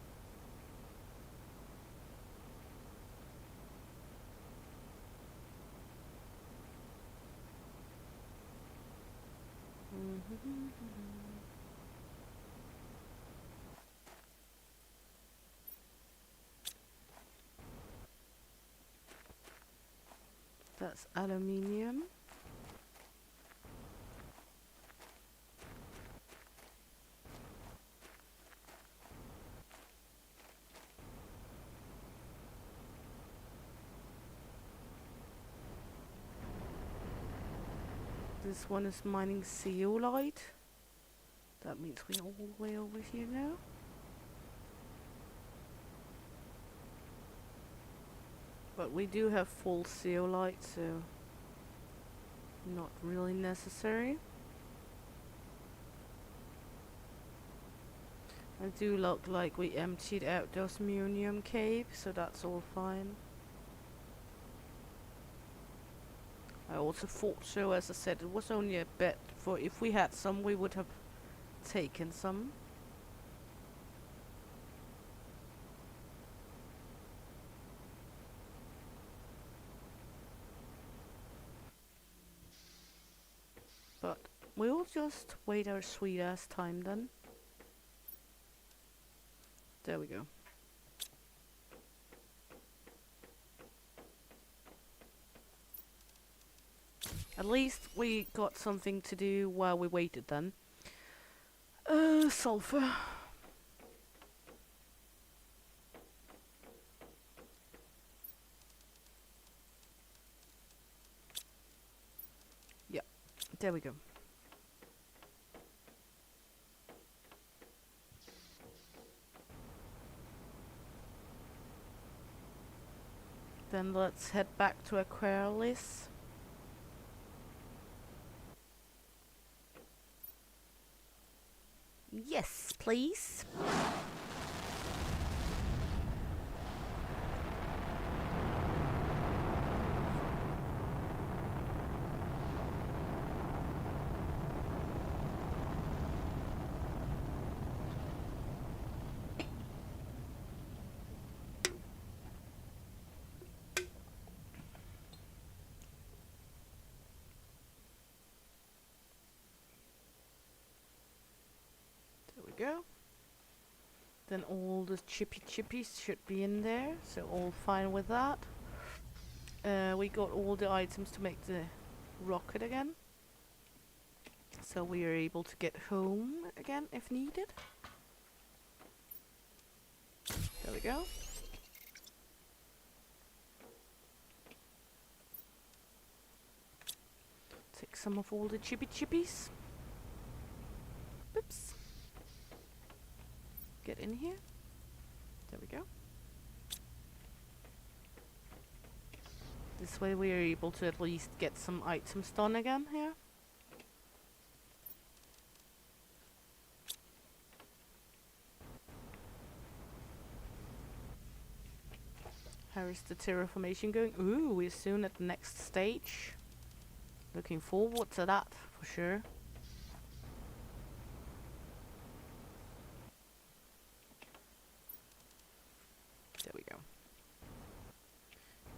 That's aluminium. This one is mining zeolite. That means we're all the way over here now. But we do have full zeolite, so not really necessary. I do look like we emptied out the osmium cave, so that's all fine. I also thought so, as I said, it was only a bet, for if we had some we would have taken some. But we'll just wait our sweet ass time then. There we go. At least we got something to do while we waited then. Sulfur. Yeah, there we go. Then let's head back to Aqualis. Yes, please. There we go. Then all the chippy chippies should be in there, so all fine with that. We got all the items to make the rocket again, so we are able to get home again if needed. There we go. Take some of all the chippy chippies. Oops. Get in here. There we go. This way we are able to at least get some items done again here. How is the terraformation going? Ooh, we're soon at the next stage. Looking forward to that for sure. There we go.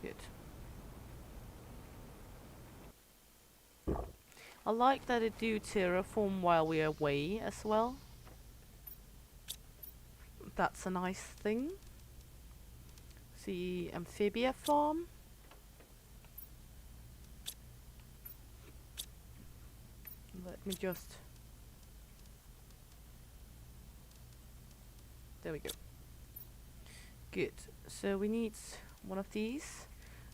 Good. I like that it do terraform while we're away as well. That's a nice thing. See, amphibia farm. Let me just... There we go. Good. So we need one of these.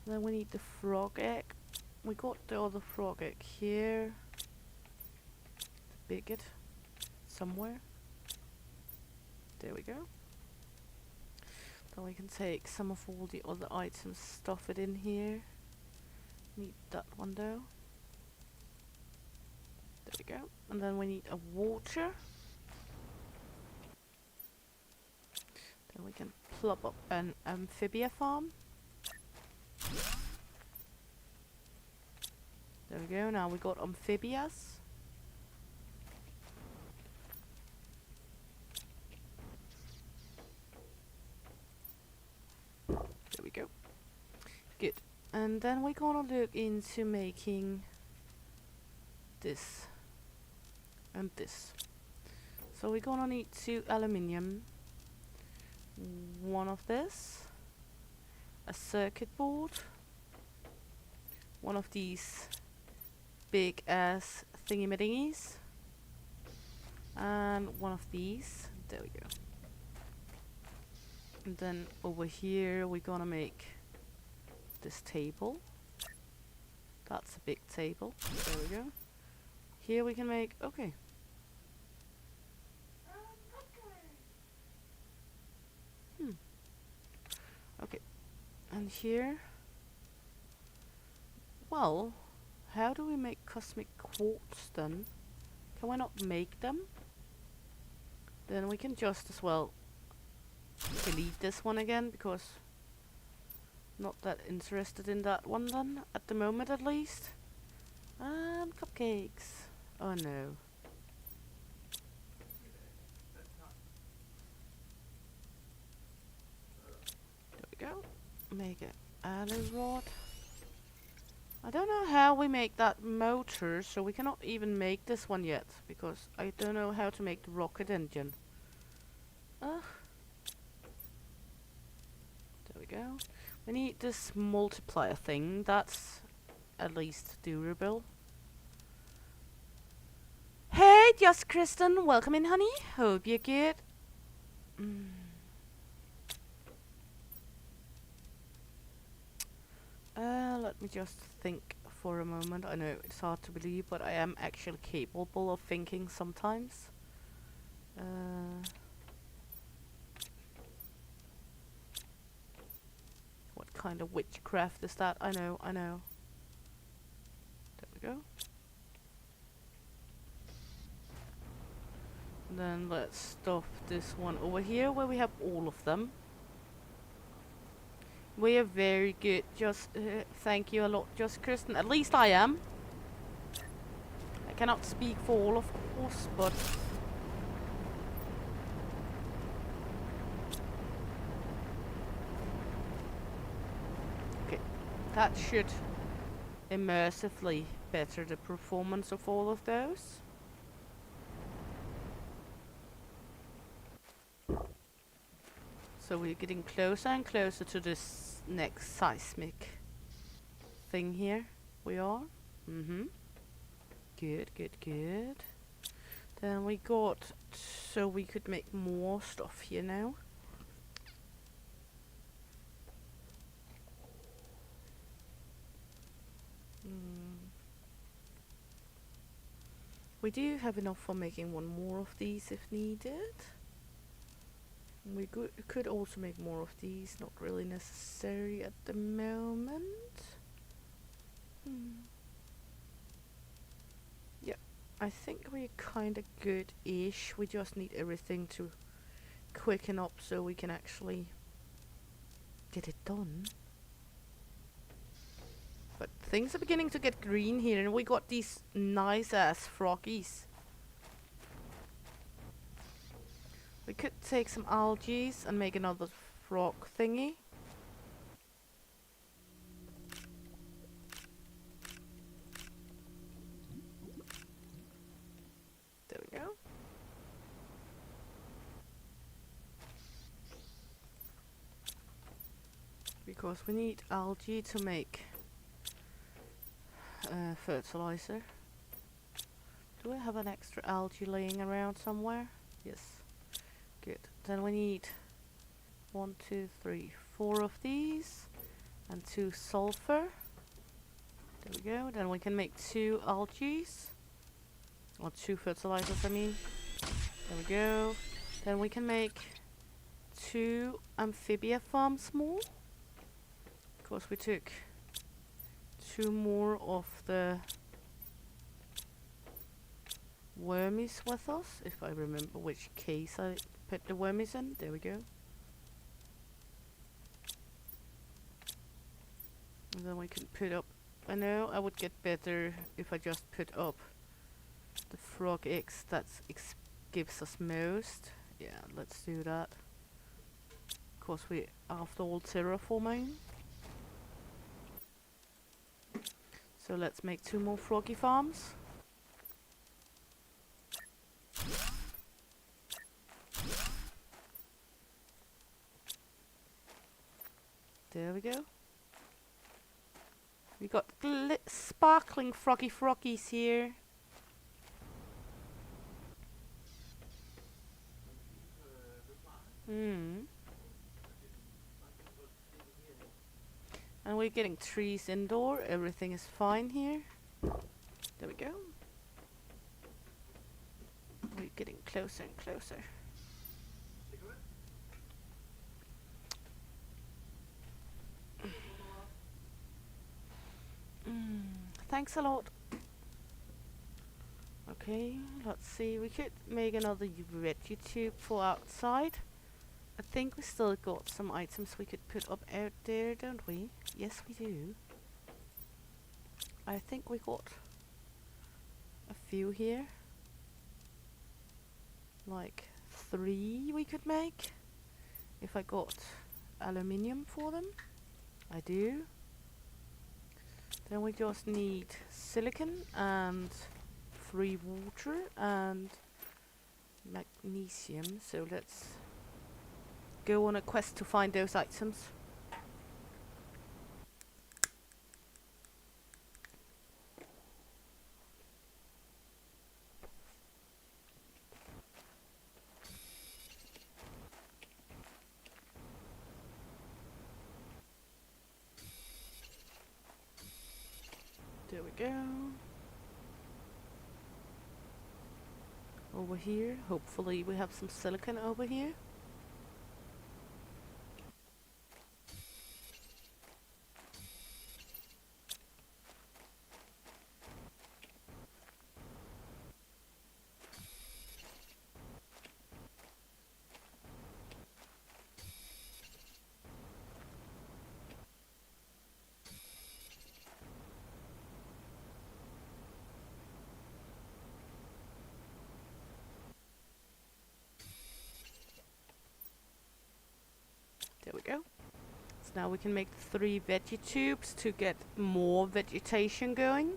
And then we need the frog egg. We got the other frog egg here. The bigot. Somewhere. There we go. Then we can take some of all the other items, stuff it in here. Need that one though. There we go. And then we need a water. Then we can plop up an amphibia farm. There we go. Now we got amphibias. There we go. Good. And then we're gonna look into making this and this. So we're gonna need 2 aluminium, one of this, a circuit board, one of these big ass thingy-madingies, and one of these. There we go. And then over here we're gonna make this table. That's a big table. There we go. Here we can make... Okay. Okay. And here... Well, how do we make cosmic quartz then? Can we not make them? Then we can just as well delete this one again, because not that interested in that one then, at the moment at least. And cupcakes. Oh no. There we go. Make an alloy rod. I don't know how we make that motor, so we cannot even make this one yet, because I don't know how to make the rocket engine. Ugh. There we go. We need this multiplier thing, that's at least durable. Just Kristen. Welcome in, honey. Hope you're good. Let me just think for a moment. I know it's hard to believe, but I am actually capable of thinking sometimes. What kind of witchcraft is that? I know. There we go. And then let's stop this one over here where we have all of them. We are very good. Just thank you a lot, Just Kristen. At least I am. I cannot speak for all, of course, but okay, that should immersively better the performance of all of those. So we're getting closer and closer to this next seismic thing here. We are. Good. Then we got, so we could make more stuff here now. We do have enough for making one more of these if needed. We could also make more of these, not really necessary at the moment. Yeah, I think we're kinda good-ish. We just need everything to quicken up so we can actually get it done. But things are beginning to get green here, and we got these nice-ass froggies. We could take some algae and make another frog thingy. There we go. Because we need algae to make fertilizer. Do I have an extra algae laying around somewhere? Yes. Good. Then we need 1, 2, 3, 4 of these and 2 sulfur. There we go. Then we can make 2 algae. Or 2 fertilizers, I mean. There we go. Then we can make 2 amphibia farms more. Because we took 2 more of the wormies with us. If I remember which case I put the wormies in. There we go. And then we can put up, I know I would get better if I just put up the frog eggs that gives us most. Yeah, let's do that. Of course we after all terraforming. So let's make 2 more froggy farms. There we go. We got sparkling froggies here. And we're getting trees indoor. Everything is fine here. There we go. We're getting closer and closer. Thanks a lot. Okay, let's see. We could make another veggie tube for outside. I think we still got some items we could put up out there, don't we? Yes, we do. I think we got a few here. Like 3 we could make. If I got aluminium for them. I do. Then we just need silicon and 3 water and magnesium. So let's go on a quest to find those items. go. Over here. Hopefully we have some silicon over here. There we go. So now we can make 3 veggie tubes to get more vegetation going.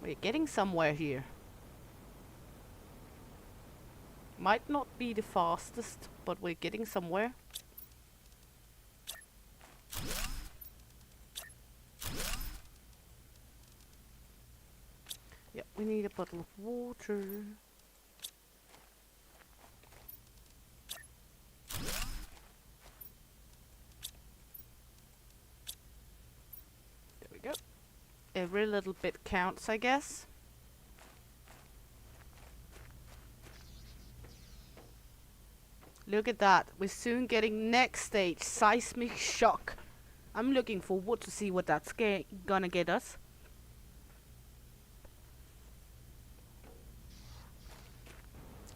We're getting somewhere here. Might not be the fastest, but we're getting somewhere. Yeah, we need a bottle of water. There we go. Every little bit counts, I guess. Look at that. We're soon getting next stage, seismic shock. I'm looking forward to see what that's gonna get us.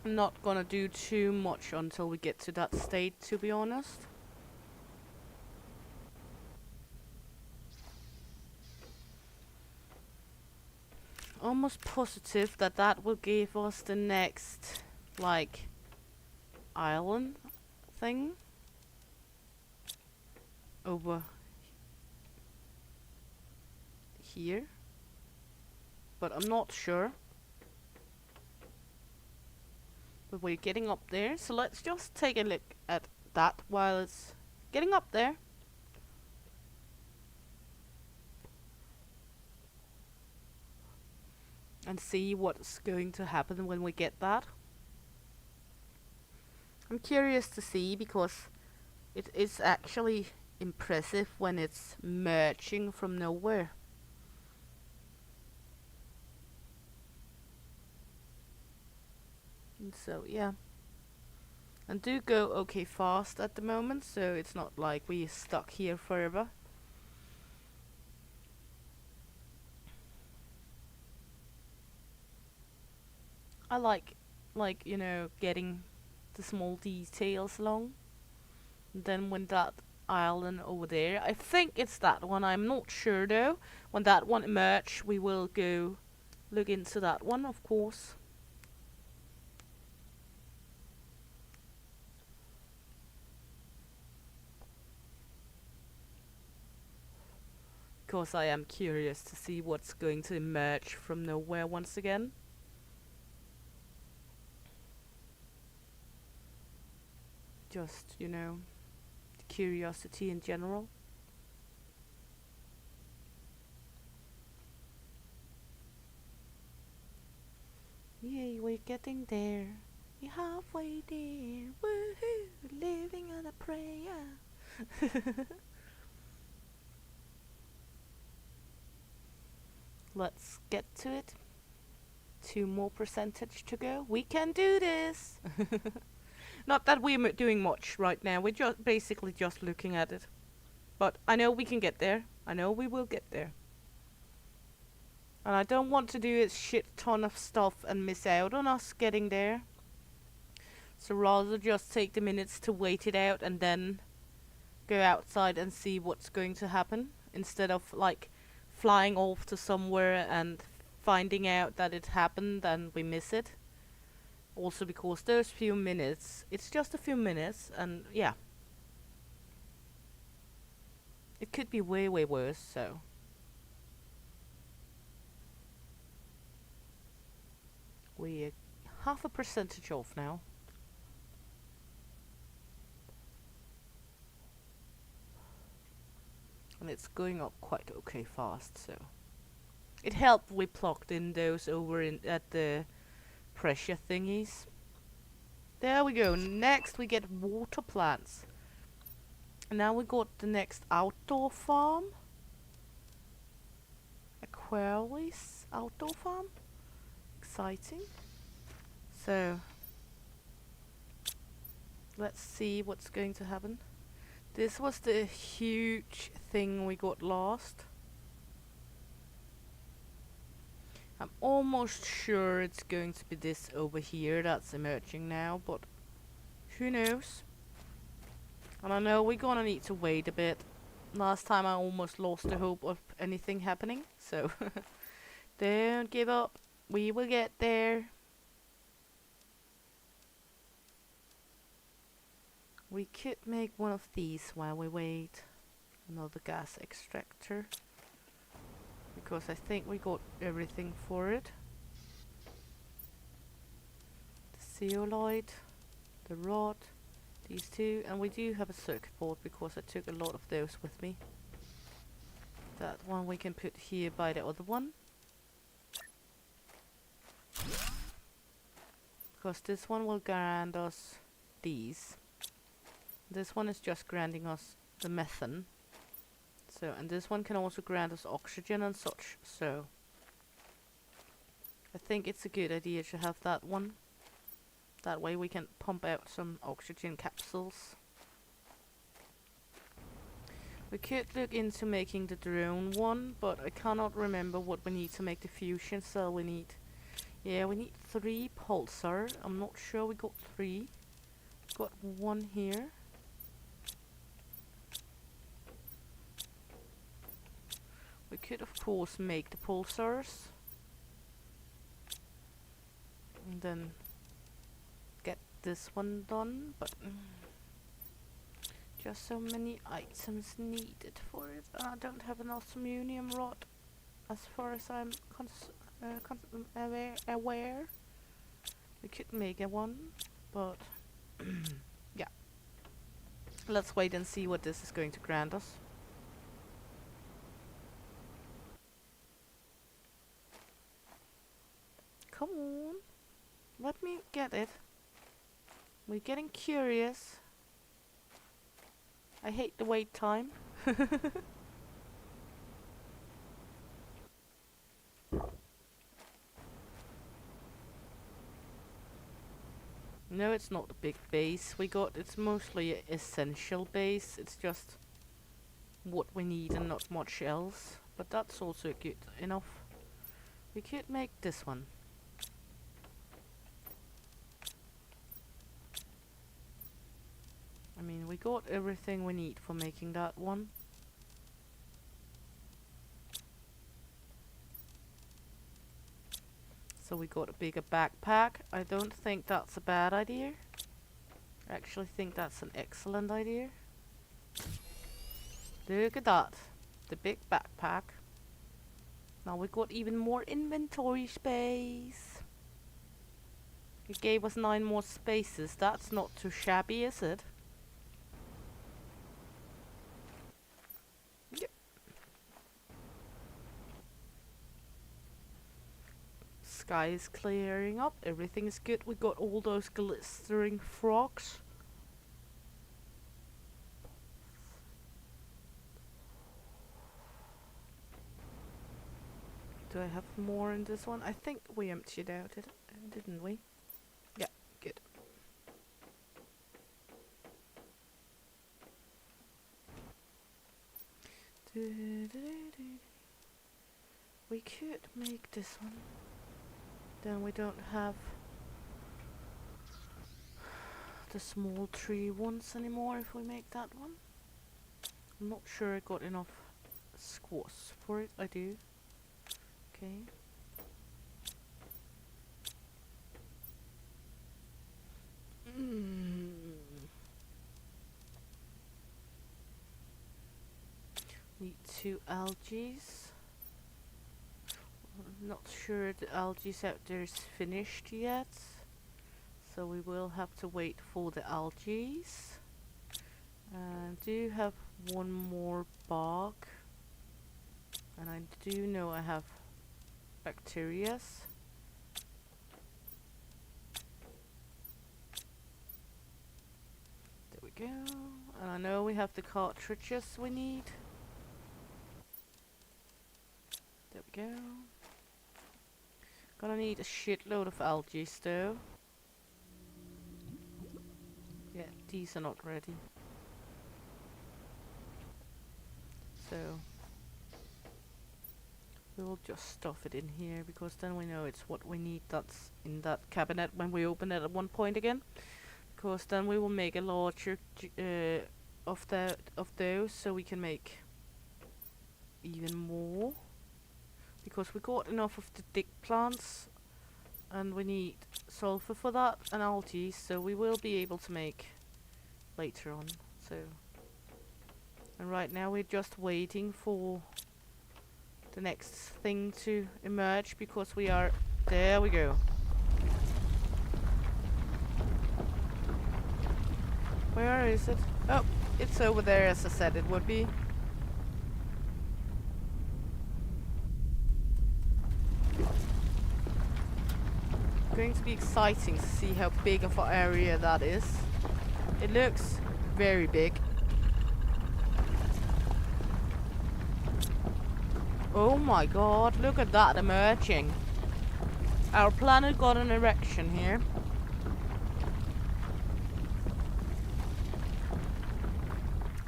I'm not gonna do too much until we get to that state, to be honest. Almost positive that that will give us the next, like, island thing over here, but I'm not sure. But we're getting up there, so let's just take a look at that while it's getting up there. And see what's going to happen when we get that. I'm curious to see, because it is actually impressive when it's merging from nowhere. And so yeah, and do go okay fast at the moment, so it's not like we're stuck here forever. I like you know, getting the small details along. And then when that island over there, I think it's that one, I'm not sure though. When that one emerge, we will go look into that one, of course. Because I am curious to see what's going to emerge from nowhere once again. Just, you know, curiosity in general. Yay, we're getting there. We're halfway there. Woohoo! Living on a prayer. Let's get to it. 2 more percentage to go. We can do this! Not that we're doing much right now. We're just basically just looking at it. But I know we can get there. I know we will get there. And I don't want to do a shit ton of stuff and miss out on us getting there. So rather just take the minutes to wait it out and then go outside and see what's going to happen. Instead of like flying off to somewhere and finding out that it happened and we miss it. Also because those few minutes, it's just a few minutes, and yeah. It could be way, way worse, so. We're 0.5% off now. And it's going up quite okay fast, so. It helped we plugged in those over in at the pressure thingies. There we go. Next we get water plants. And now we got the next outdoor farm. Aqualis outdoor farm. Exciting. So let's see what's going to happen. This was the huge thing we got last. I'm almost sure it's going to be this over here that's emerging now, but who knows? And I know we're gonna need to wait a bit. Last time I almost lost the hope of anything happening, so don't give up. We will get there. We could make one of these while we wait. Another gas extractor. Because I think we got everything for it. The zeolite, the rod, these two, and we do have a circuit board because I took a lot of those with me. That one we can put here by the other one. Because this one will grant us these. This one is just granting us the methane. So, and this one can also grant us oxygen and such, so I think it's a good idea to have that one. That way we can pump out some oxygen capsules. We could look into making the drone one, but I cannot remember what we need to make the fusion cell. We need 3 pulsar. I'm not sure we got 3. Got 1 here. We could of course make the pulsars and then get this one done, but just so many items needed for it. I don't have an aluminium rod as far as I'm aware. We could make a one, but yeah. Let's wait and see what this is going to grant us. Come on, let me get it. We're getting curious. I hate the wait time. No, it's not the big base we got. It's mostly an essential base. It's just what we need and not much else. But that's also good enough. We could make this one. I mean, we got everything we need for making that one. So we got a bigger backpack. I don't think that's a bad idea. I actually think that's an excellent idea. Look at that. The big backpack. Now we got even more inventory space. It gave us 9 more spaces. That's not too shabby, is it? Yep. Sky is clearing up. Everything is good. We got all those glistering frogs. Do I have more in this one? I think we emptied out it, didn't we? Yeah, good. We could make this one. Then we don't have the small tree ones anymore if we make that one. I'm not sure I got enough squash for it. I do. Okay. Need 2 algaes. Not sure the algaes out there is finished yet, so we will have to wait for the algaes. And do have 1 more bog, and I do know I have bacterias. There we go. And I know we have the cartridges we need. There we go. Gonna need a shitload of algae though. Yeah, these are not ready. So we will just stuff it in here because then we know it's what we need that's in that cabinet when we open it at one point again. Because then we will make a larger of those so we can make even more. Because we got enough of the dick plants and we need sulfur for that and algae, so we will be able to make later on. So, and right now we're just waiting for the next thing to emerge because we are, there we go. Where is it? Oh, it's over there as I said it would be. Going to be exciting to see how big of an area that is. It looks very big. Oh my god, look at that emerging. Our planet got an erection here.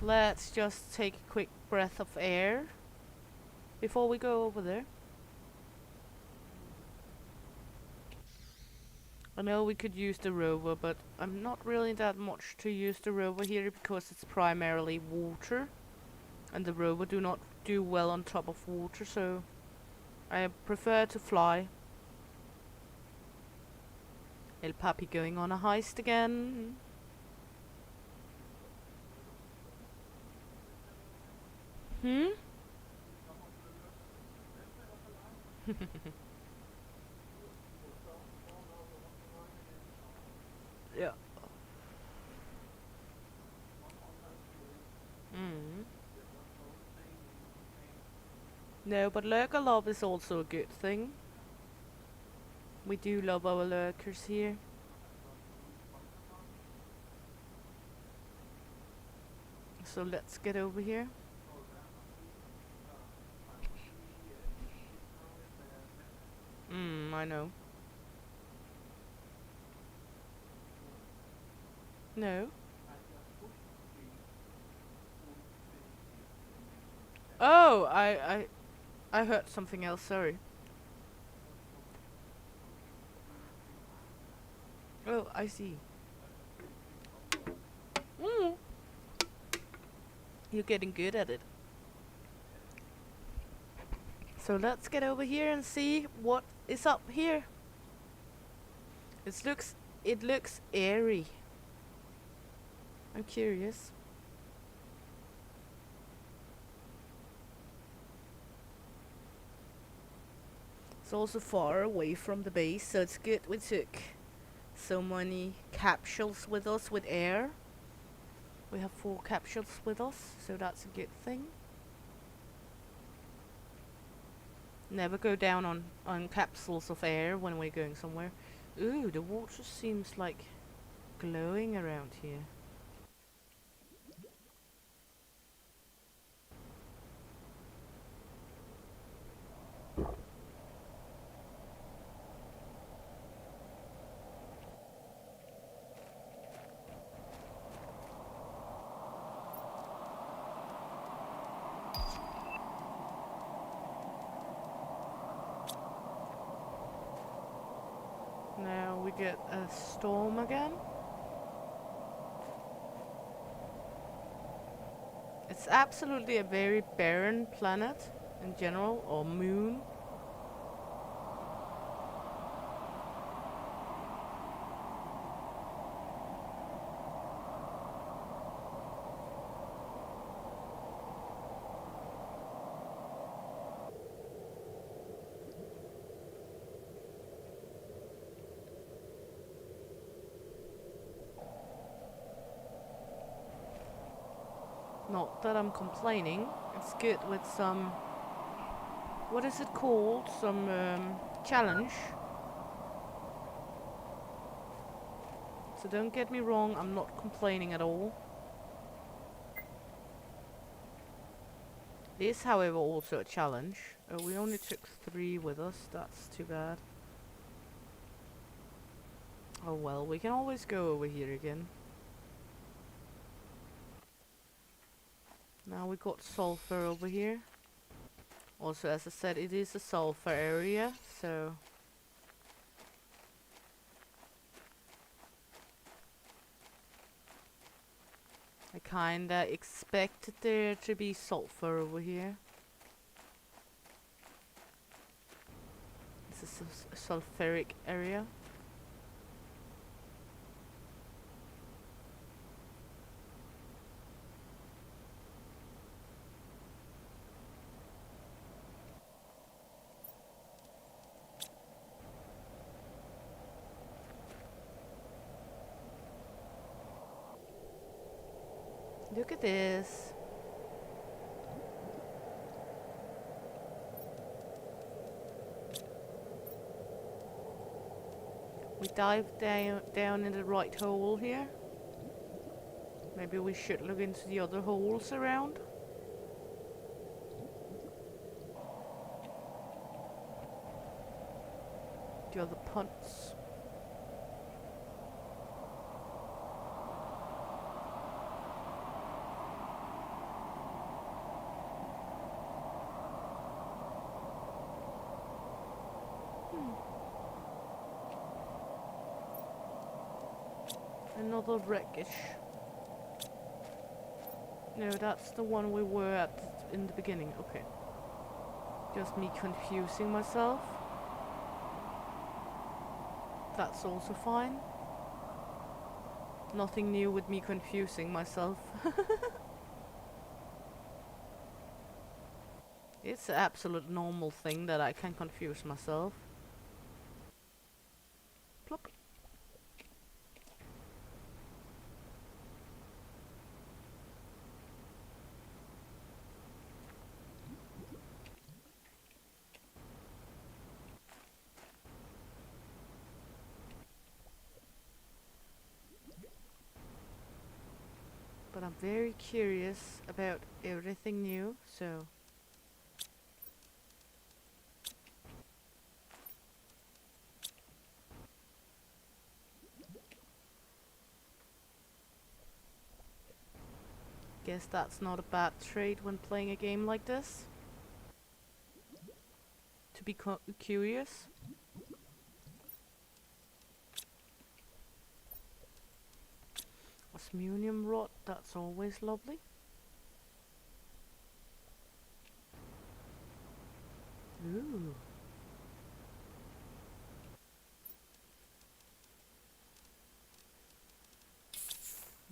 Let's just take a quick breath of air before we go over there. I know we could use the rover, but I'm not really that much to use the rover here because it's primarily water. And the rover do not do well on top of water, so I prefer to fly. El Papi going on a heist again. Hmm? Yeah. Mm. No, but lurker love is also a good thing. We do love our lurkers here. So let's get over here. I know. No. Oh, I heard something else, sorry. Oh, I see. Mm. You're getting good at it. So let's get over here and see what is up here. It looks airy. I'm curious. It's also far away from the base, so it's good we took so many capsules with us with air. We have 4 capsules with us, so that's a good thing. Never go down on capsules of air when we're going somewhere. Ooh, the water seems like glowing around here. Now we get a storm again. It's absolutely a very barren planet in general, or moon. Not that I'm complaining. It's good with some, what is it called? Some challenge. So don't get me wrong, I'm not complaining at all. Is, however, also a challenge. We only took 3 with us. That's too bad. Oh well, we can always go over here again. Now we got sulfur over here. Also, as I said, it is a sulfur area, so... I kinda expected there to be sulfur over here. This is a sulfuric area. Look at this. We dived down in the right hole here. Maybe we should look into the other holes around. The other punts. Another wreckage. No, that's the one we were at in the beginning. Okay. Just me confusing myself. That's also fine. Nothing new with me confusing myself. It's an absolute normal thing that I can confuse myself. Plop. But I'm very curious about everything new, so... Guess that's not a bad trait when playing a game like this. To be curious. Osmium rod, that's always lovely. Ooh.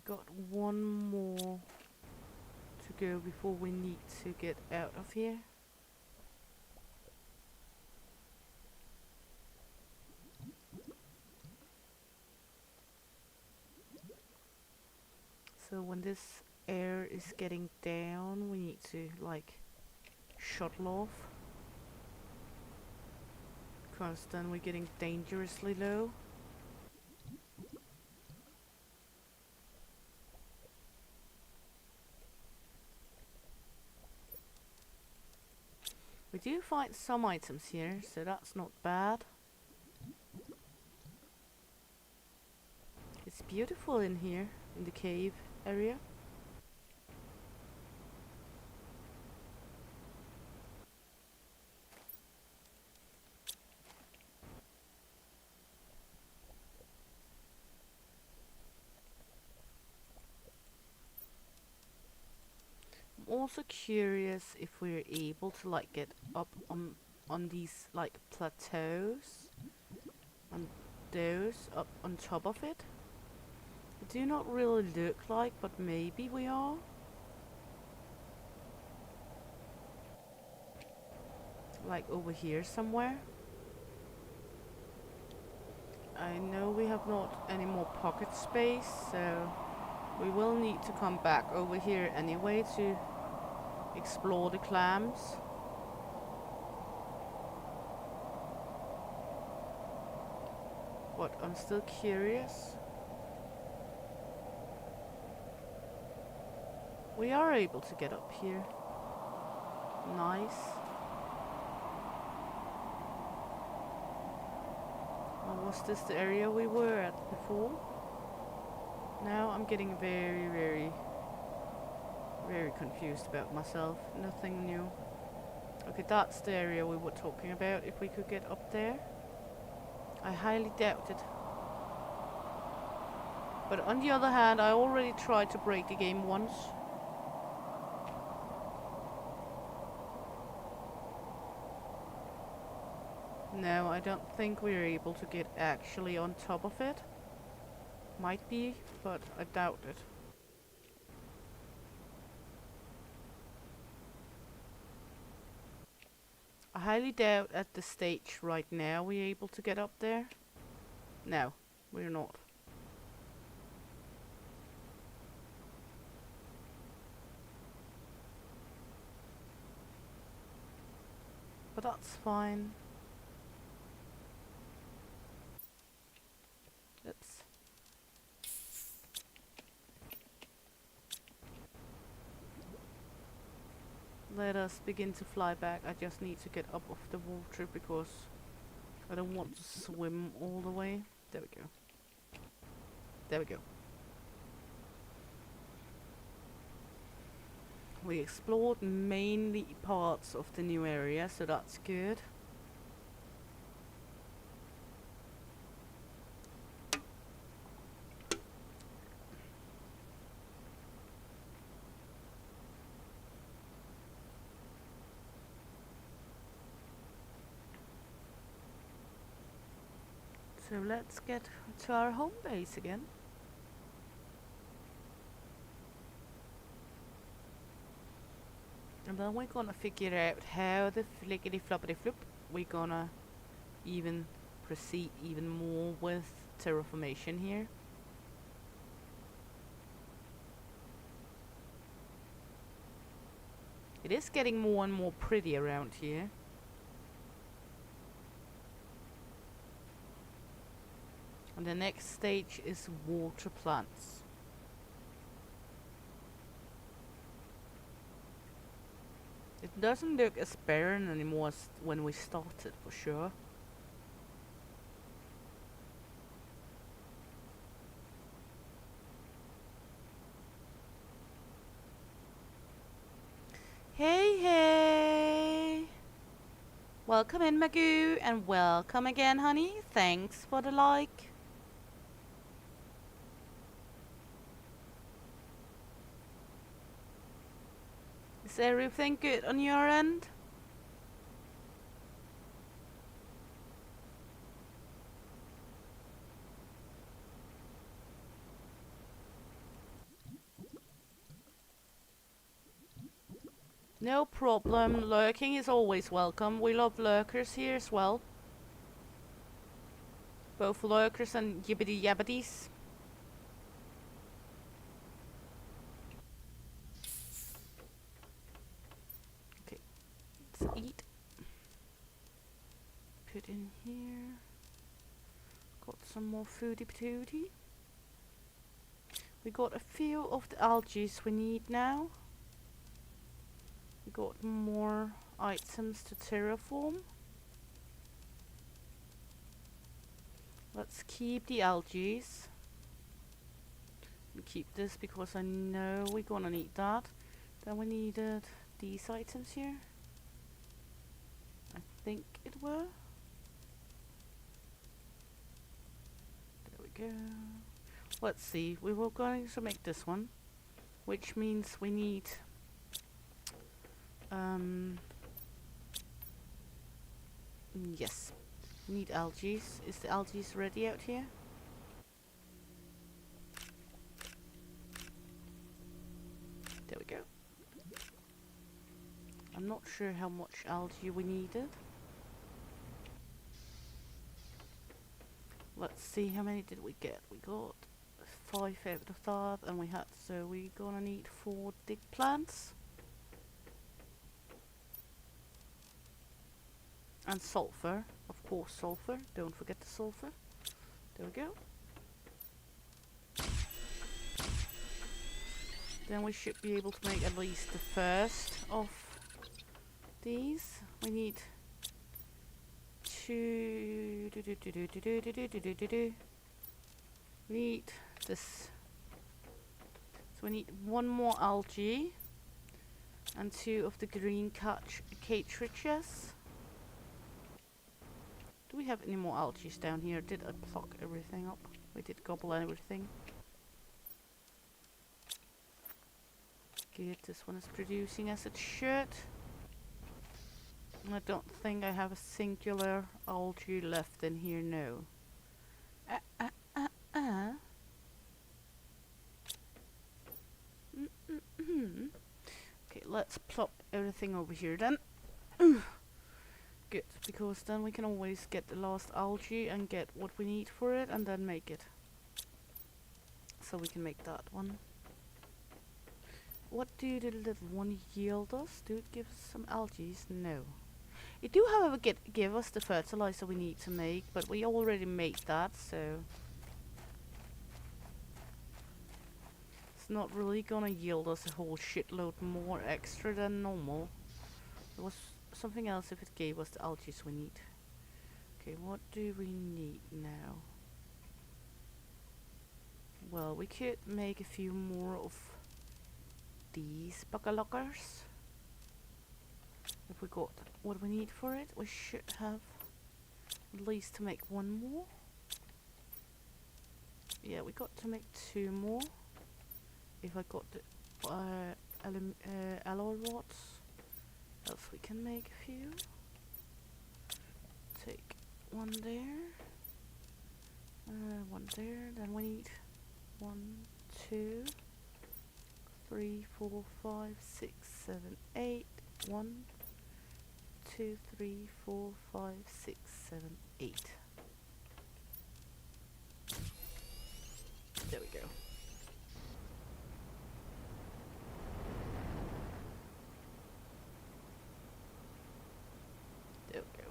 Got one more to go before we need to get out of here. So when this air is getting down, we need to like shuttle off. Because then we're getting dangerously low. We do find some items here, so that's not bad. It's beautiful in here, in the cave area. I'm also curious if we're able to like get up on these like plateaus, on those up on top of it. They do not really look like, but maybe we are. Like over here somewhere. I know we have not any more pocket space, so we will need to come back over here anyway to explore the clams. But I'm still curious. We are able to get up here. Nice. Or was this the area we were at before? Now I'm getting very, very, very confused about myself. Nothing new. Okay, that's the area we were talking about, if we could get up there. I highly doubt it. But on the other hand, I already tried to break the game once. No, I don't think we're able to get actually on top of it. Might be, but I doubt it. I highly doubt at the stage right now we're able to get up there. No, we're not. But that's fine. Oops. Let us begin to fly back. I just need to get up off the water because I don't want to swim all the way. There we go. There we go. We explored mainly parts of the new area, so that's good. So let's get to our home base again. And then we're gonna figure out how the flickety floppity flip we're gonna even proceed even more with terraformation here. It is getting more and more pretty around here. And the next stage is water plants. It doesn't look as barren anymore as when we started, for sure. Hey, hey! Welcome in, Magoo, and welcome again, honey. Thanks for the like. Is everything good on your end? No problem. Lurking is always welcome. We love lurkers here as well. Both lurkers and yibbity yabbities. Okay, let's eat. Put in here. Got some more foodie patootie. We got a few of the algae we need now. We got more items to terraform. Let's keep the algae. Keep this because I know we're gonna need that. Then we needed these items here. I think it were. There we go. Let's see. We were going to make this one, which means we need yes, we need algae. Is the algae ready out here? There we go. I'm not sure how much algae we needed. Let's see, how many did we get? We got 5 out of that, and we had, so we're gonna need 4 dig plants. And sulfur, of course, sulfur. Don't forget the sulfur. There we go. Then we should be able to make at least the first of these. We need two. We need this. So we need one more algae and 2 of the green cartridges. Do we have any more algae down here? Did I pluck everything up? We did gobble everything. Good, this one is producing as it should. I don't think I have a singular algae left in here, no. Okay, let's plop everything over here then. Good, because then we can always get the last algae and get what we need for it and then make it. So we can make that one. What do the little one yield us? Do it give us some algae? No. It do, however, give us the fertilizer we need to make, but we already made that, so it's not really gonna yield us a whole shitload more extra than normal. There was something else if it gave us the algae we need. Okay, what do we need now? Well, we could make a few more of these buckalockers. If we got what we need for it, we should have at least to make one more. Yeah, we got to make 2 more. If I got the alloy rods, else we can make a few. Take one there, one there. Then we need 1, 2, 3, 4, 5, 6, 7, 8. 1, 2, 3, 4, 5, 6, 7, 8. There we go. There we go.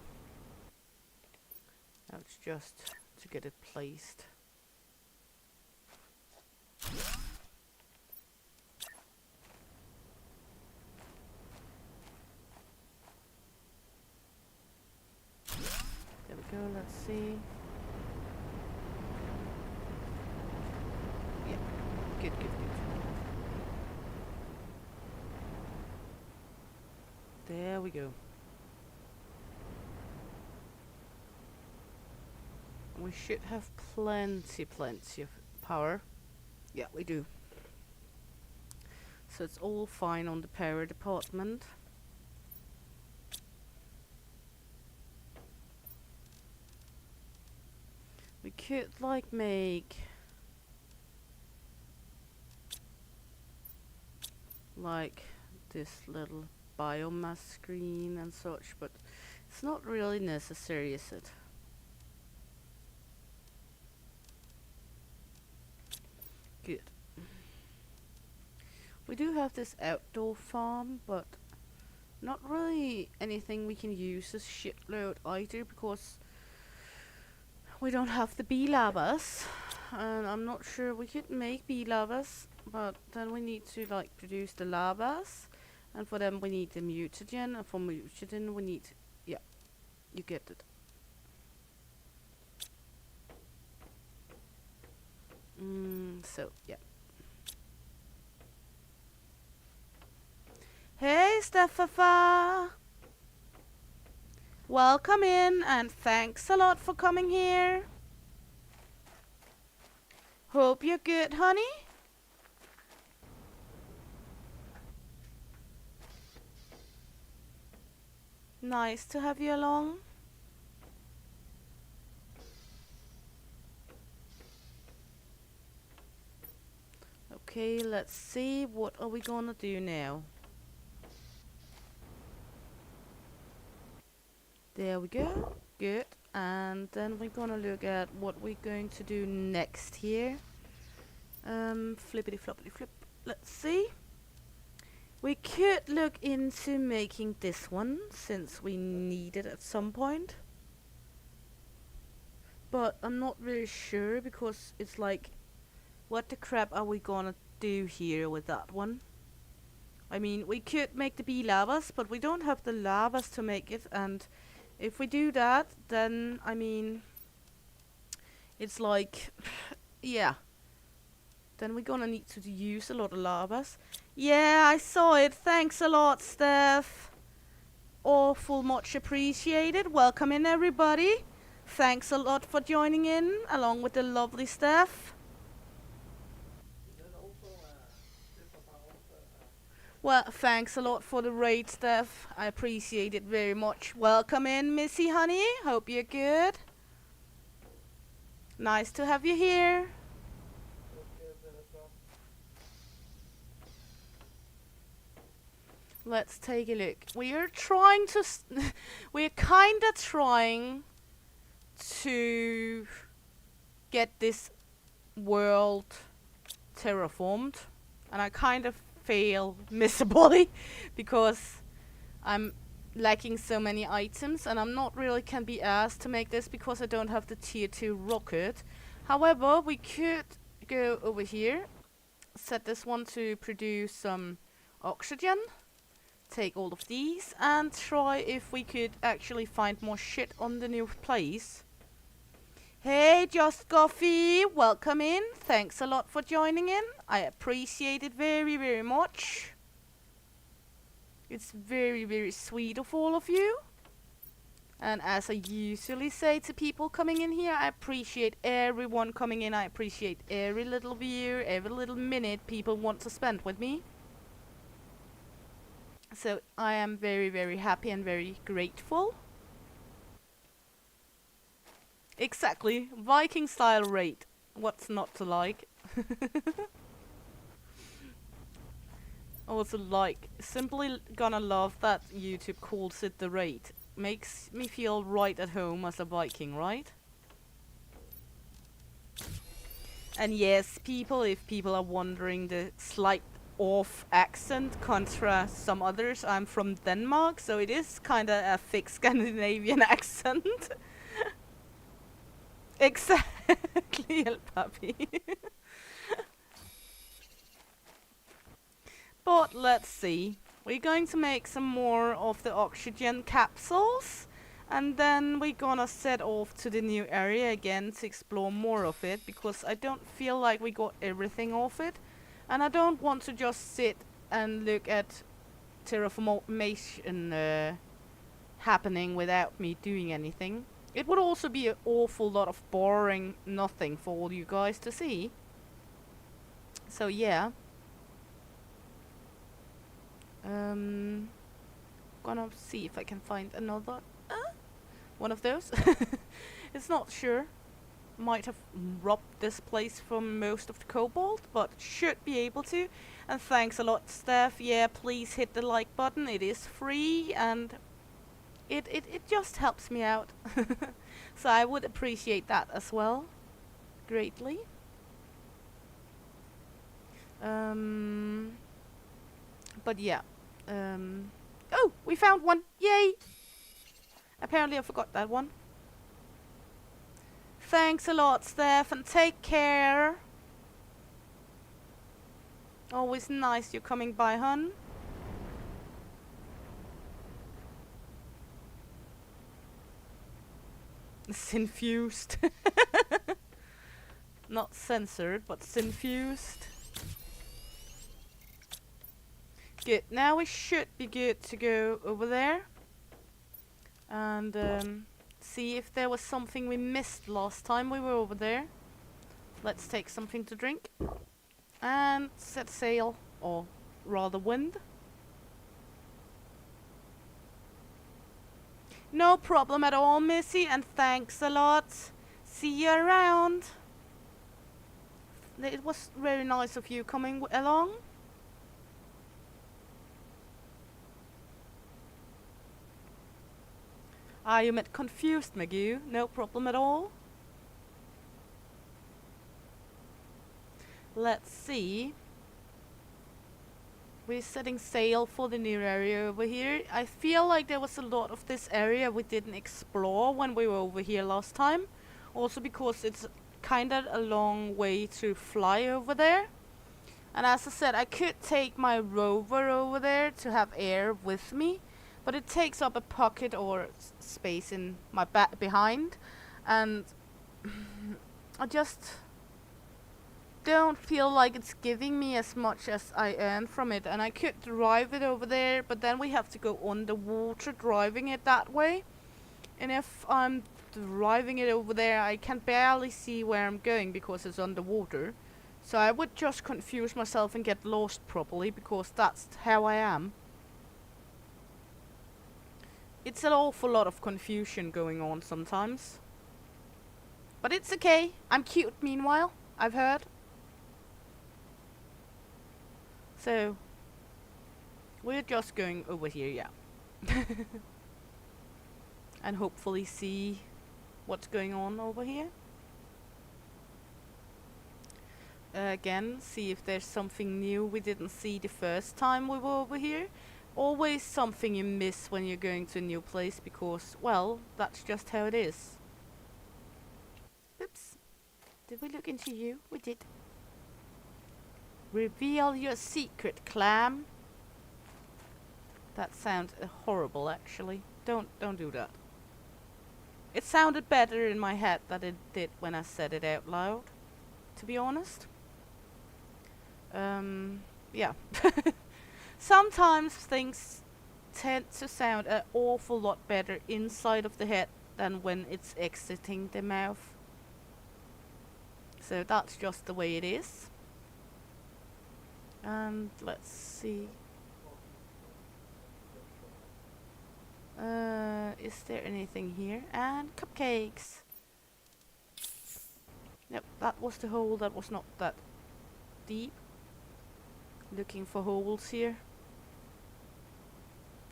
Now it's just to get it placed. There we go, let's see. Yeah, good, good, good. There we go. We should have plenty of power. Yeah, we do. So it's all fine on the power department. We could like make like this little biomass screen and such, but it's not really necessary, is it? Good. We do have this outdoor farm, but not really anything we can use as shitload either, because we don't have the bee lavas, and I'm not sure we could make bee lavas, but then we need to like produce the lavas, and for them we need the mutagen, and for mutagen we need, yeah, you get it. So yeah. Hey Steffa! Welcome in, and thanks a lot for coming here. Hope you're good, honey. Nice to have you along. Okay, let's see, what are we gonna do now? There we go, good. And then we're gonna look at what we're going to do next here. Flippity floppity flip. Let's see. We could look into making this one, since we need it at some point. But I'm not really sure, because it's like, what the crap are we gonna do here with that one? I mean, we could make the bee lavas, but we don't have the lavas to make it, and if we do that, then, I mean, it's like, yeah. Then we're gonna need to use a lot of lavas. Yeah, I saw it. Thanks a lot, Steph. Awful much appreciated. Welcome in, everybody. Thanks a lot for joining in, along with the lovely Steph. Well, thanks a lot for the raid, Steph. I appreciate it very much. Welcome in, Missy Honey. Hope you're good. Nice to have you here. Let's take a look. We are trying to... we're kinda trying to get this world terraformed. And I kind of fail miserably because I'm lacking so many items, and I'm not really can be asked to make this because I don't have the tier 2 rocket. However, we could go over here, set this one to produce some oxygen, take all of these, and try if we could actually find more shit on the new place. Hey, Just Coffee, welcome in. Thanks a lot for joining in. I appreciate it very, very much. It's very, very sweet of all of you. And as I usually say to people coming in here, I appreciate everyone coming in. I appreciate every little view, every little minute people want to spend with me. So I am very, very happy and very grateful. Exactly, Viking style raid. What's not to like? Also, like, simply gonna love that YouTube calls it the raid. Makes me feel right at home as a Viking, right? And yes, people, if people are wondering the slight off accent contra some others, I'm from Denmark, so it is kinda a thick Scandinavian accent. Exactly, El Papi. But let's see. We're going to make some more of the oxygen capsules, and then we're gonna set off to the new area again to explore more of it, because I don't feel like we got everything off it, and I don't want to just sit and look at terraformation happening without me doing anything. It would also be an awful lot of boring nothing for all you guys to see. So yeah. Gonna see if I can find another one of those. It's not sure. Might have robbed this place from most of the cobalt, but should be able to. And thanks a lot, Steph. Yeah, please hit the like button. It is free, and it just helps me out. So I would appreciate that as well, greatly. But yeah. Oh, we found one! Yay! Apparently I forgot that one. Thanks a lot, Steph, and take care. Always nice you coming by, hun. Synfused. Not censored, but synfused. Good. Now we should be good to go over there. And see if there was something we missed last time we were over there. Let's take something to drink. And set sail. Or rather wind. No problem at all, Missy, and thanks a lot. See you around. It was very nice of you coming along. Ah, you meant confused, Magoo. No problem at all. Let's see. We're setting sail for the new area over here. I feel like there was a lot of this area we didn't explore when we were over here last time. Also because it's kinda a long way to fly over there. And as I said, I could take my rover over there to have air with me, but it takes up a pocket or space in my back behind, and I just don't feel like it's giving me as much as I earn from it. And I could drive it over there, but then we have to go underwater driving it that way. And if I'm driving it over there, I can barely see where I'm going because it's underwater. So I would just confuse myself and get lost properly, because that's how I am. It's an awful lot of confusion going on sometimes. But it's okay. I'm cute meanwhile, I've heard. So we're just going over here, yeah. And hopefully see what's going on over here. Again, see if there's something new we didn't see the first time we were over here. Always something you miss when you're going to a new place, because, well, that's just how it is. Oops. Did we look into you? We did. Reveal your secret, clam. That sounds horrible, actually. Don't do that. It sounded better in my head than it did when I said it out loud, to be honest. Yeah. Sometimes things tend to sound an awful lot better inside of the head than when it's exiting the mouth. So that's just the way it is. And let's see. Is there anything here? And cupcakes. Yep, that was the hole. That was not that deep. Looking for holes here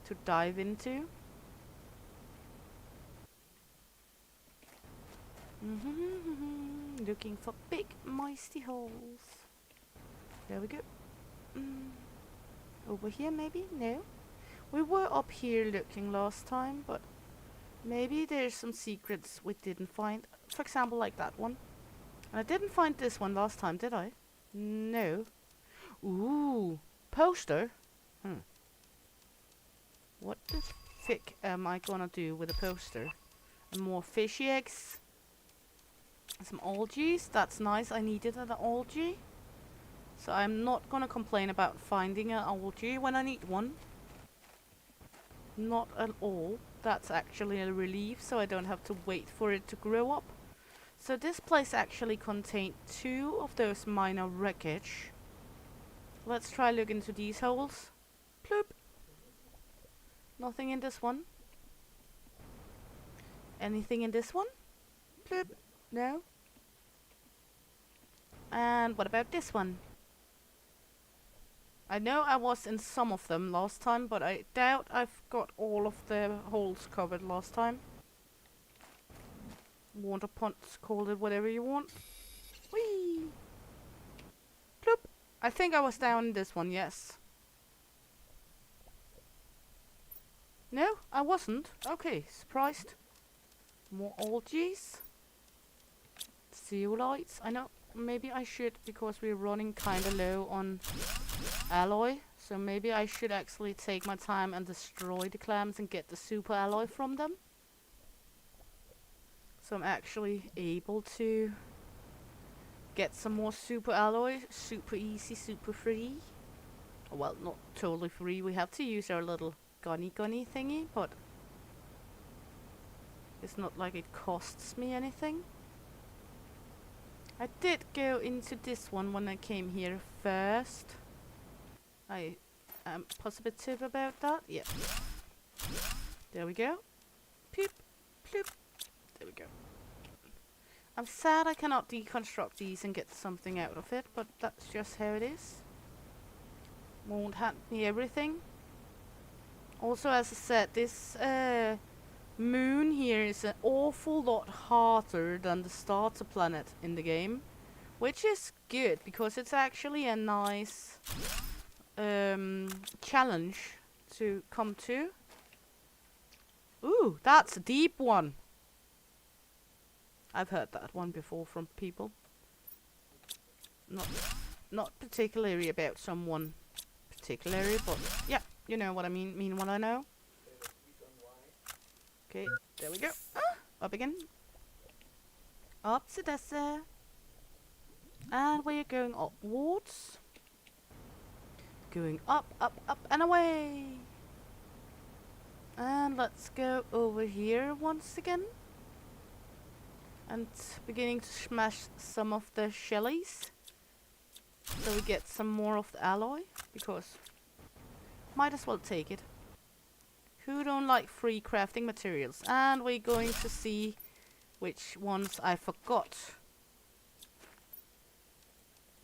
to dive into. Looking for big moisty holes. There we go. Over here maybe? No. We were up here looking last time, but maybe there's some secrets we didn't find. For example, like that one. And I didn't find this one last time, did I? No. Ooh, poster? What the frick am I gonna do with a poster? And more fishy eggs. Some algae. That's nice. I needed an algae. So I'm not gonna complain about finding an algae when I need one. Not at all. That's actually a relief, so I don't have to wait for it to grow up. So this place actually contained 2 of those minor wreckage. Let's try look into these holes. Ploop. Nothing in this one. Anything in this one? Ploop. No. And what about this one? I know I was in some of them last time, but I doubt I've got all of the holes covered last time. Water ponds, call it whatever you want. Whee! Ploop! I think I was down in this one, yes. No, I wasn't. Okay, surprised. More algae. Zeolites. I know, maybe I should, because we're running kinda low on alloy. So maybe I should actually take my time and destroy the clams and get the super alloy from them. So I'm actually able to get some more super alloy. Super easy, super free. Well, not totally free. We have to use our little gunny thingy, but it's not like it costs me anything. I did go into this one when I came here first. I am positive about that. Yeah. There we go. Ploop, ploop. There we go. I'm sad I cannot deconstruct these and get something out of it, but that's just how it is. Won't hand me everything. Also, as I said, this moon here is an awful lot harder than the starter planet in the game, which is good because it's actually a nice challenge to come to. Ooh, that's a deep one. I've heard that one before from people. Not not particularly about someone particularly, but yeah, you know what I mean what I know. Okay, there we go. Up again. Up to this, and we're going upwards. Going up, up, up, and away. And let's go over here once again. And beginning to smash some of the shellies. So we get some more of the alloy, because might as well take it. Who don't like free crafting materials? And we're going to see which ones I forgot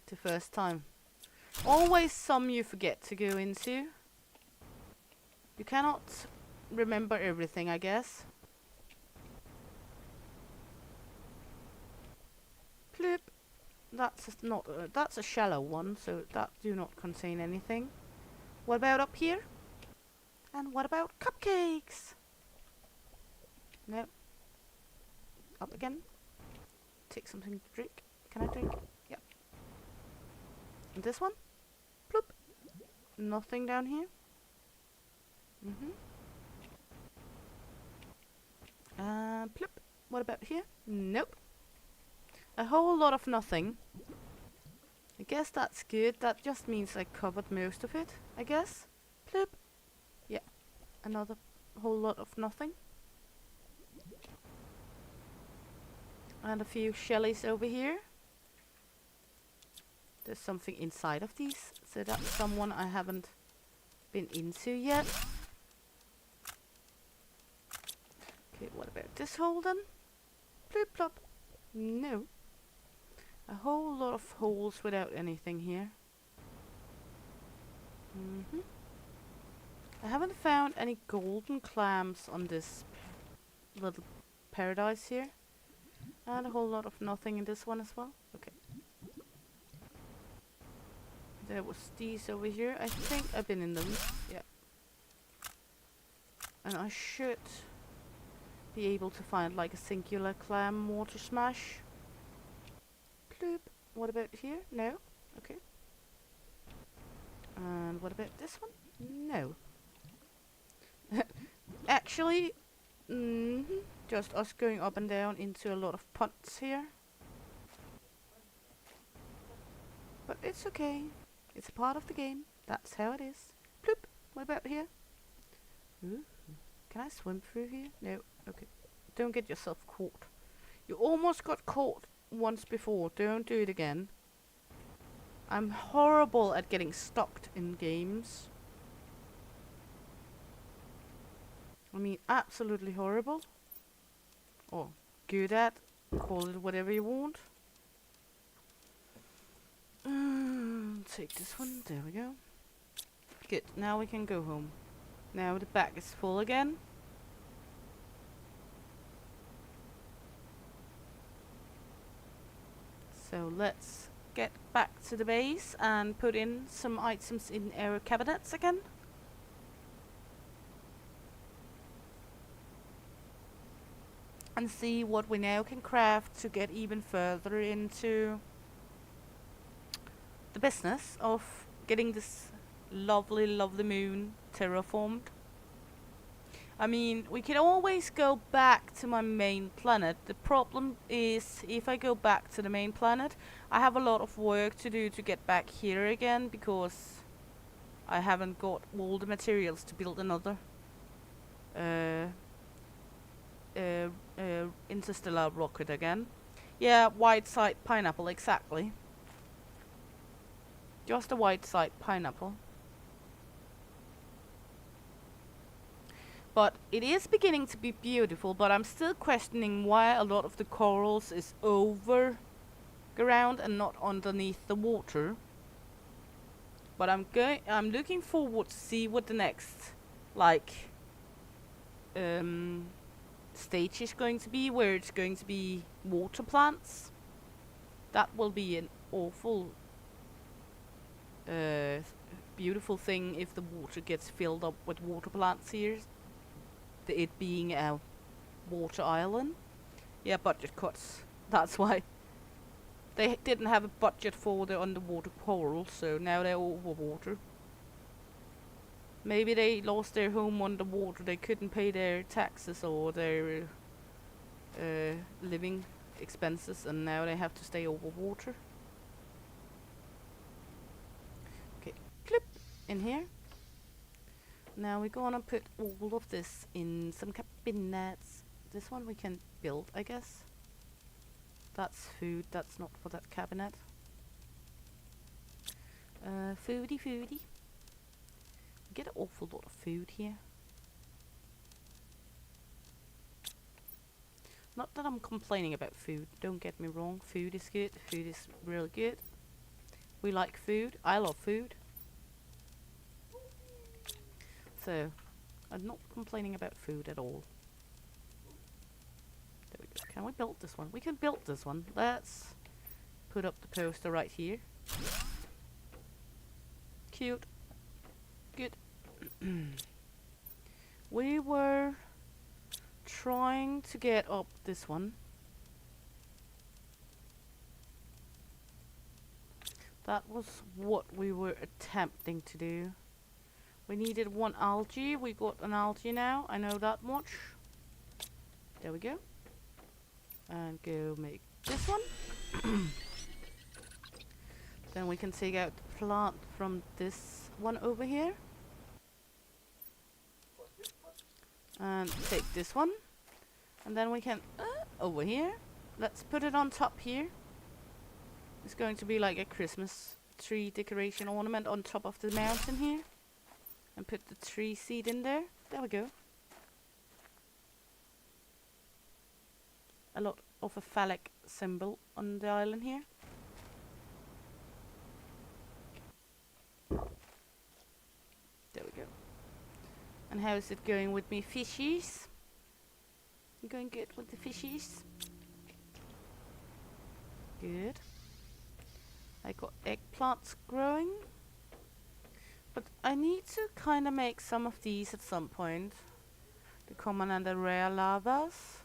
the first time. Always some you forget to go into. You cannot remember everything, I guess. Bloop. That's a shallow one, so that do not contain anything. What about up here? And what about cupcakes? No. Up again. Take something to drink. Can I drink? Yeah. And this one? Bloop. Nothing down here. Bloop. What about here? Nope. A whole lot of nothing. I guess that's good. That just means I covered most of it, I guess. Bloop. Yeah. Another whole lot of nothing. And a few shellies over here. There's something inside of these, so that's someone I haven't been into yet. Okay, what about this hole then? Bloop plop. No. A whole lot of holes without anything here. I haven't found any golden clams on this little paradise here. And a whole lot of nothing in this one as well. Okay. There was these over here. I think I've been in them. Yeah. And I should be able to find like a singular clam water smash. Bloop. What about here? No. Okay. And what about this one? No. Actually, just us going up and down into a lot of ponds here. But it's okay. It's a part of the game. That's how it is. Bloop. What about here? Ooh. Can I swim through here? No. Okay. Don't get yourself caught. You almost got caught once before. Don't do it again. I'm horrible at getting stuck in games. I mean, absolutely horrible. Or good at. Call it whatever you want. Take this one. There we go. Good. Now we can go home. Now the bag is full again. So let's get back to the base and put in some items in our cabinets again. And see what we now can craft to get even further into the business of getting this lovely, lovely moon terraformed. I mean, we can always go back to my main planet. The problem is, if I go back to the main planet, I have a lot of work to do to get back here again, because I haven't got all the materials to build another interstellar rocket again. Yeah, white side pineapple, exactly. Just a white side pineapple. But it is beginning to be beautiful, but I'm still questioning why a lot of the corals is over ground and not underneath the water. But I'm looking forward to see what the next stage is going to be, where it's going to be water plants. That will be an awful beautiful thing if the water gets filled up with water plants here. It being a water island. Yeah, budget cuts. That's why. They didn't have a budget for the underwater coral, so now they're overwater. Maybe they lost their home underwater. They couldn't pay their taxes or their living expenses, and now they have to stay overwater. Okay, clip in here. Now we're gonna put all of this in some cabinets. This one we can build, I guess. That's food, that's not for that cabinet. Foodie. We get an awful lot of food here. Not that I'm complaining about food, don't get me wrong. Food is good, food is real good. We like food, I love food. So, I'm not complaining about food at all. There we go. Can we build this one? We can build this one. Let's put up the poster right here. Cute. Good. We were trying to get up this one. That was what we were attempting to do. We needed one algae. We got an algae now. I know that much. There we go. And go make this one. Then we can take out the plant from this one over here. And take this one. And then we can, over here. Let's put it on top here. It's going to be like a Christmas tree decoration ornament on top of the mountain here. And put the tree seed in there. There we go. A lot of a phallic symbol on the island here. There we go. And how is it going with me fishies? You going good with the fishies? Good. I got eggplants growing. But I need to kind of make some of these at some point. The common and the rare larvas.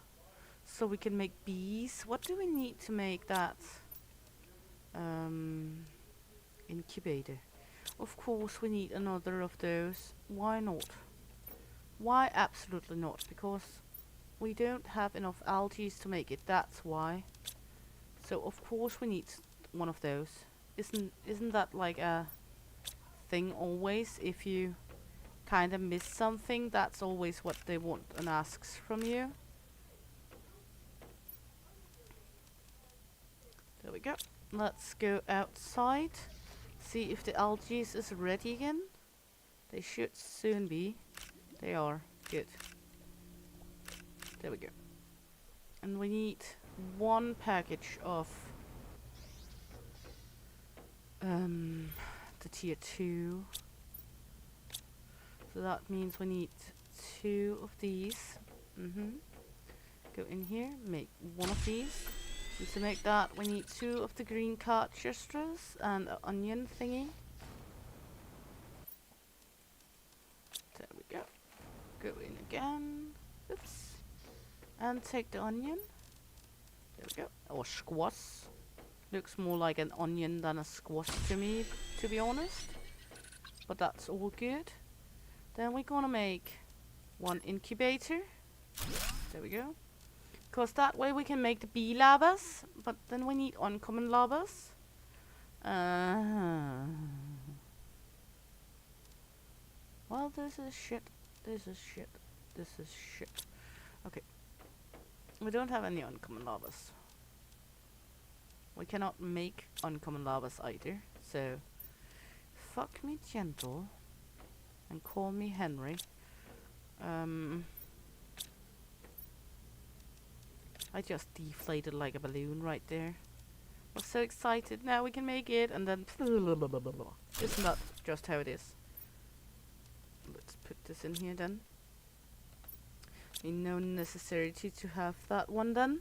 So we can make bees. What do we need to make that? Incubator. Of course we need another of those. Why not? Why absolutely not? Because we don't have enough algae to make it. That's why. So of course we need one of those. Isn't that like a thing always? If you kind of miss something, that's always what they want and asks from you. There we go. Let's go outside. See if the algae is ready again. They should soon be. They are. Good. There we go. And we need one package of the tier 2. So that means we need 2 of these. Go in here, make one of these. And to make that we need 2 of the green Carchesters and an onion thingy. There we go. Go in again. Oops. And take the onion. There we go. Or squash. Looks more like an onion than a squash to me, to be honest. But that's all good. Then we're gonna make one incubator. There we go. Because that way we can make the bee larvas. But then we need uncommon larvas. Well, this is shit. This is shit. This is shit. Okay. We don't have any uncommon larvas. We cannot make uncommon larvas either. So, fuck me gentle. And call me Henry. I just deflated like a balloon right there. Was so excited. Now we can make it. And then... Isn't that just how it is? Let's put this in here then. No necessity to have that one then.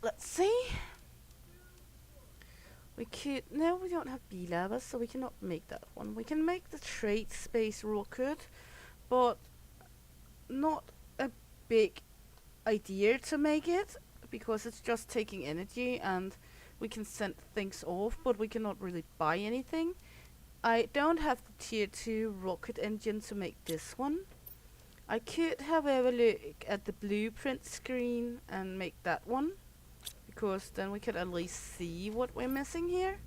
Let's see. We could... No, we don't have bee larvas, so we cannot make that one. We can make the trade space rocket, but not a big idea to make it, because it's just taking energy and we can send things off, but we cannot really buy anything. I don't have the tier 2 rocket engine to make this one. I could, however, look at the blueprint screen and make that one, because then we could at least see what we're missing here.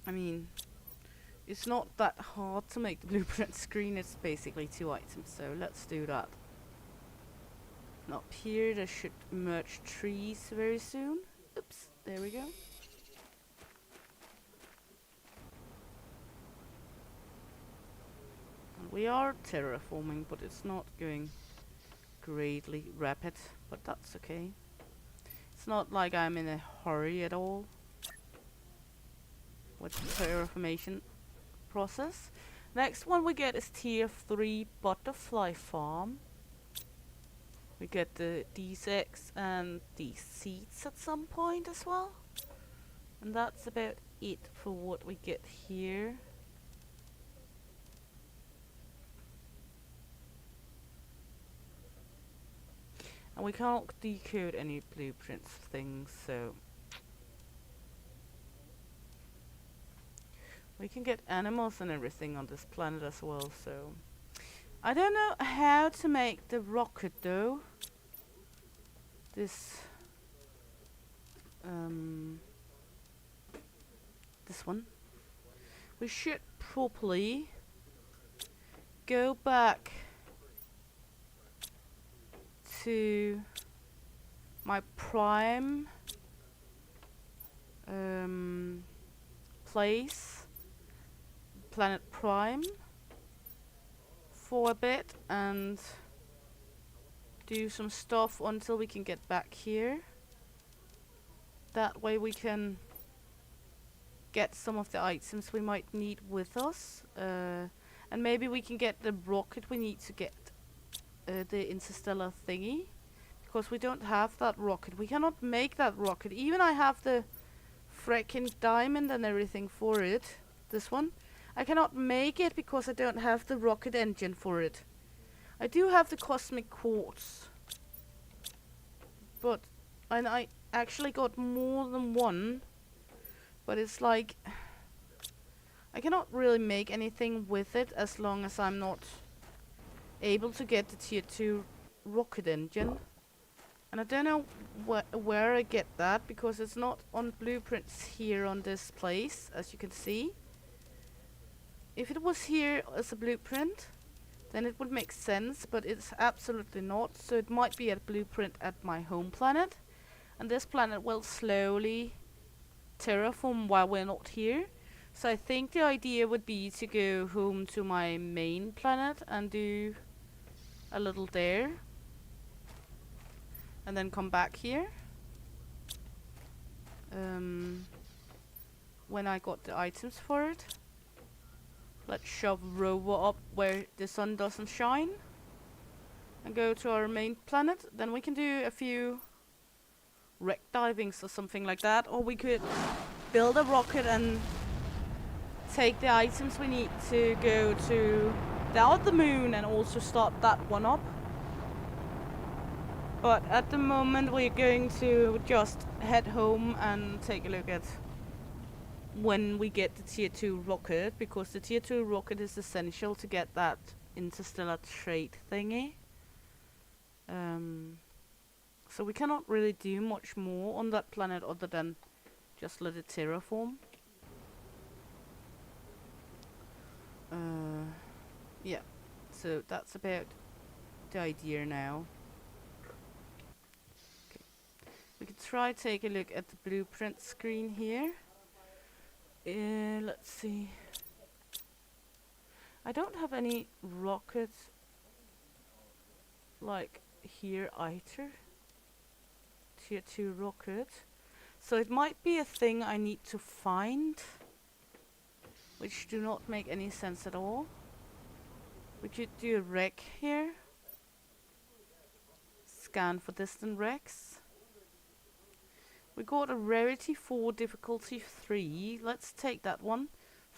I mean, it's not that hard to make the blueprint screen, it's basically 2 items, so let's do that. And up here there should merge trees very soon. Oops, there we go. And we are terraforming, but it's not going greatly rapid, but that's okay. It's not like I'm in a hurry at all with the terraformation process. Next one we get is tier 3 butterfly farm. We get these eggs and these seeds at some point as well. And that's about it for what we get here. And we can't decode any blueprints things, so we can get animals and everything on this planet as well, so I don't know how to make the rocket though. This one. We should probably go back to my prime place, planet Prime, for a bit and do some stuff until we can get back here. That way we can get some of the items we might need with us, and maybe we can get the rocket we need to get the interstellar thingy, because we don't have that rocket. We cannot make that rocket. Even I have the freaking diamond and everything for it, this one, I cannot make it because I don't have the rocket engine for it. I do have the cosmic quartz, but I actually got more than one, but it's like I cannot really make anything with it as long as I'm not able to get the tier 2 rocket engine. And I don't know where I get that, because it's not on blueprints here on this place, as you can see. If it was here as a blueprint, then it would make sense, but it's absolutely not. So it might be a blueprint at my home planet, and this planet will slowly terraform while we're not here. So I think the idea would be to go home to my main planet and do a little there, and then come back here when I got the items for it. Let's shove Rover up where the sun doesn't shine and go to our main planet. Then we can do a few wreck divings or something like that, or we could build a rocket and take the items we need to go to the moon and also start that one up. But at the moment we're going to just head home and take a look at when we get the tier 2 rocket, because the tier 2 rocket is essential to get that interstellar trade thingy. So we cannot really do much more on that planet other than just let it terraform. Yeah, so that's about the idea now. Okay. We could try take a look at the blueprint screen here. Let's see. I don't have any rockets like here either. Tier 2 rocket. So it might be a thing I need to find, which do not make any sense at all. We could do a wreck here. Scan for distant wrecks. We got a rarity 4, difficulty 3. Let's take that one.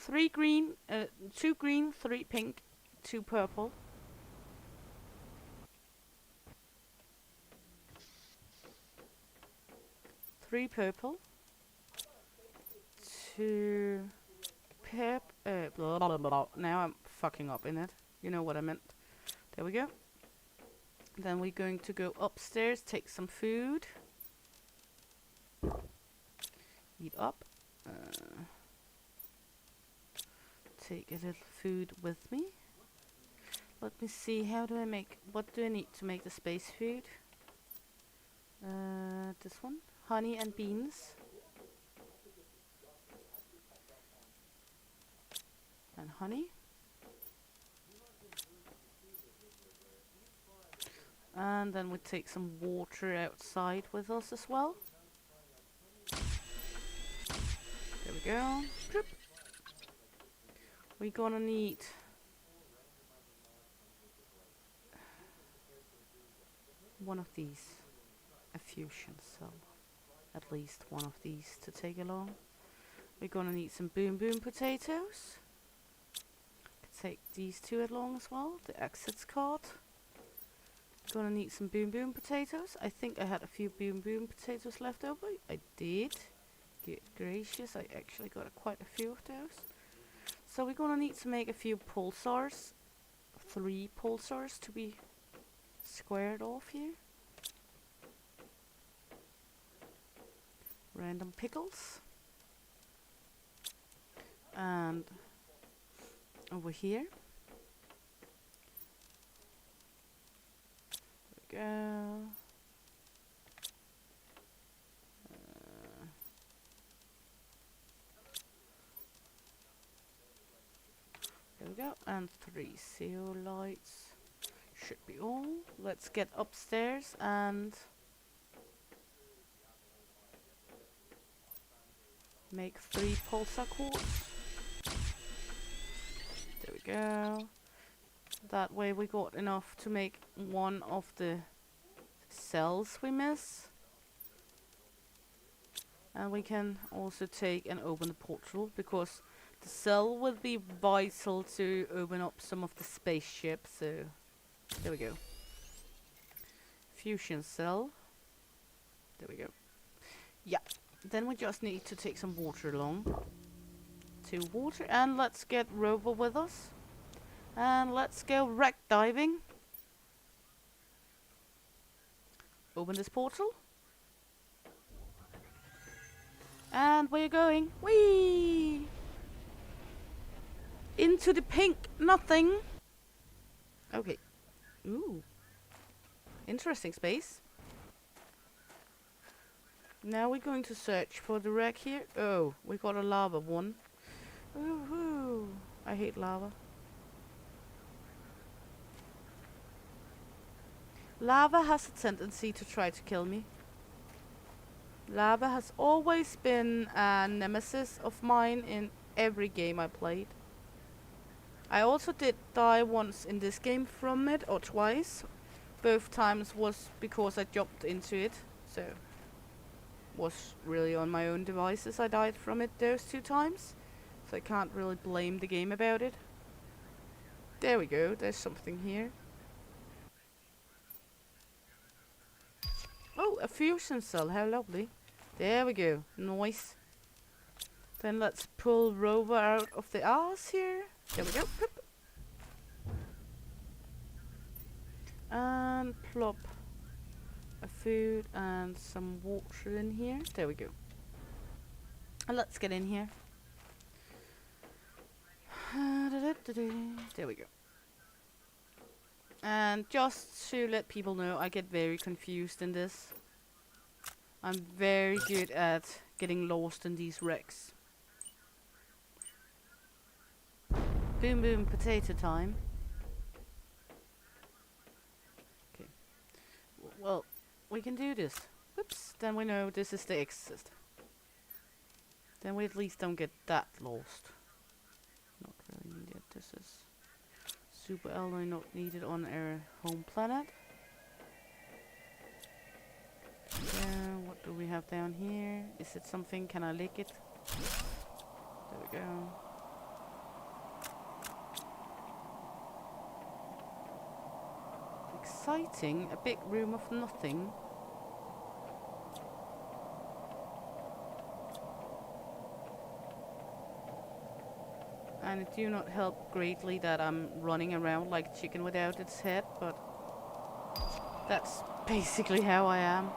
2 green, 3 pink, 2 purple. 3 purple. 2 blah, blah, blah, blah. Now I'm fucking up in it. You know what I meant. There we go. Then we're going to go upstairs, take some food. Eat up. Take a little food with me. Let me see, how do I make, what do I need to make the space food? This one. Honey and beans. And honey. And then we take some water outside with us as well. There we go. Bloop. We're gonna need one of these, a fusion cell. At least one of these to take along. We're gonna need some boom boom potatoes. Take these 2 along as well, the exits card. Gonna need some boom boom potatoes. I think I had a few boom boom potatoes left over. I did. Good gracious, I actually got quite a few of those. So we're gonna need to make a few pulsars. 3 pulsars to be squared off here. Random pickles. And over here. There we go. There we go. And 3 CO lights. Should be all. Let's get upstairs and make 3 pulsar cores. There we go. That way we got enough to make one of the cells we miss. And we can also take and open the portal, because the cell will be vital to open up some of the spaceships. So there we go. Fusion cell. There we go. Yeah. Then we just need to take some water along. 2 water, and let's get Rover with us. And let's go wreck diving. Open this portal. And we're going. Whee! Into the pink nothing. Okay. Ooh. Interesting space. Now we're going to search for the wreck here. Oh, we got a lava one. Woohoo! I hate lava. Lava has a tendency to try to kill me. Lava has always been a nemesis of mine in every game I played. I also did die once in this game from it, or twice. Both times was because I jumped into it, so was really on my own devices I died from it those 2 times. So I can't really blame the game about it. There we go, there's something here. Oh, a fusion cell, how lovely. There we go, nice. Then let's pull Rover out of the ass here. There we go. Boop. And plop a food and some water in here. There we go. And let's get in here. There we go. And just to let people know, I get very confused in this. I'm very good at getting lost in these wrecks. Boom boom potato time. Okay. Well, we can do this. Whoops. Then we know this is the exit. Then we at least don't get that lost. Not really needed. This is super alloy, not needed on our home planet. What do we have down here? Is it something? Can I lick it? There we go. Exciting. A big room of nothing. And it do not help greatly that I'm running around like a chicken without its head, but that's basically how I am.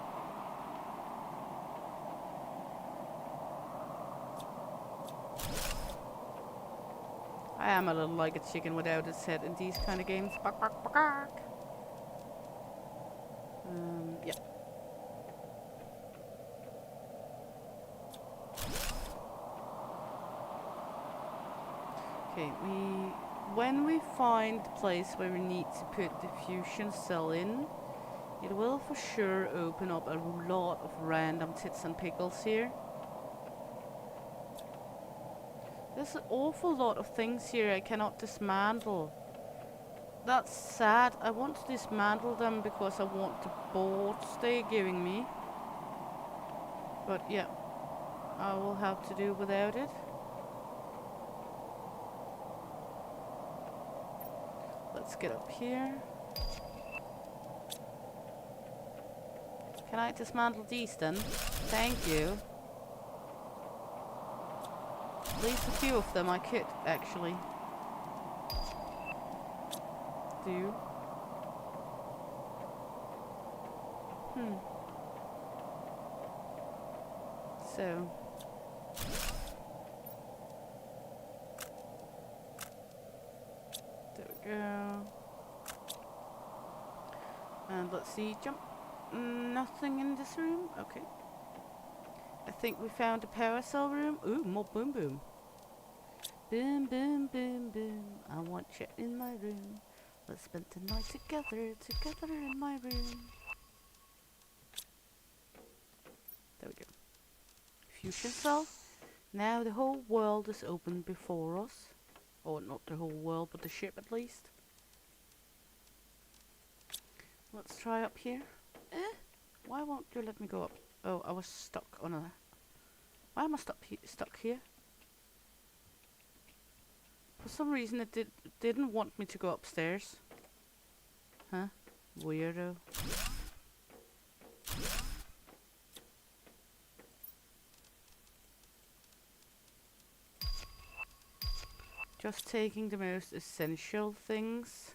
I am a little like a chicken without its head in these kind of games. Bark, bark, bark, bark. Yeah. Okay, when we find the place where we need to put the fusion cell in, it will for sure open up a lot of random tits and pickles here. There's an awful lot of things here I cannot dismantle. That's sad. I want to dismantle them because I want the boards they're giving me. But yeah, I will have to do without it. Let's get up here. Can I dismantle these then? Thank you. At least a few of them I could actually do. So. There we go. And let's see, jump. Nothing in this room? Okay. I think we found a power cell room. Ooh, more boom boom. Boom boom boom boom. I want you in my room. Let's spend the night together in my room. There we go. Fusion cell. Now the whole world is open before us. Or not the whole world, but the ship at least. Let's try up here. Why won't you let me go up? Oh, I was stuck on a... Why am I stuck here? For some reason it didn't want me to go upstairs. Huh? Weirdo. Just taking the most essential things.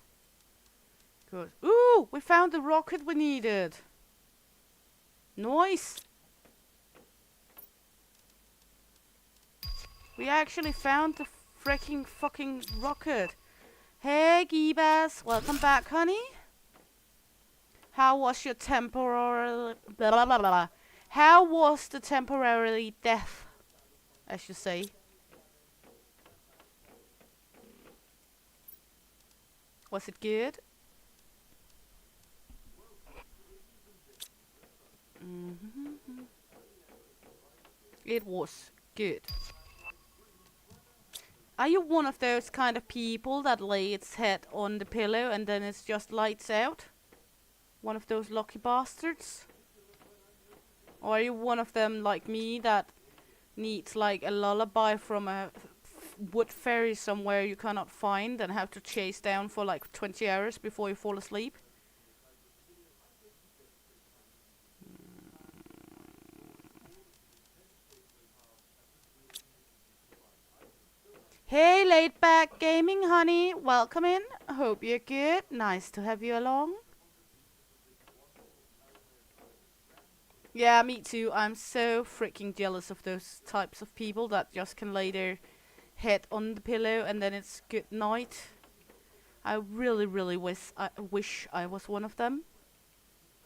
Good. Ooh! We found the rocket we needed! Nice! We actually found the freaking fucking rocket. Hey, Geebas! Welcome back, honey. How was your temporary... Blah, blah, blah, blah. How was the temporarily death, I should say? Was it good? It was good. Are you one of those kind of people that lay its head on the pillow and then it's just lights out? One of those lucky bastards? Or are you one of them like me that needs like a lullaby from a wood fairy somewhere you cannot find and have to chase down for like 20 hours before you fall asleep? Hey, laid back gaming honey, welcome in. Hope you're good. Nice to have you along. Yeah, me too. I'm so freaking jealous of those types of people that just can lay their head on the pillow and then it's good night. I really, really wish I was one of them.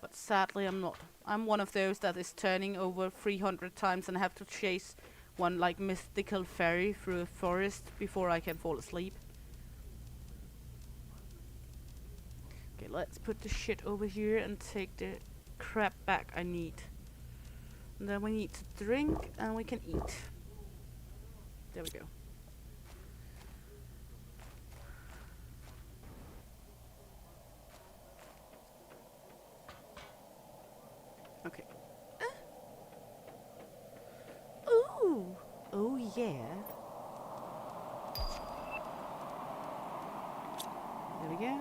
But sadly I'm not. I'm one of those that is turning over 300 times and have to chase one like mythical fairy through a forest before I can fall asleep. Okay, let's put the shit over here and take the crap back I need. And then we need to drink and we can eat. There we go. Okay. Ooh! Oh yeah. There we go.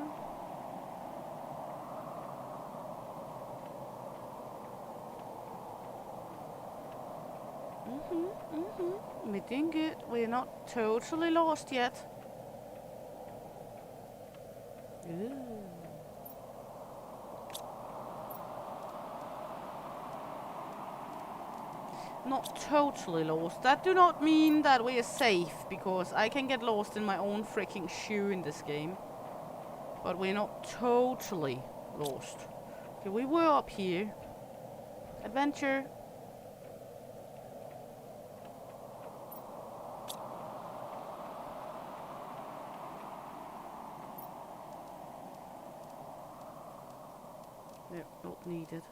We're doing good. We're not totally lost yet. Ooh. Not totally lost. That do not mean that we are safe, because I can get lost in my own freaking shoe in this game. But we're not totally lost. Okay, we were up here. Adventure. No, not needed.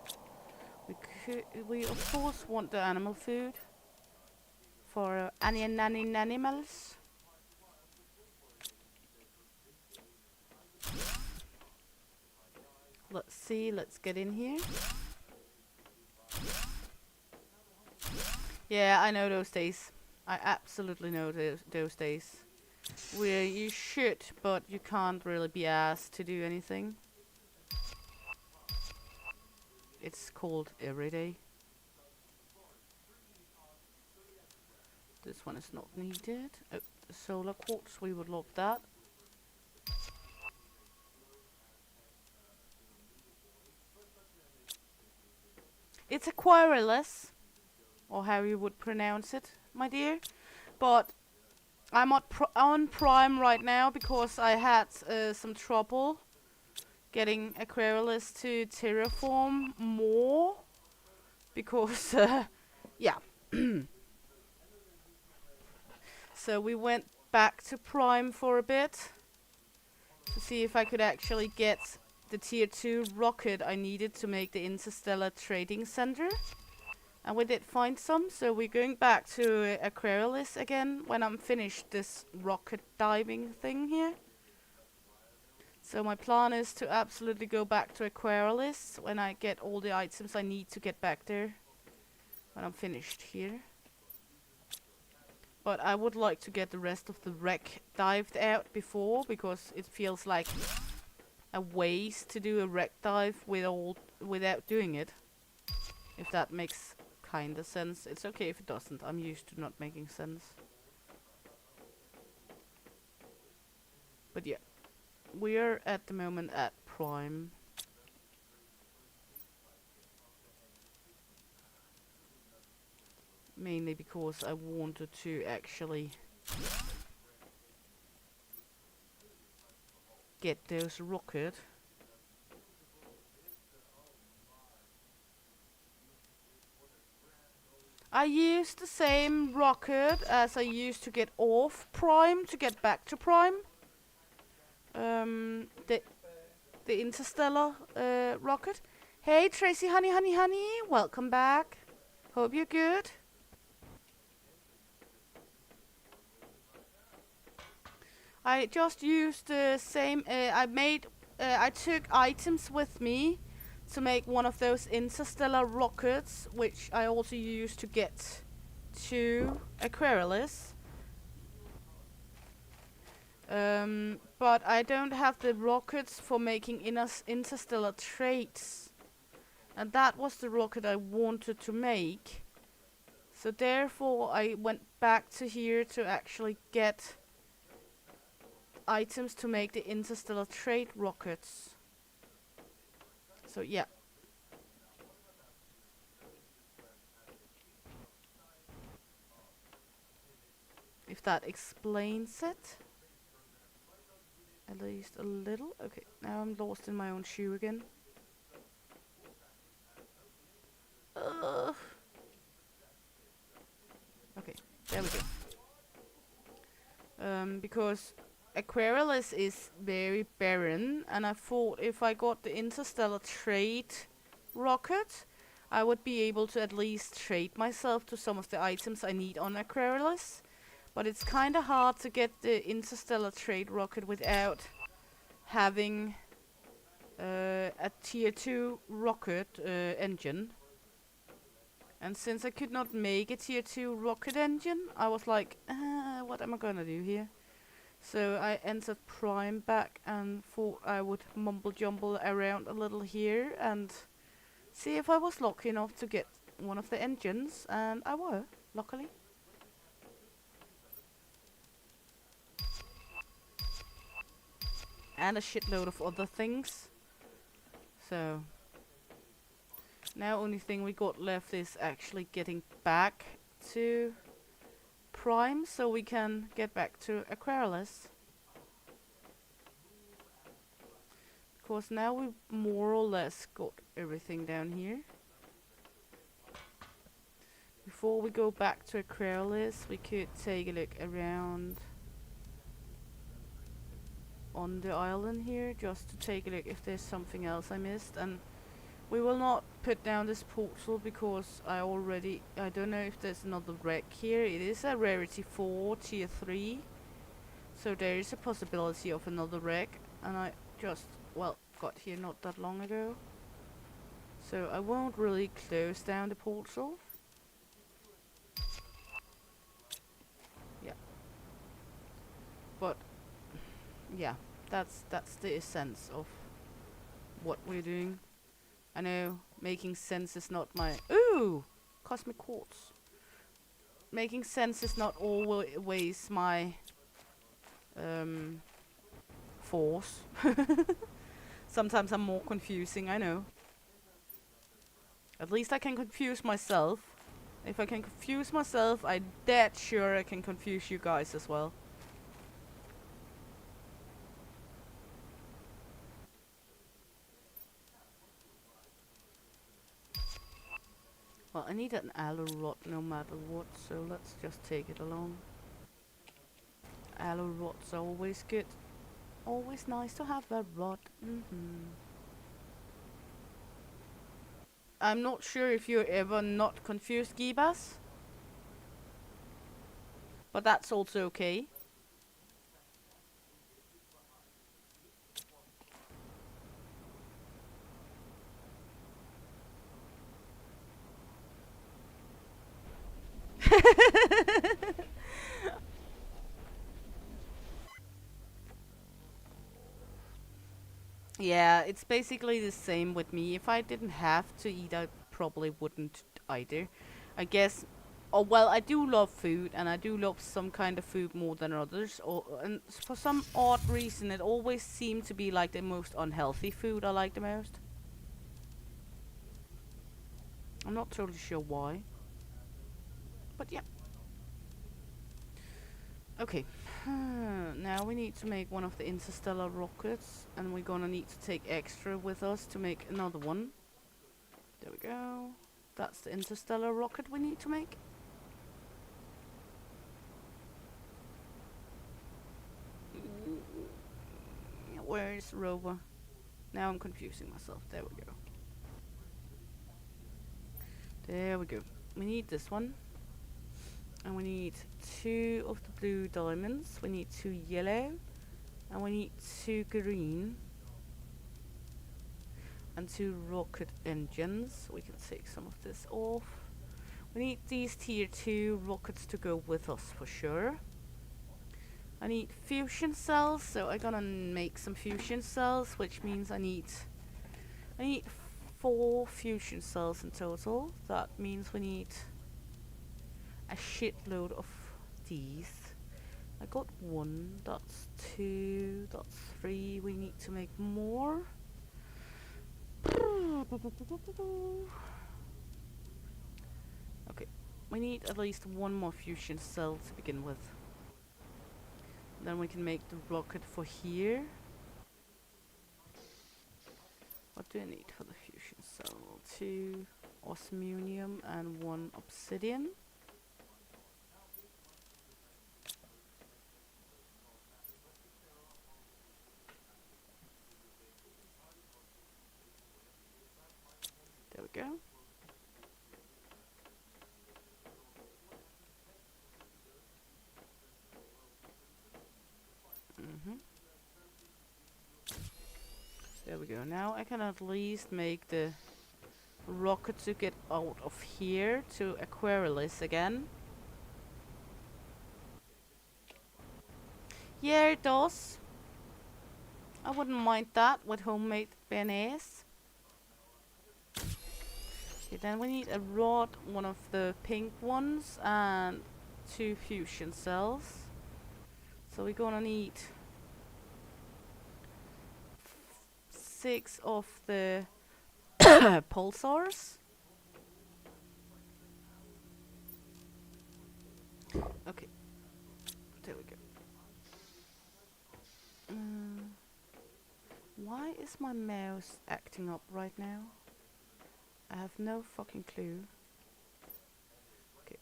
We of course want the animal food for animals. Let's see, let's get in here. Yeah, I know those days. I absolutely know those days. Where you should, but you can't really be asked to do anything. It's called every day. This one is not needed. Oh, the solar quartz, we would love that. It's Aqualis, or how you would pronounce it, my dear. But I'm on Prime right now because I had some trouble getting Aqualis to terraform more. Because, yeah. So we went back to Prime for a bit to see if I could actually get the tier 2 rocket I needed to make the interstellar trading center. And we did find some, so we're going back to Aqualis again when I'm finished this rocket diving thing here. So my plan is to absolutely go back to Aqualis when I get all the items I need to get back there. When I'm finished here. But I would like to get the rest of the wreck dived out before, because it feels like a waste to do a wreck dive without doing it. If that makes kinda sense. It's okay if it doesn't. I'm used to not making sense. But yeah. We're at the moment at Prime. Mainly because I wanted to actually get those rocket. I used the same rocket as I used to get off Prime to get back to Prime. The interstellar rocket. Hey Tracy, honey, welcome back. Hope you're good. I just used the same. I took items with me to make one of those interstellar rockets, which I also used to get to Aqualis. But I don't have the rockets for making interstellar trades. And that was the rocket I wanted to make. So therefore I went back to here to actually get items to make the interstellar trade rockets. So yeah. If that explains it. At least a little. Okay, now I'm lost in my own shoe again. Okay, there we go. Because Aqualis is very barren, and I thought if I got the interstellar trade rocket, I would be able to at least trade myself to some of the items I need on Aqualis. But it's kinda hard to get the interstellar trade rocket without having a tier 2 rocket engine. And since I could not make a tier 2 rocket engine, I was like, what am I gonna do here? So I entered Prime back and thought I would mumble jumble around a little here and see if I was lucky enough to get one of the engines, and I were, luckily. And a shitload of other things. So now only thing we got left is actually getting back to Prime so we can get back to Aqualis. Because now we more or less got everything down here. Before we go back to Aqualis, we could take a look around on the island here, just to take a look if there's something else I missed. And we will not put down this portal because I don't know if there's another wreck here. It is a rarity 4, tier 3. So there is a possibility of another wreck. And I just, well, got here not that long ago. So I won't really close down the portal. Yeah. But yeah, that's the essence of what we're doing. I know making sense is not my... Ooh! Cosmic quartz. Making sense is not always my force. Sometimes I'm more confusing, I know. At least I can confuse myself. If I can confuse myself, I'm dead sure I can confuse you guys as well. Well, I need an alloy rod no matter what, so let's just take it along. Alloy rods are always good. Always nice to have a rod. I'm not sure if you're ever not confused, Gibas. But that's also okay. Yeah, it's basically the same with me. If I didn't have to eat, I probably wouldn't either. I guess, oh well, I do love food, and I do love some kind of food more than others. And for some odd reason, it always seemed to be like the most unhealthy food I like the most. I'm not totally sure why. But yeah. Okay. Now we need to make one of the interstellar rockets, and we're gonna need to take extra with us to make another one. There we go. That's the interstellar rocket we need to make. Where is rover? Now I'm confusing myself. There we go. There we go. We need this one. And we need 2 of the blue diamonds. We need 2 yellow. And we need 2 green. And 2 rocket engines. We can take some of this off. We need these tier 2 rockets to go with us for sure. I need fusion cells, so I'm gonna make some fusion cells, which means I need 4 fusion cells in total. That means we need a shitload of these. I got 1, that's 2, that's 3. We need to make more. Okay, we need at least 1 more fusion cell to begin with. Then we can make the rocket for here. What do I need for the fusion cell? 2 osmium and 1 obsidian. There we go. There we go. Now I can at least make the rocket to get out of here to Aqualis again. Yeah, it does. I wouldn't mind that with homemade mayonnaise. Okay, then we need a rod, one of the pink ones, and 2 fusion cells. So we're gonna need 6 of the pulsars. Okay, there we go. Why is my mouse acting up right now? I have no fucking clue. Okay.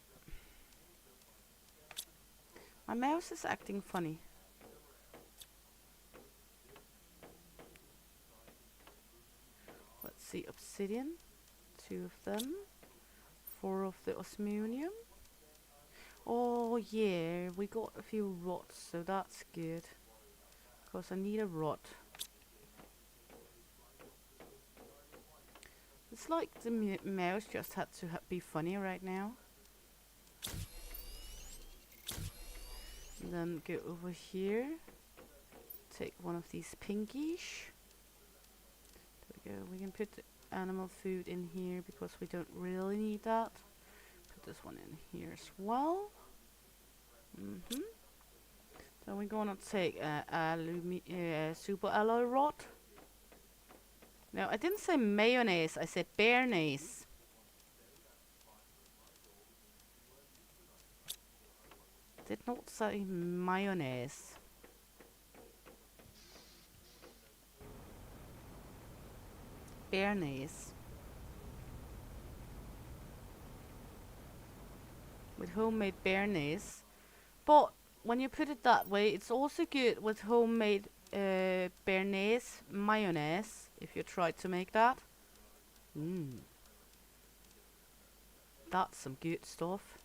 My mouse is acting funny. Let's see, obsidian. 2 of them. 4 of the osmium. Oh yeah, we got a few rods, so that's good. Because I need a rod. It's like the mouse just had to be funny right now. And then go over here. Take one of these pinkish. There we go. We can put animal food in here because we don't really need that. Put this one in here as well. Then we're gonna take a super alloy rod. No, I didn't say mayonnaise, I said béarnaise. Did not say mayonnaise. Béarnaise. With homemade béarnaise. But when you put it that way, it's also good with homemade béarnaise mayonnaise, if you try to make that. That's some good stuff.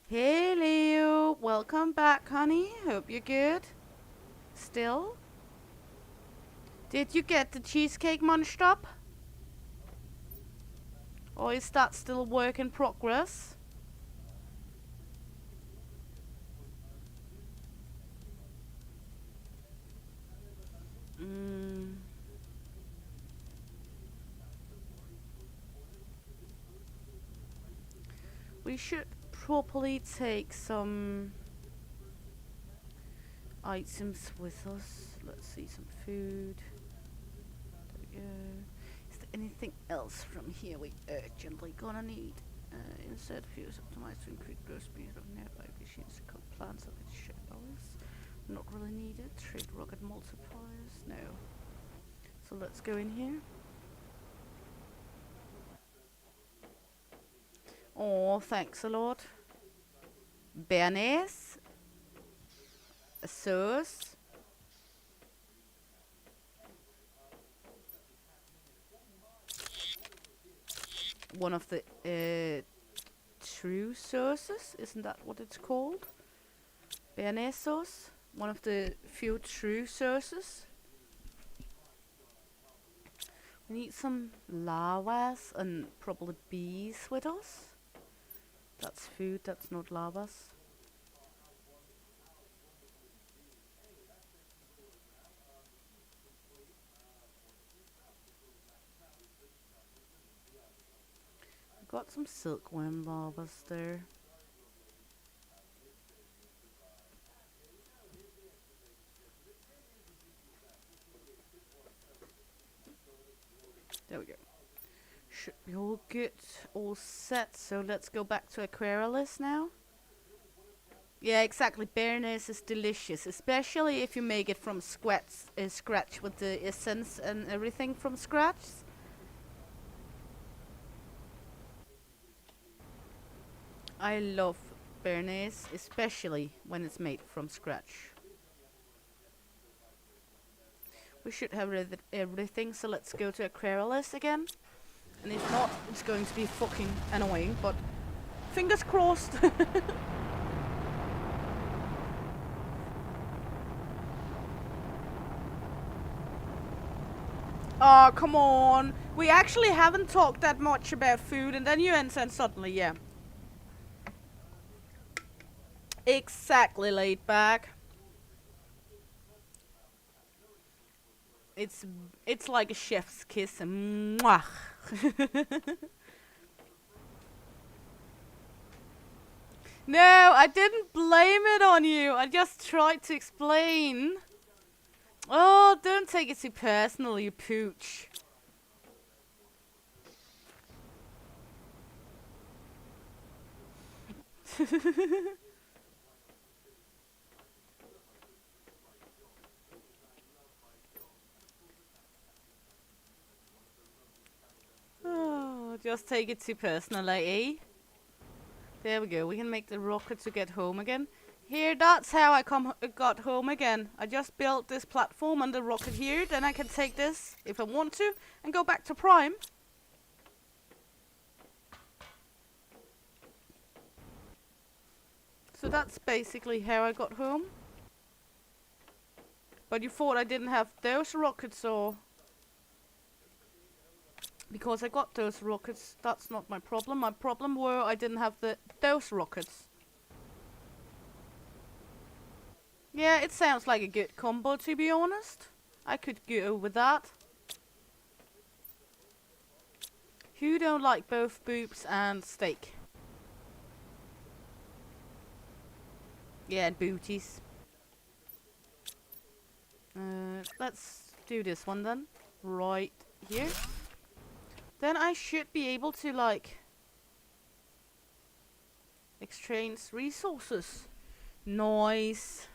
Hey Leo, welcome back, honey. Hope you're good. Still? Did you get the cheesecake munched up? Or is that still a work in progress? We should probably take some items with us. Let's see, some food. There we go. Is there anything else from here we urgently gonna need? Insert fuse optimized to increase growth speed of nearby machines, cut plants of its shadows. Not really needed. Trade rocket multipliers. No. So let's go in here. Oh, thanks a lot. Béarnaise. A sauce. One of the true sauces, isn't that what it's called? Béarnaise sauce. One of the few true sauces. We need some lavas and probably bees with us. That's food, that's not lavas. Got some silkworm lavas there. There we go. Should be all good, all set. So let's go back to Aqualis now. Yeah, exactly. Béarnaise is delicious, especially if you make it from scratch with the essence and everything from scratch. I love béarnaise, especially when it's made from scratch. We should have everything, so let's go to Aqualis again. And if not, it's going to be fucking annoying, but fingers crossed. Oh, come on. We actually haven't talked that much about food, and then you enter and suddenly, yeah. Exactly, laid back. It's like a chef's kiss. Mwah. No, I didn't blame it on you. I just tried to explain. Oh, don't take it too personal, you pooch. Oh, just take it too personal, eh? There we go. We can make the rocket to get home again. Here, that's how I got home again. I just built this platform and the rocket here. Then I can take this, if I want to, and go back to Prime. So that's basically how I got home. But you thought I didn't have those rockets, or... Because I got those rockets, that's not my problem. My problem were I didn't have those rockets. Yeah, it sounds like a good combo, to be honest. I could go with that. Who don't like both boobs and steak? Yeah, and booties. Let's do this one then. Right here. Then I should be able to, like, exchange resources. Nice.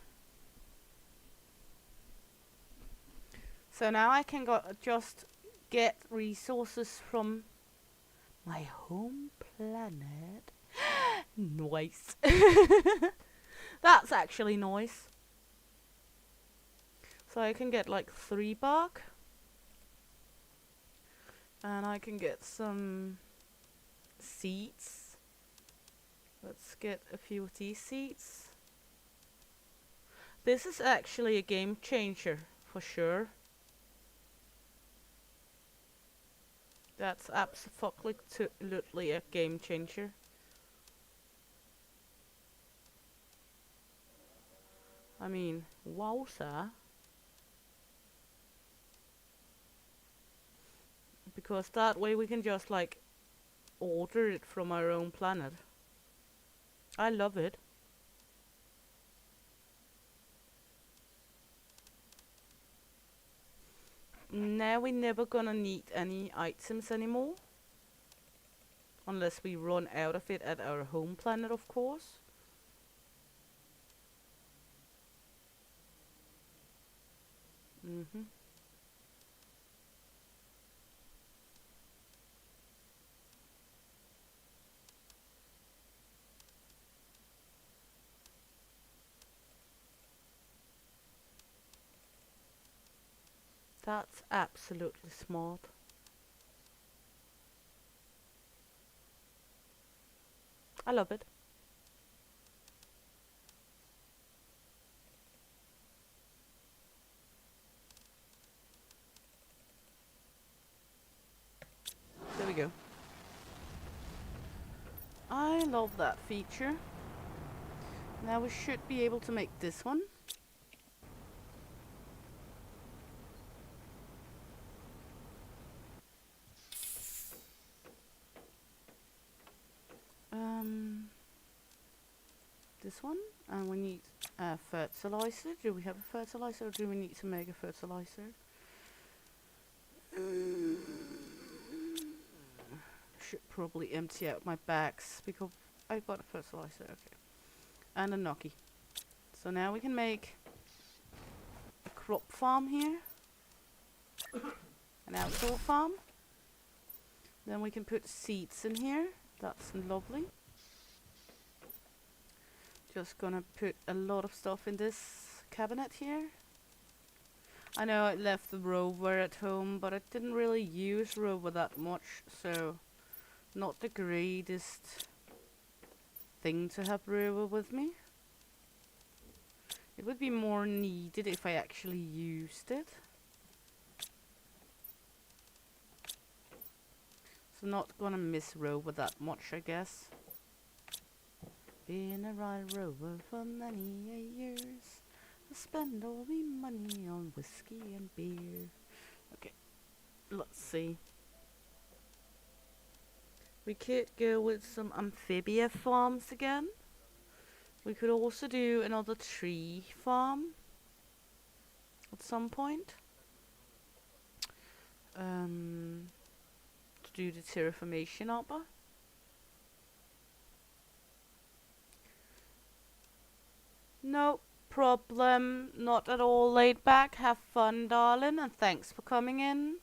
So now I can just get resources from my home planet. Nice. That's actually nice. So I can get like 3 bark. And I can get some seeds. Let's get a few of these seeds. This is actually a game changer, for sure. That's absolutely a game changer. I mean, wowza. Because that way we can just, like, order it from our own planet. I love it. Now we're never gonna need any items anymore. Unless we run out of it at our home planet, of course. Mm-hmm. That's absolutely smart. I love it. There we go. I love that feature. Now we should be able to make this one. This one, and we need a fertilizer. Do we have a fertilizer, or do we need to make a fertilizer? Should probably empty out my bags because I got a fertilizer. Okay, and a gnocchi. So now we can make a crop farm here, an outdoor farm. Then we can put seeds in here. That's lovely. Just gonna put a lot of stuff in this cabinet here. I know I left the rover at home, but I didn't really use rover that much, so not the greatest thing to have rover with me. It would be more needed if I actually used it. So not gonna miss rover that much, I guess. Been a wild rover for many a years. I spend all me money on whiskey and beer. Okay, let's see. We could go with some amphibia farms again. We could also do another tree farm at some point. To do the terraformation upper. No problem, not at all laid back. Have fun, darling, and thanks for coming in.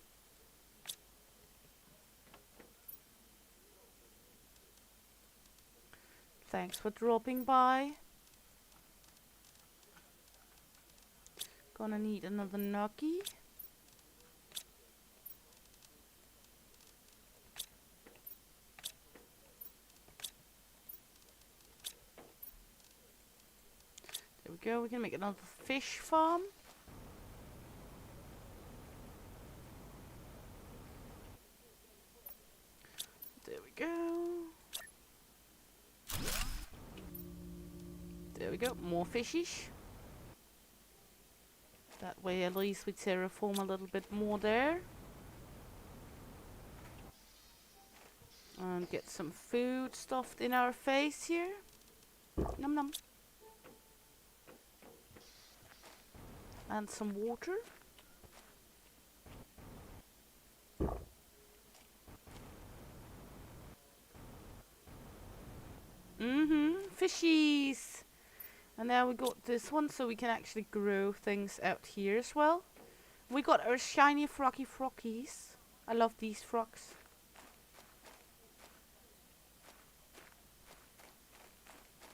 Thanks for dropping by. Gonna need another gnocchi. There we go, we can make another fish farm. There we go. There we go, more fishies. That way at least we terraform a little bit more there. And get some food stuffed in our face here. Num num. And some water. Fishies! And now we got this one so we can actually grow things out here as well. We got our shiny froggy froggies. I love these frogs.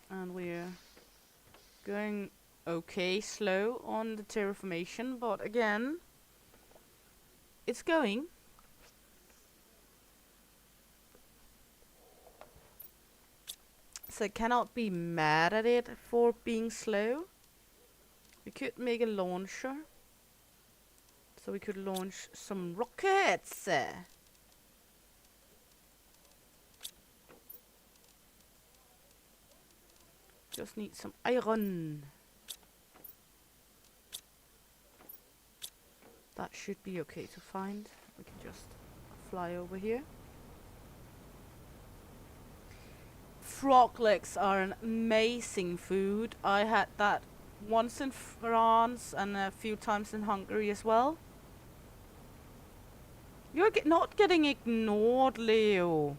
And we're going okay slow on the terraformation, but again, it's going. So I cannot be mad at it for being slow. We could make a launcher. So we could launch some rockets. Just need some iron. That should be okay to find. We can just fly over here. Frog legs are an amazing food. I had that once in France and a few times in Hungary as well. You're not getting ignored, Leo.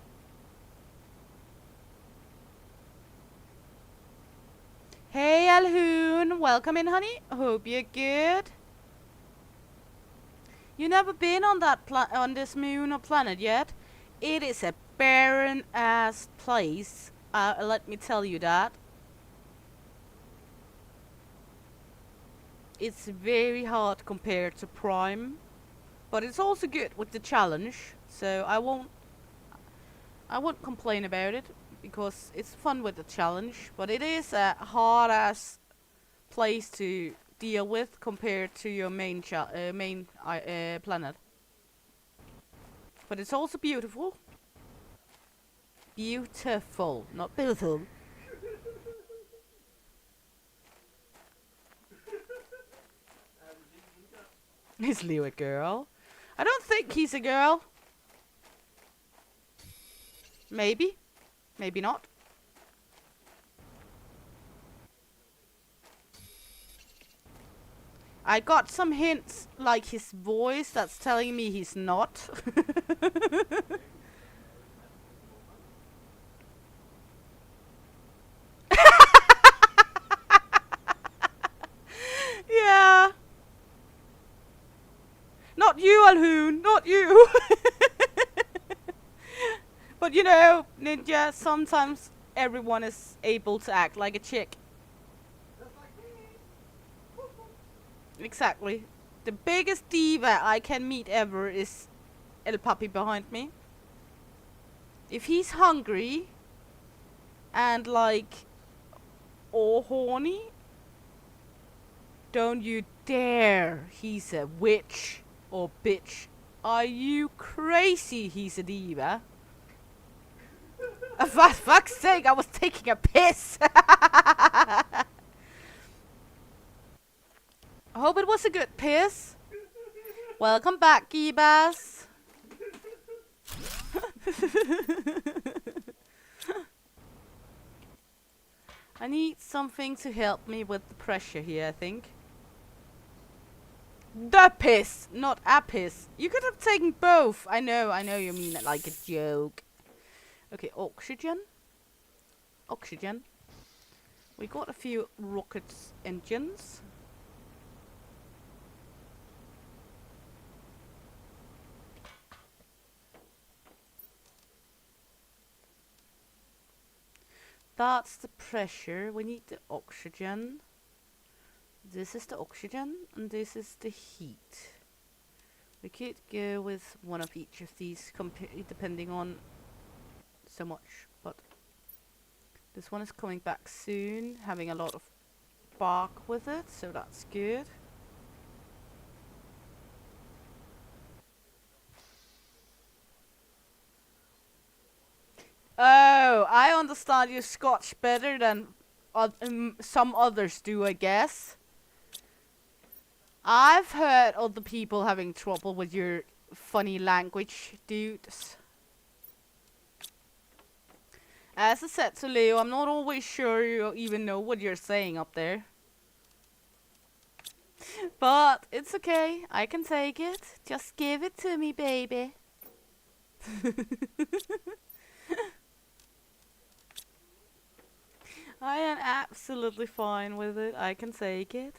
Hey, Alhoon. Welcome in, honey. Hope you're good. You never been on that on this moon or planet yet? It is a barren ass place. Let me tell you that. It's very hard compared to Prime, but it's also good with the challenge. So I won't complain about it because it's fun with the challenge. But it is a hard ass place to deal with compared to your main planet. But it's also beautiful. Beautiful, not beautiful. Is Leo a girl? I don't think he's a girl. Maybe. Maybe not. I got some hints, like his voice, that's telling me he's not. Yeah. Not you, Alhoon, not you. But you know, Ninja, sometimes everyone is able to act like a chick. Exactly. The biggest diva I can meet ever is El Papi behind me. If he's hungry and like or horny, don't you dare. He's a witch or bitch. Are you crazy? He's a diva. For fuck's sake, I was taking a piss! I hope it was a good piss. Welcome back, Gibas. I need something to help me with the pressure here, I think. The piss, not a piss. You could have taken both. I know you mean it like a joke. Okay, oxygen. Oxygen. We got a few rocket engines. That's the pressure. We need the oxygen. This is the oxygen, and this is the heat. We could go with one of each of these, depending on so much, but this one is coming back soon, having a lot of bark with it, so that's good. Oh, I understand you Scotch better than some others do, I guess. I've heard other people having trouble with your funny language, dudes. As I said to Leo, I'm not always sure you even know what you're saying up there. But it's okay, I can take it. Just give it to me, baby. I am absolutely fine with it, I can take it.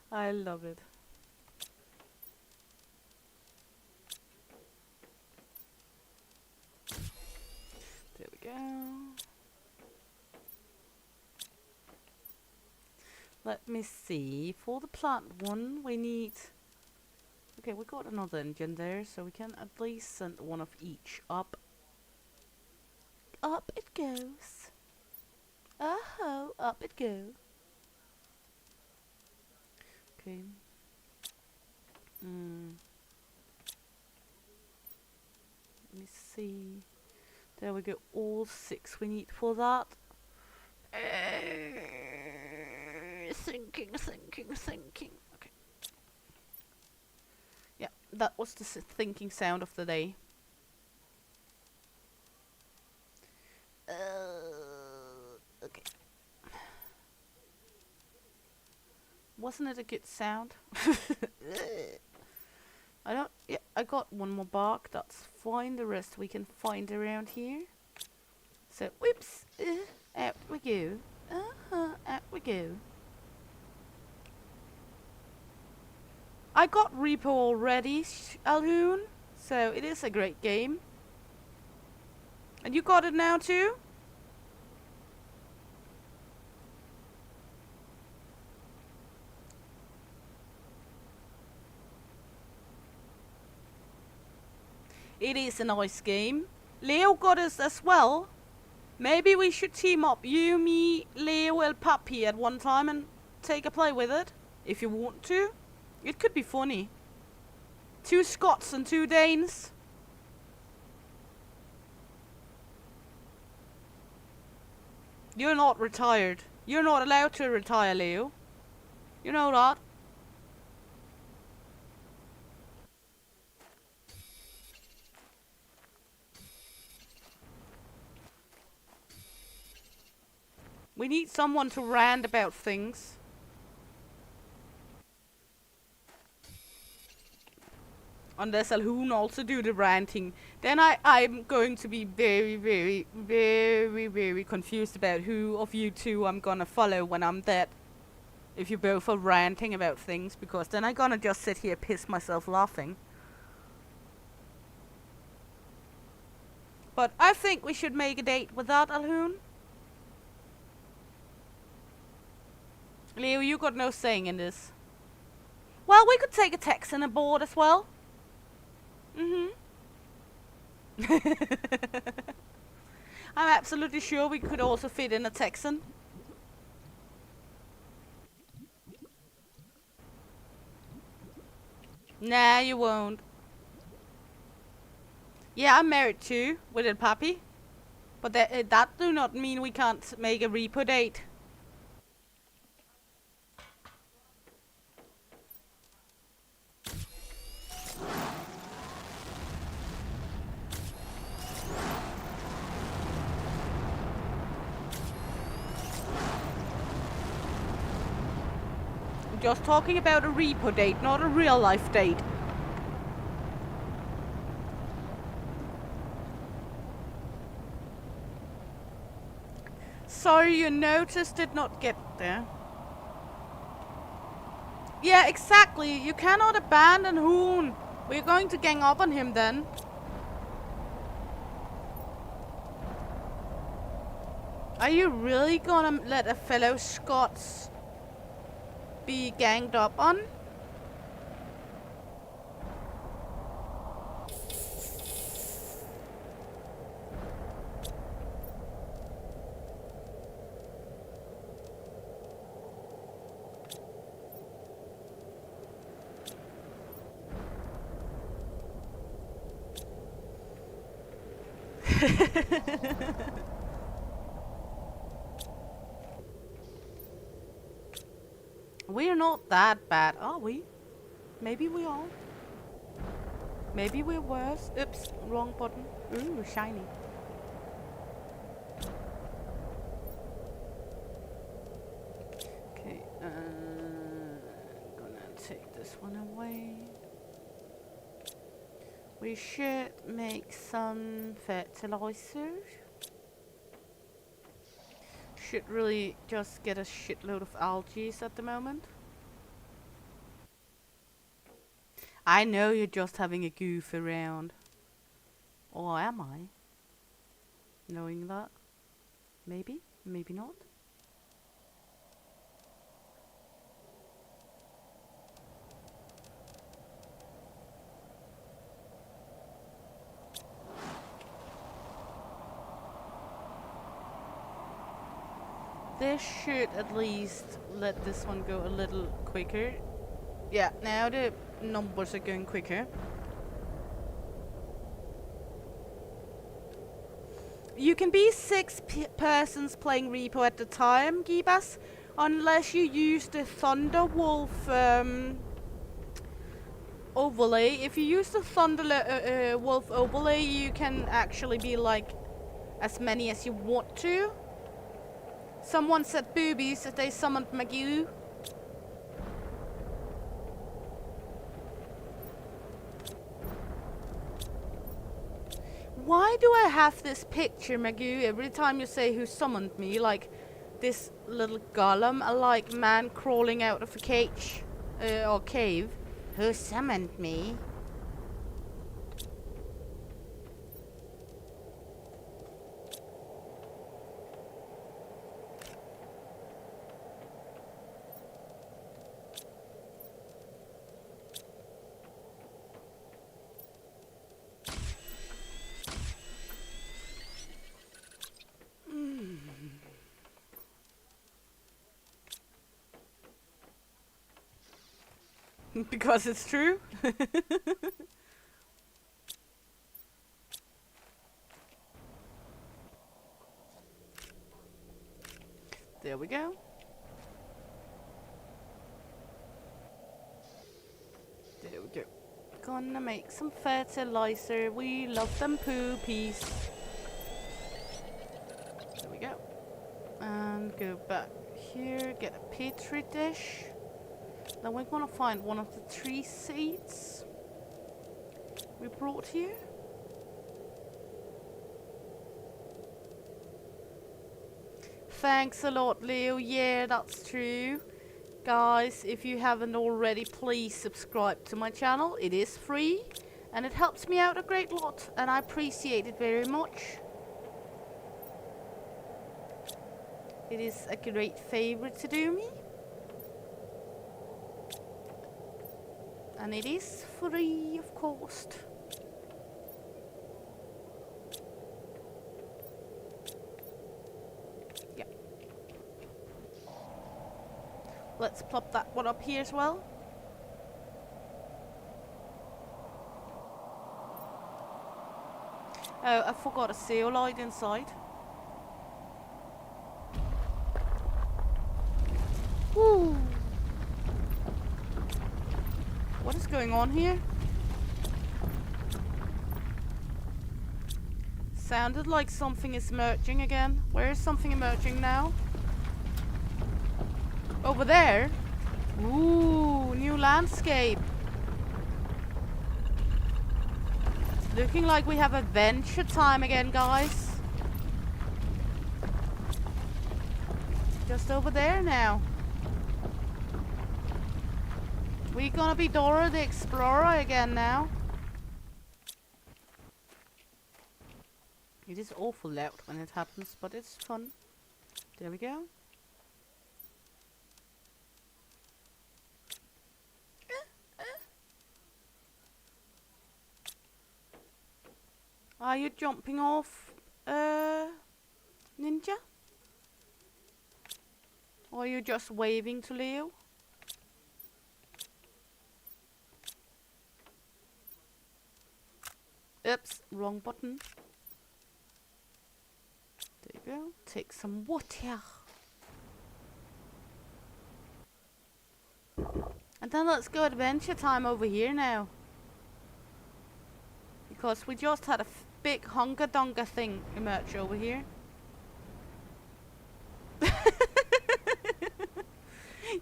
I love it. There we go. Let me see. For the plant one, we need... Okay, we got another engine there, so we can at least send one of each up. Up it goes. Oh, up it goes. Okay. Let me see. There we go. All 6 we need for that. Thinking. Okay. Yeah, that was the thinking sound of the day. Okay. Wasn't it a good sound? I got one more bark, that's fine. The rest we can find around here. So, whoops, out we go. Out we go. I got Repo already, Alhoon, so it is a great game. And you got it now too? It is a nice game. Leo got us as well. Maybe we should team up. You, me, Leo, and Puppy at one time and take a play with it. If you want to. It could be funny. 2 Scots and 2 Danes. You're not retired. You're not allowed to retire, Leo. You know that. We need someone to rant about things. Unless Alhoon also do the ranting. Then I'm going to be very confused about who of you two I'm gonna follow when I'm dead. If you both are ranting about things, because then I'm gonna just sit here piss myself laughing. But I think we should make a date without Alhoon. Leo, you got no saying in this. Well, we could take a Texan aboard as well. I'm absolutely sure we could also fit in a Texan. Nah, you won't. Yeah, I'm married too, with a puppy. But that do not mean we can't make a repo date. I'm just talking about a repo date, not a real life date. Sorry, your notice did not get there. Yeah, exactly. You cannot abandon Hoon. We're going to gang up on him then. Are you really gonna let a fellow Scots be ganged up on? We're not that bad, are we? Maybe we are. Maybe we're worse. Oops, wrong button. Ooh, shiny. Okay, gonna take this one away. We should make some fertilizer. Should really just get a shitload of algae at the moment. I know you're just having a goof around. Or am I? Knowing that? Maybe? Maybe not? This should at least let this one go a little quicker. Yeah, now the numbers are going quicker. You can be 6 persons playing Repo at a time, Gibas, unless you use the Thunderwolf overlay. If you use the Thunderwolf overlay, you can actually be like as many as you want to. Someone said boobies that they summoned Magoo. Why do I have this picture, Magoo, every time you say who summoned me? Like this little golem, like man crawling out of a cage or cave. Who summoned me? Because it's true. There we go. There we go. Gonna make some fertilizer. We love them poopies. There we go. And go back here, get a petri dish. Then we're gonna find one of the tree seeds we brought here. Thanks a lot, Leo. Yeah, that's true. Guys, if you haven't already, please subscribe to my channel. It is free and it helps me out a great lot and I appreciate it very much. It is a great favor to do me. And it is free, of course. Yeah. Let's plop that one up here as well. Oh, I forgot a zeolite inside. Woo! What is going on here? Sounded like something is emerging again. Where is something emerging now? Over there? Ooh, new landscape. It's looking like we have adventure time again, guys. Just over there now. We're gonna be Dora the Explorer again now. It is awful loud when it happens, but it's fun. There we go. Are you jumping off, Ninja? Or are you just waving to Leo? Oops, wrong button. There you go. Take some water. And then let's go adventure time over here now. Because we just had a big hunga dunga thing emerge over here.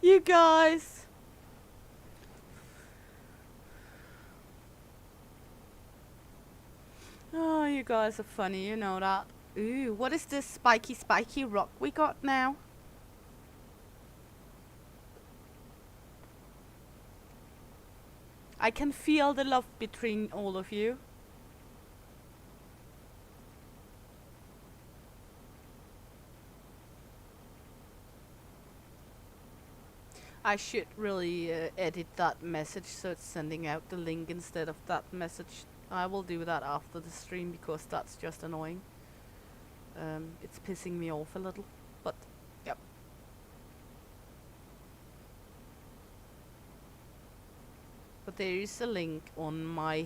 You guys. Oh, you guys are funny, you know that. Ooh, what is this spiky rock we got now? I can feel the love between all of you. I should really edit that message so it's sending out the link instead of that message. I will do that after the stream because that's just annoying. It's pissing me off a little, but yep. But there is a link on my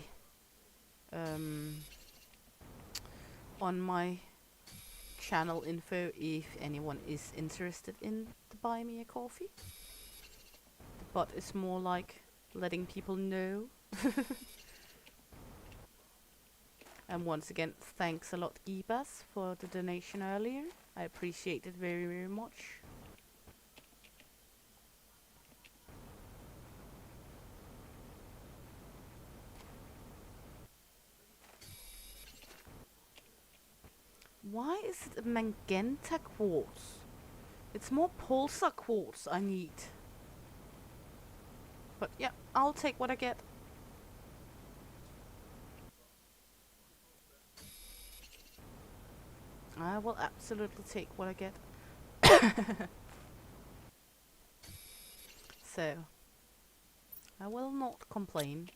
channel info if anyone is interested in to buy me a coffee. But it's more like letting people know. And once again, thanks a lot, Gibas, for the donation earlier. I appreciate it very, very much. Why is it a magenta quartz? It's more pulsar quartz I need. But yeah, I'll take what I get. I will absolutely take what I get. So, I will not complain.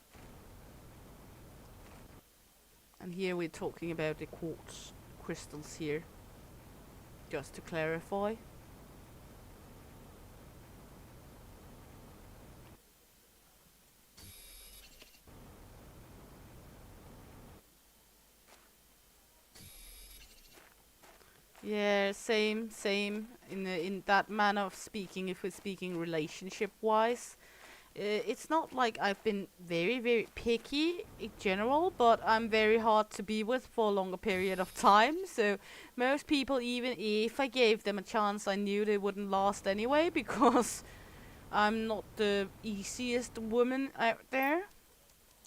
And here we're talking about the quartz crystals here. Just to clarify. Yeah, same. In that manner of speaking, if we're speaking relationship-wise, it's not like I've been very, very picky in general, but I'm very hard to be with for a longer period of time. So most people, even if I gave them a chance, I knew they wouldn't last anyway because I'm not the easiest woman out there.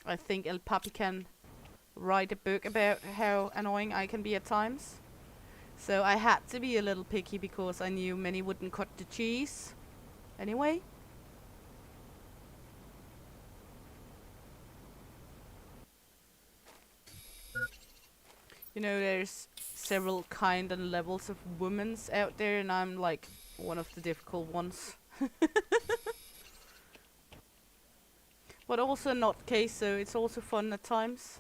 I think El Papi can write a book about how annoying I can be at times. So I had to be a little picky because I knew many wouldn't cut the cheese. Anyway. You know, there's several kind and levels of women's out there, and I'm like one of the difficult ones. But also not case, so it's also fun at times.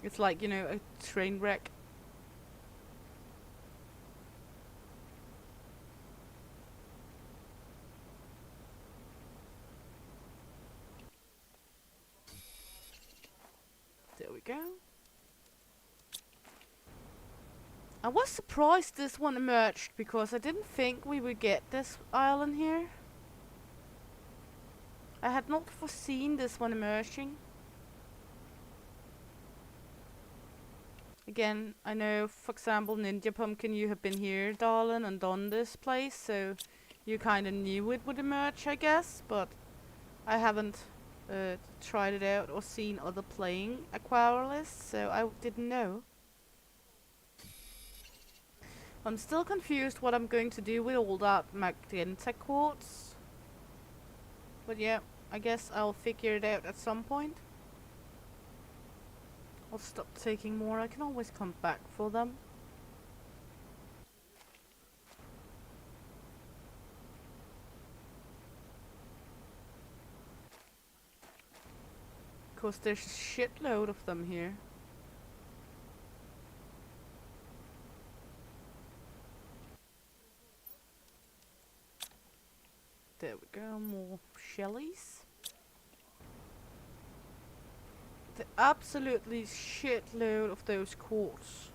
It's like, you know, a train wreck. go. I was surprised this one emerged because I didn't think we would get this island here. I had not foreseen this one emerging. Again, I know, for example, Ninja Pumpkin, you have been here, darling, and done this place, so you kind of knew it would emerge, I guess, but I haven't tried it out or seen other playing Aqualis, so I didn't know. I'm still confused what I'm going to do with all that magenta quartz. But yeah, I guess I'll figure it out at some point. I'll stop taking more, I can always come back for them. Because there's a shitload of them here. There we go, more shellies. The absolutely shitload of those quartz.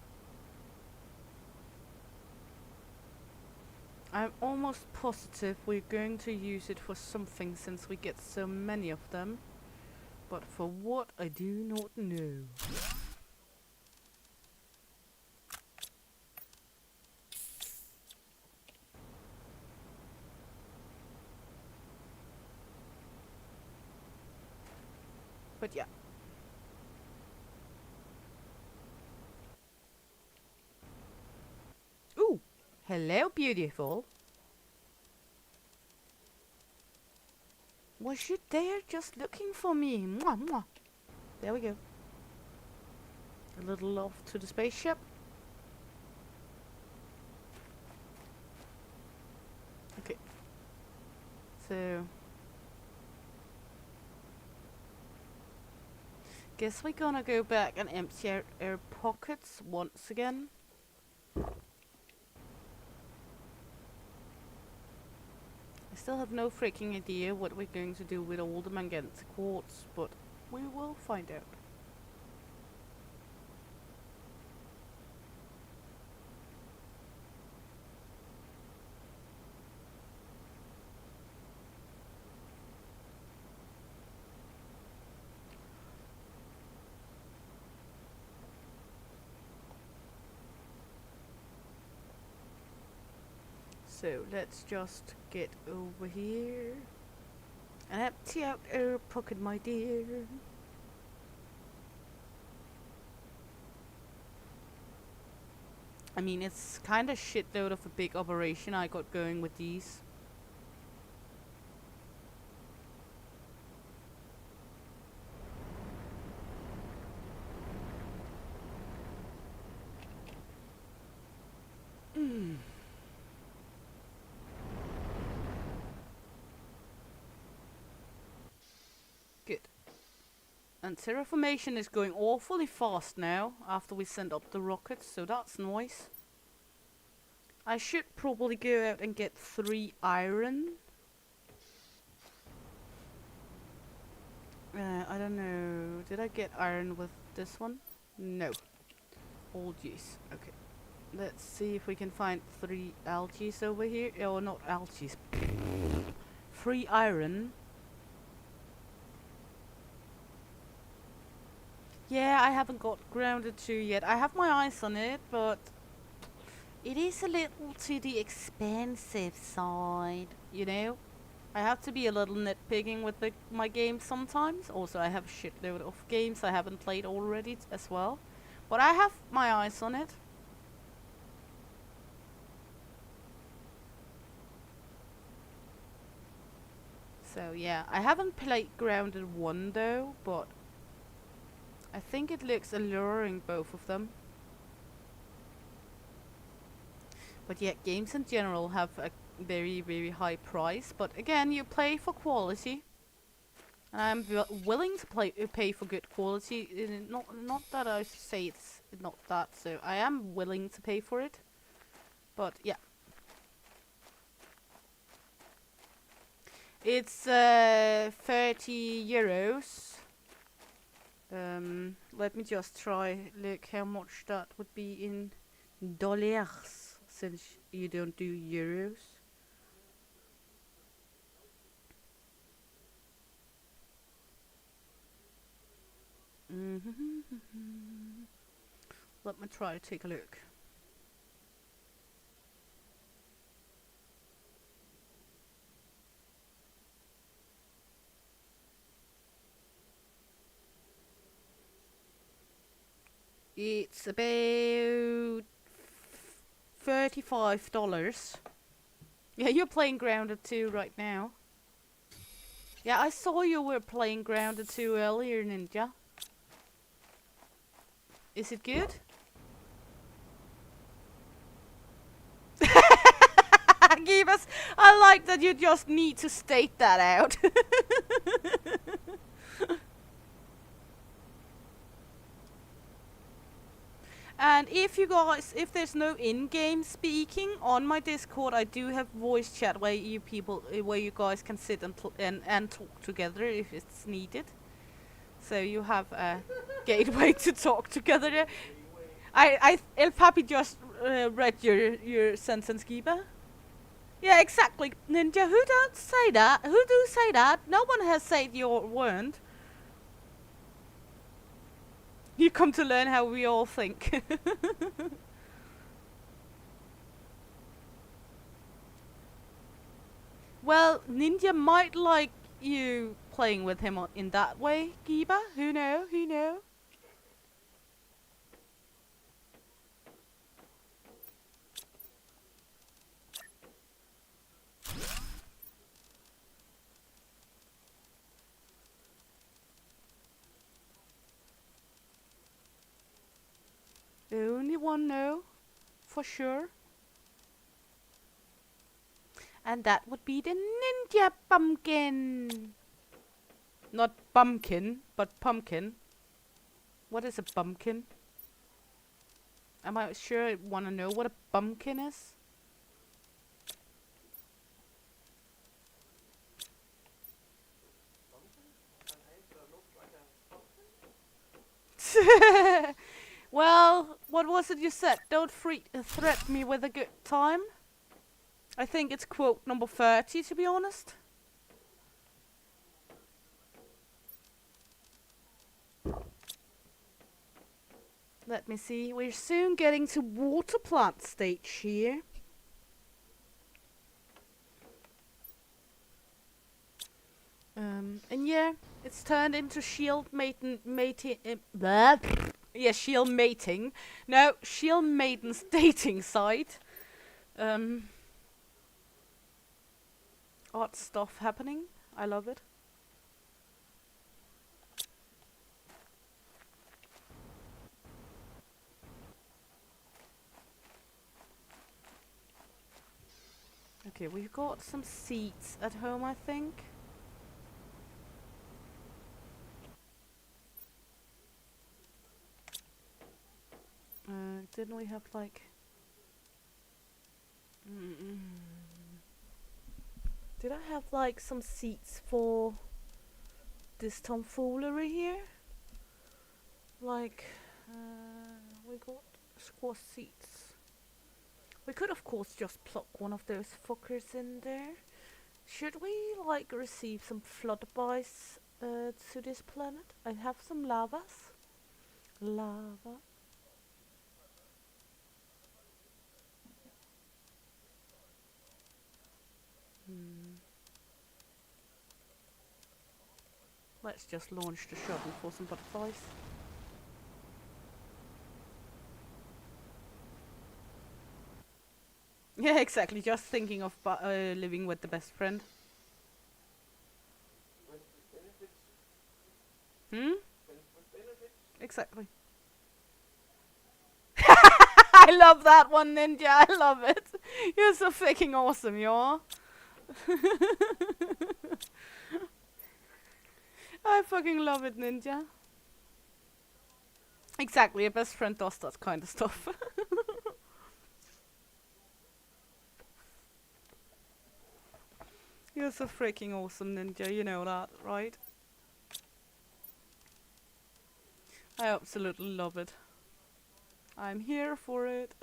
I'm almost positive we're going to use it for something since we get so many of them. But for what, I do not know. But yeah. Ooh! Hello, beautiful. Was you there just looking for me? Mwah, mwah. There we go. A little off to the spaceship. Okay. So... guess we're gonna go back and empty out our pockets once again. I still have no freaking idea what we're going to do with all the magenta quartz, but we will find out. So let's just get over here and empty out our pocket, my dear. I mean, it's kind of shitload of a big operation I got going with these. Good. And terraformation is going awfully fast now after we send up the rockets, so that's nice. I should probably go out and get 3 iron. I don't know. Did I get iron with this one? No. Old use. Okay. Let's see if we can find 3 algae over here. Oh, not algae. 3 iron. Yeah, I haven't got grounded 2 yet. I have my eyes on it, but it is a little to the expensive side, you know? I have to be a little nitpicking with my games sometimes. Also, I have a shitload of games I haven't played already as well. But I have my eyes on it. So yeah, I haven't played Grounded 1 though, but I think it looks alluring, both of them. But yeah, games in general have a very, very high price. But again, you play for quality. And I'm willing to pay for good quality. Not that I say it's not that, so I am willing to pay for it. But yeah. It's 30 euros. Let me just try. Look how much that would be in dollars, since you don't do euros. Let me try to take a look. It's about $35. Yeah, you're playing Grounded 2 right now. Yeah, I saw you were playing Grounded 2 earlier, Ninja. Is it good? Givas, I like that you just need to state that out. And if you guys, if there's no in-game speaking on my Discord, I do have voice chat where you people, where you guys can sit and talk together if it's needed. So you have a gateway to talk together. El Papi just read your sentence, Giba. Yeah, exactly, Ninja. Who don't say that? Who do say that? No one has said you weren't. You come to learn how we all think. Well, Ninja might like you playing with him in that way, Giba. Who know? Who know? Only one know, for sure. And that would be the Ninja Pumpkin. Not bumpkin, but pumpkin. What is a bumpkin? Am I sure I want to know what a bumpkin is? Well, what was it you said? Don't threat me with a good time. I think it's quote number 30, to be honest. Let me see. We're soon getting to water plant stage here. And yeah, it's turned into shield mating. Yeah, shield mating. No, shield maiden's dating site. Odd stuff happening. I love it. Okay, we've got some seats at home, I think. Didn't we have like... Did I have like some seats for this tomfoolery here? Like, we got squash seats. We could of course just pluck one of those fuckers in there. Should we like receive some flutterbies to this planet? I have some lavas. Lava. Let's just launch the shuttle for some butterflies. Yeah, exactly. Just thinking of living with the best friend. Exactly. I love that one, Ninja. I love it. You're so freaking awesome, you are. I fucking love it, Ninja. Exactly, a best friend does that kind of stuff. You're so freaking awesome, Ninja. You know that, right? I absolutely love it. I'm here for it.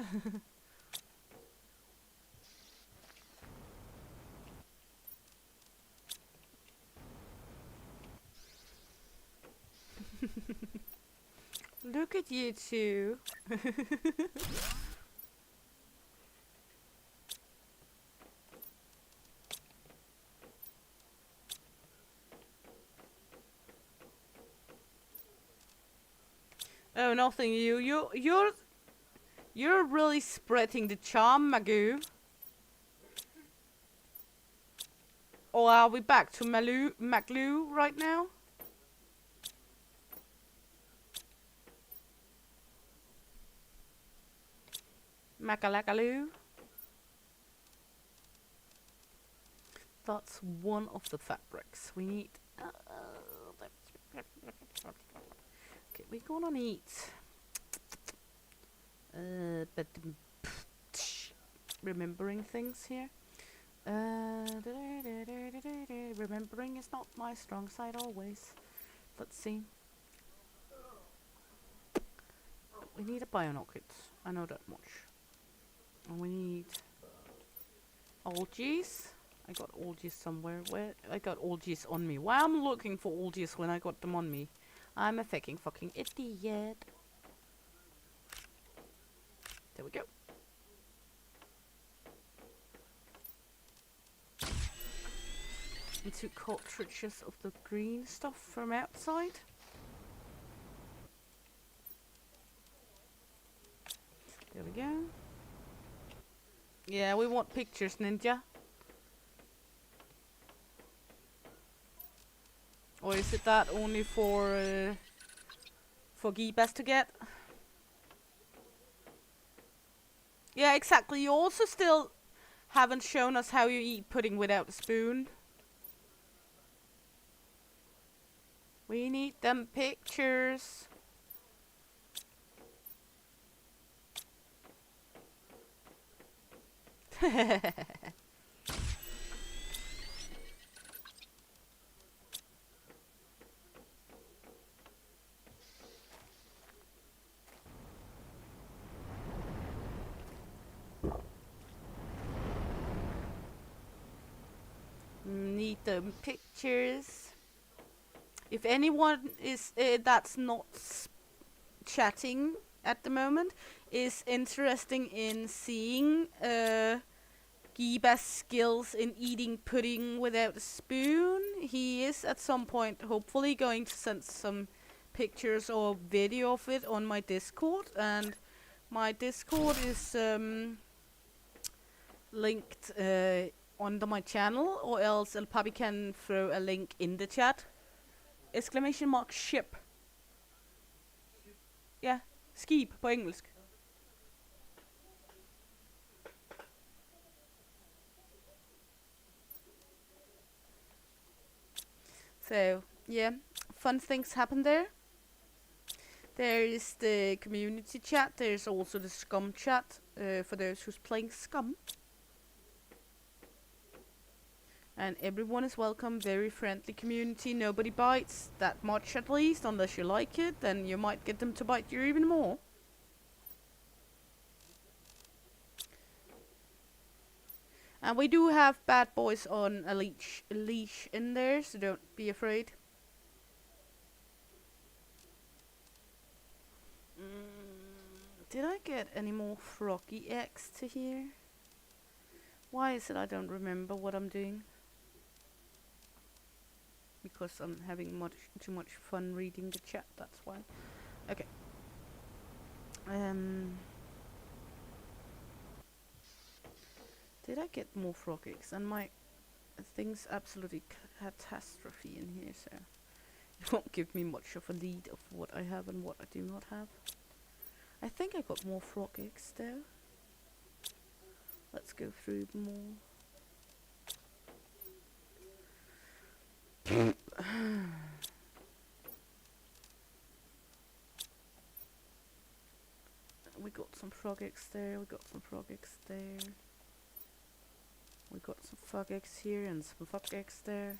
Look at you two. Oh, nothing. You're really spreading the charm, Magoo. Or are we back to Magloo right now? Macalagaloo. That's one of the fabrics we need. Okay, we're gonna need. But remembering things here. Remembering is not my strong side always. Let's see. We need a bionocket. I know that much. And we need algaes. I got algaes somewhere. Where I got algaes on me. Why am I looking for algaes when I got them on me? I'm a fucking idiot. There we go. And 2 cartridges of the green stuff from outside. There we go. Yeah, we want pictures, Ninja. Or is it that only for Gibas to get? Yeah, exactly. You also still haven't shown us how you eat pudding without a spoon. We need them pictures. Need them pictures. If anyone is that's not chatting at the moment is interesting in seeing Giba's skills in eating pudding without a spoon, he is at some point hopefully going to send some pictures or video of it on my Discord, and my Discord is linked under my channel, or else El Papi can throw a link in the chat. Exclamation mark ship. Ja, skib på engelsk. So, yeah, fun things happen there. There is the community chat, there's also the Scum chat, for those who's playing Scum. And everyone is welcome, very friendly community, nobody bites, that much at least, unless you like it, then you might get them to bite you even more. And we do have bad boys on a leash in there, so don't be afraid. Did I get any more froggy eggs to here? Why is it I don't remember what I'm doing? Because I'm having too much fun reading the chat, that's why. Okay. Did I get more frog eggs? And my thing's absolutely catastrophe in here, so it won't give me much of a lead of what I have and what I do not have. I think I got more frog eggs though. Let's go through more. We got some frog eggs there, we got some frog eggs there. We got some frog eggs here and some frog eggs there.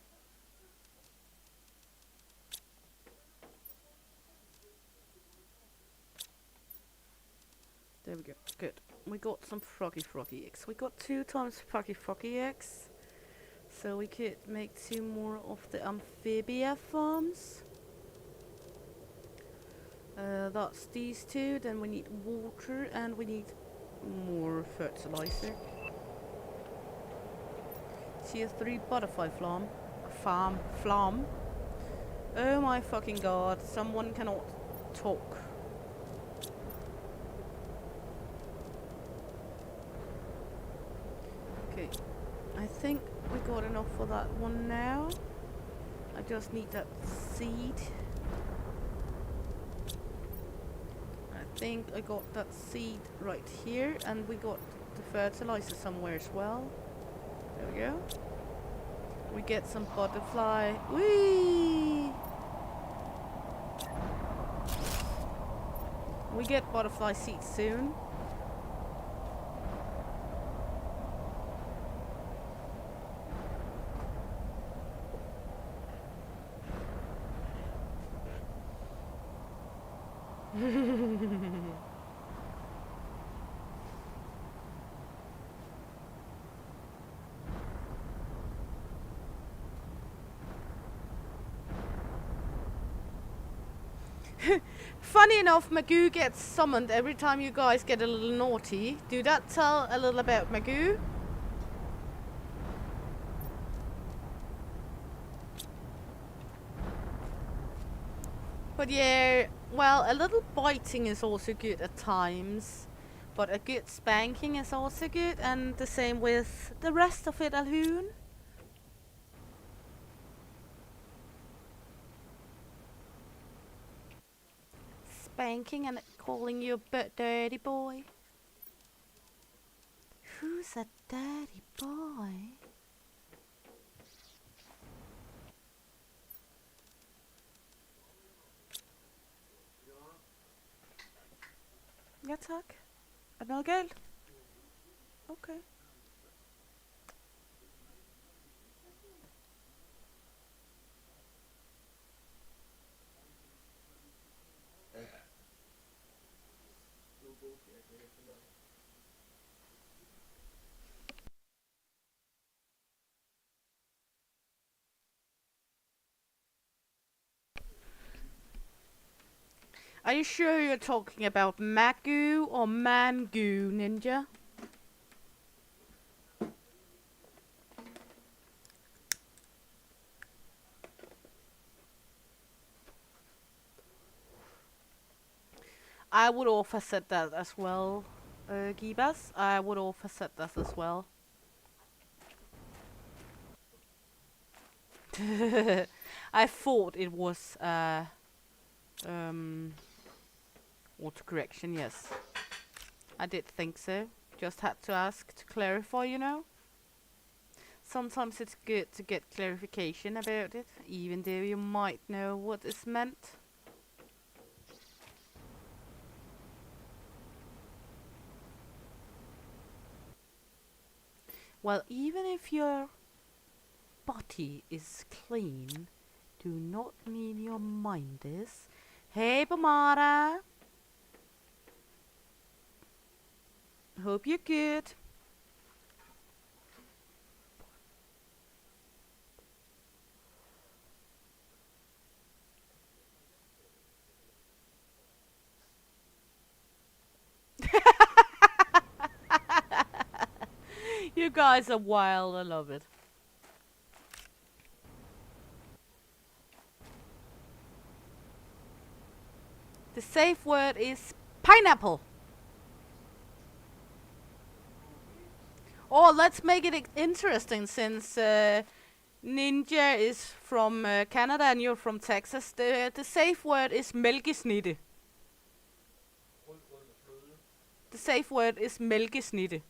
There we go. Good. We got some froggy eggs. We got 2 times froggy eggs. So we could make 2 more of the amphibia farms. That's these 2. Then we need water and we need more fertilizer. Tier 3 butterfly farm. Oh my fucking god, someone cannot talk. Okay, I think we got enough for that one now. I just need that seed. I think I got that seed right here, and we got the fertilizer somewhere as well. There we go. We get some butterfly. Whee! We get butterfly seeds soon. Funny enough, Magoo gets summoned every time you guys get a little naughty. Do that tell a little about Magoo? But yeah, well, a little biting is also good at times. But a good spanking is also good, and the same with the rest of it, Alhoon. Spanking and calling you a dirty boy. Who's a dirty boy? Ja tak. Er det noget galt? Okay. Are you sure you're talking about Magoo or Mangoo, Ninja? I would also said that as well, Gibas. I would also said that as well. I thought it was autocorrection, yes. I did think so. Just had to ask to clarify, you know. Sometimes it's good to get clarification about it, even though you might know what is meant. Well, even if your body is clean, do not mean your mind is. Hey, Bamara! Hope you're good. You guys are wild, I love it. The safe word is pineapple. Oh, let's make it interesting since Ninja is from Canada and you're from Texas. The safe word is mælkesnitte. The safe word is mælkesnitte.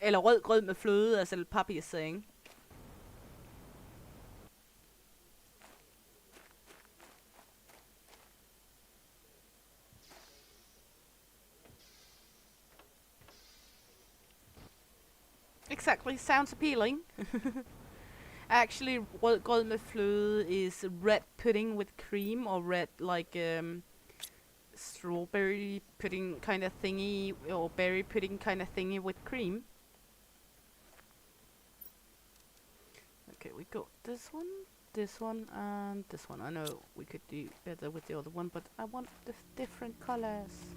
Eller rød grød med fløde, as El Papi is saying. Exactly, sounds appealing. Actually, fløde is red pudding with cream, or red like strawberry pudding kind of thingy, or berry pudding kind of thingy with cream. Okay, we got this one, and this one. I know we could do better with the other one, but I want the different colors.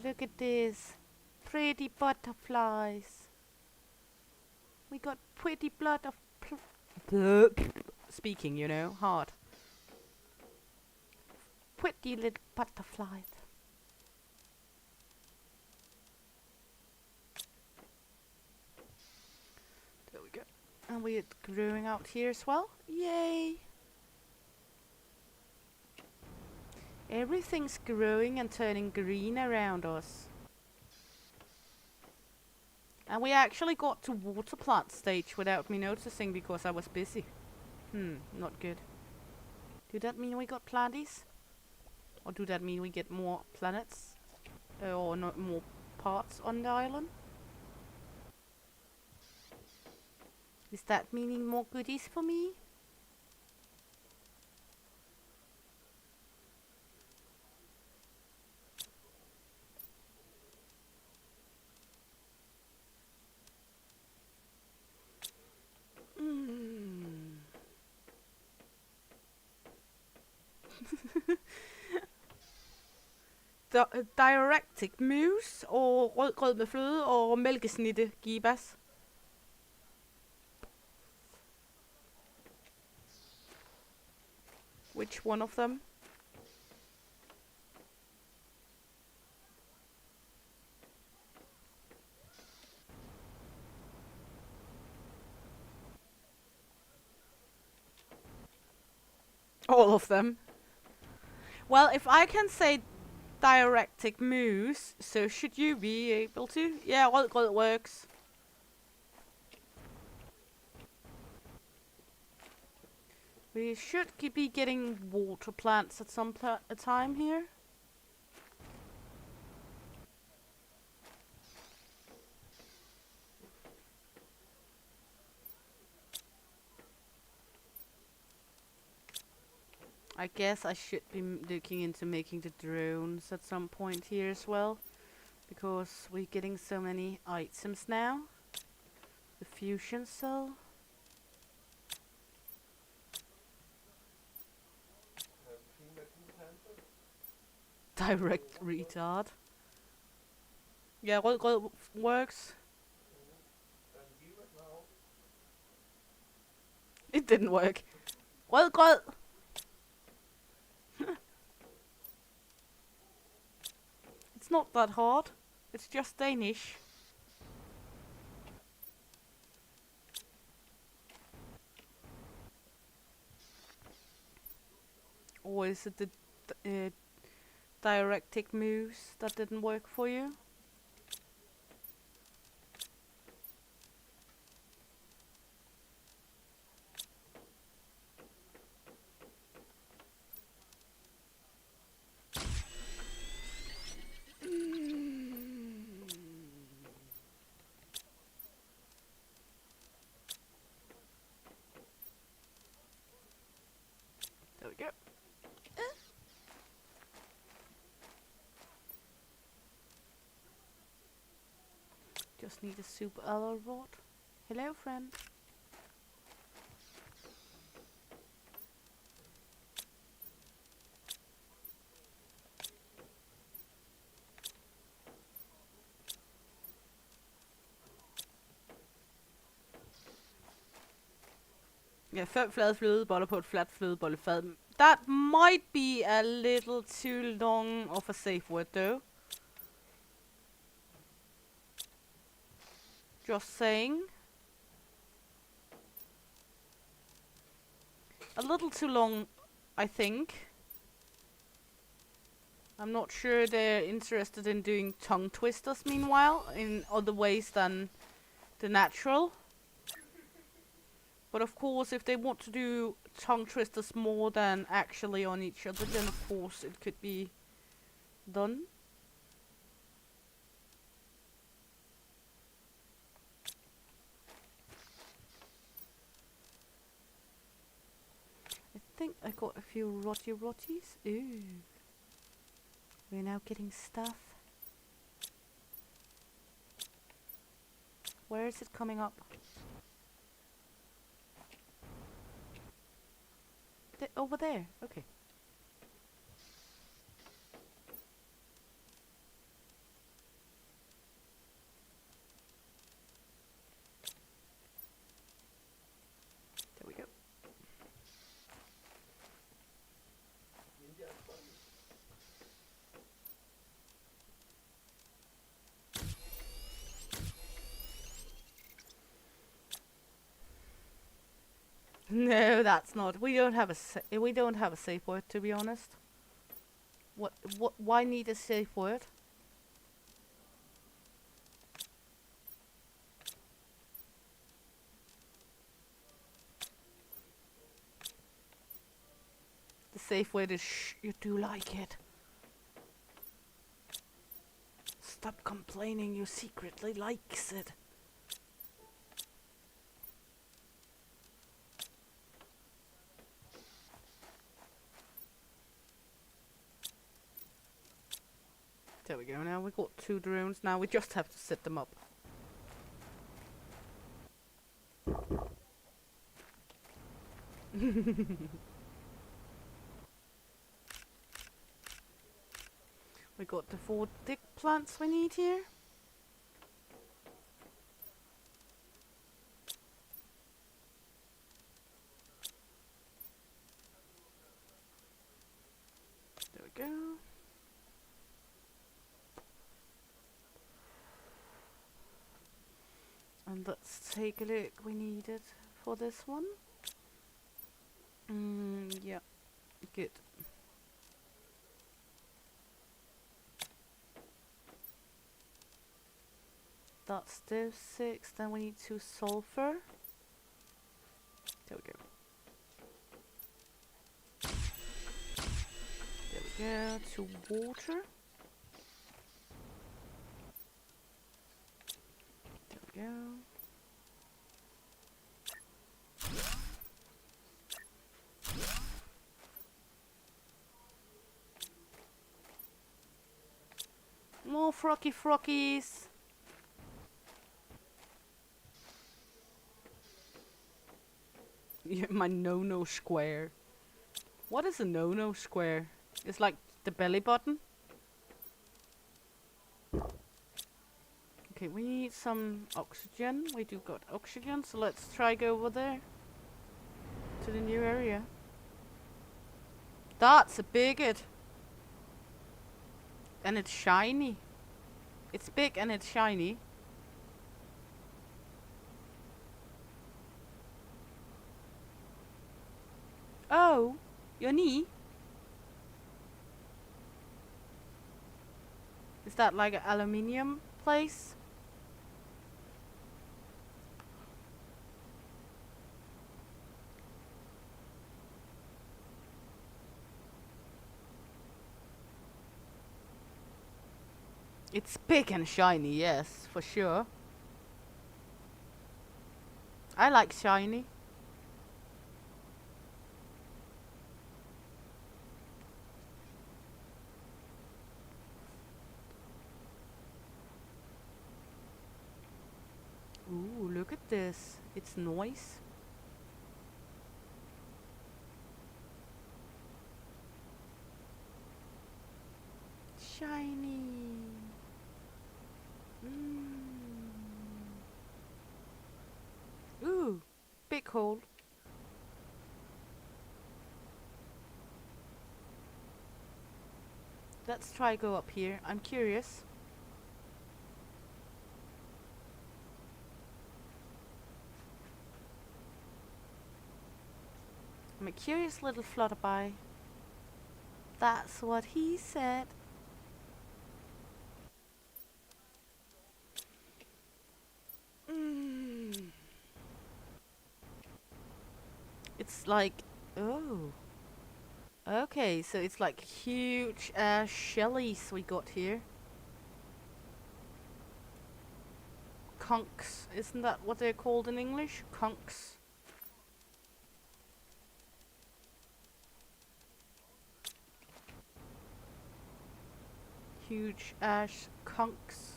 Look at this. Pretty butterflies. We got pretty blood of speaking, you know, hard. Pretty little butterflies. There we go. And we're growing out here as well. Yay! Everything's growing and turning green around us. And we actually got to water plant stage without me noticing because I was busy. Not good. Do that mean we got planties? Or do that mean we get more planets? Or not more parts on the island? Is that meaning more goodies for me? Diuretic mus og rødgrød med fløde og mælkesnitte gibas. Which one of them? All of them. Well, if I can say diuretic mus, so should you be able to? Yeah, rødgrød works. We should be getting water plants at some time here. I guess I should be looking into making the drones at some point here as well, because we're getting so many items now. The fusion cell. Direct retard. Yeah, rødgrød works. It didn't work. Rødgrød! It's not that hard. It's just Danish. Or is it the diuretic mus that didn't work for you? There we go. Just need a super alloy rod. Hello, friend. Yeah, 5 flade flødeboller på et fladt flødebollefad. That might be a little too long of a safe word though. Just saying. A little too long, I think. I'm not sure they're interested in doing tongue twisters meanwhile, in other ways than the natural. But of course, if they want to do tongue twisters more than actually on each other, then of course it could be done. think I got a few rotties. Ooh. We're now getting stuff. Where is it coming up? Over there. Okay. There we go. No, that's not. We don't have a safe word, to be honest. What why need a safe word? The safe word is shh, you do like it. Stop complaining, you secretly likes it. There we go, now we've got 2 drones, now we just have to set them up. We got the 4 dig plants we need here. There we go. And let's take a look. We need it for this one. Yeah, good. That's those 6. Then we need 2 sulfur. There we go. There we go. 2 water. There we go. More frockies. Yeah, my no-no square. What is a no-no square? It's like the belly button. Okay, we need some oxygen. We do got oxygen, so let's try go over there. To the new area. That's a bigot. And it's shiny. It's big and it's shiny. Oh, your knee? Is that like an aluminium place? It's big and shiny, yes, for sure. I like shiny. Ooh, look at this. It's nice. Shiny. Ooh, big hole. Let's try go up here. I'm curious. I'm a curious little flutterby. That's what he said. It's like, oh. Okay, so it's like huge shellies we got here. Conchs, isn't that what they're called in English? Conchs. Huge ash conchs.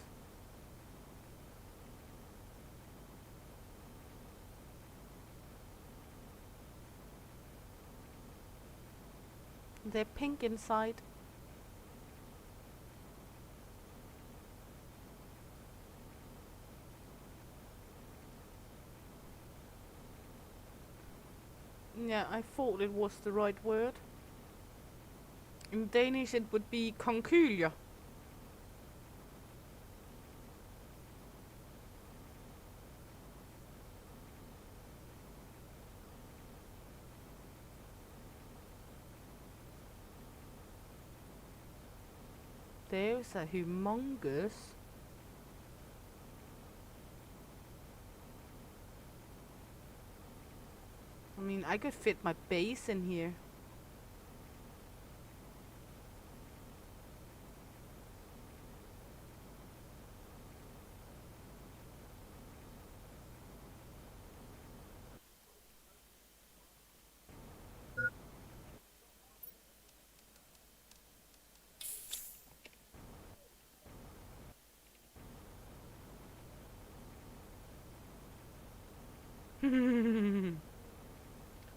They're pink inside. Yeah, I thought it was the right word. In Danish it would be konkylie. There's a humongous. I mean, I could fit my base in here.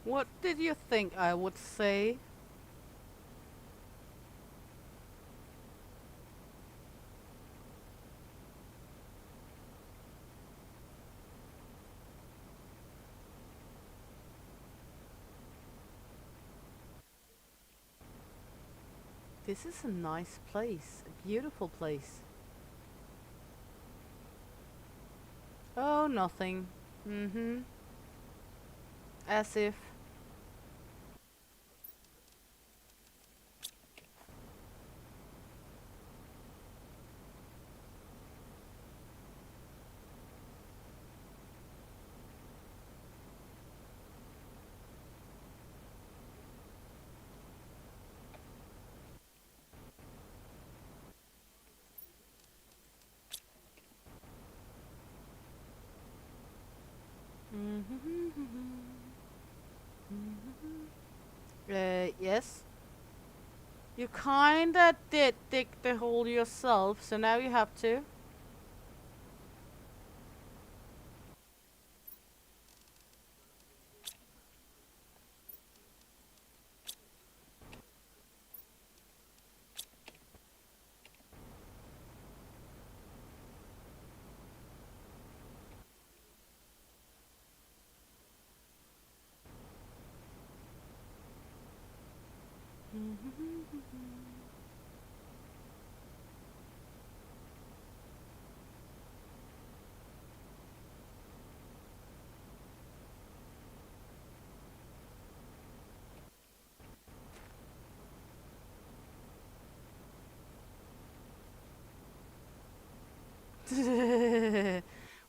What did you think I would say? This is a nice place, a beautiful place. Oh, nothing. Mm-hmm. As if. Yes. You kinda did dig the hole yourself, so now you have to.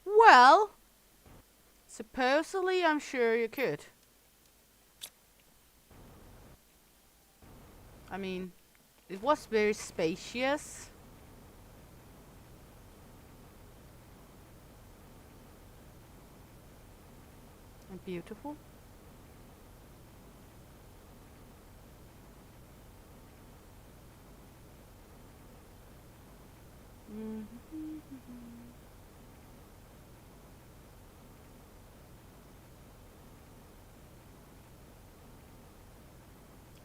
Well, supposedly I'm sure you could. I mean, it was very spacious. And beautiful.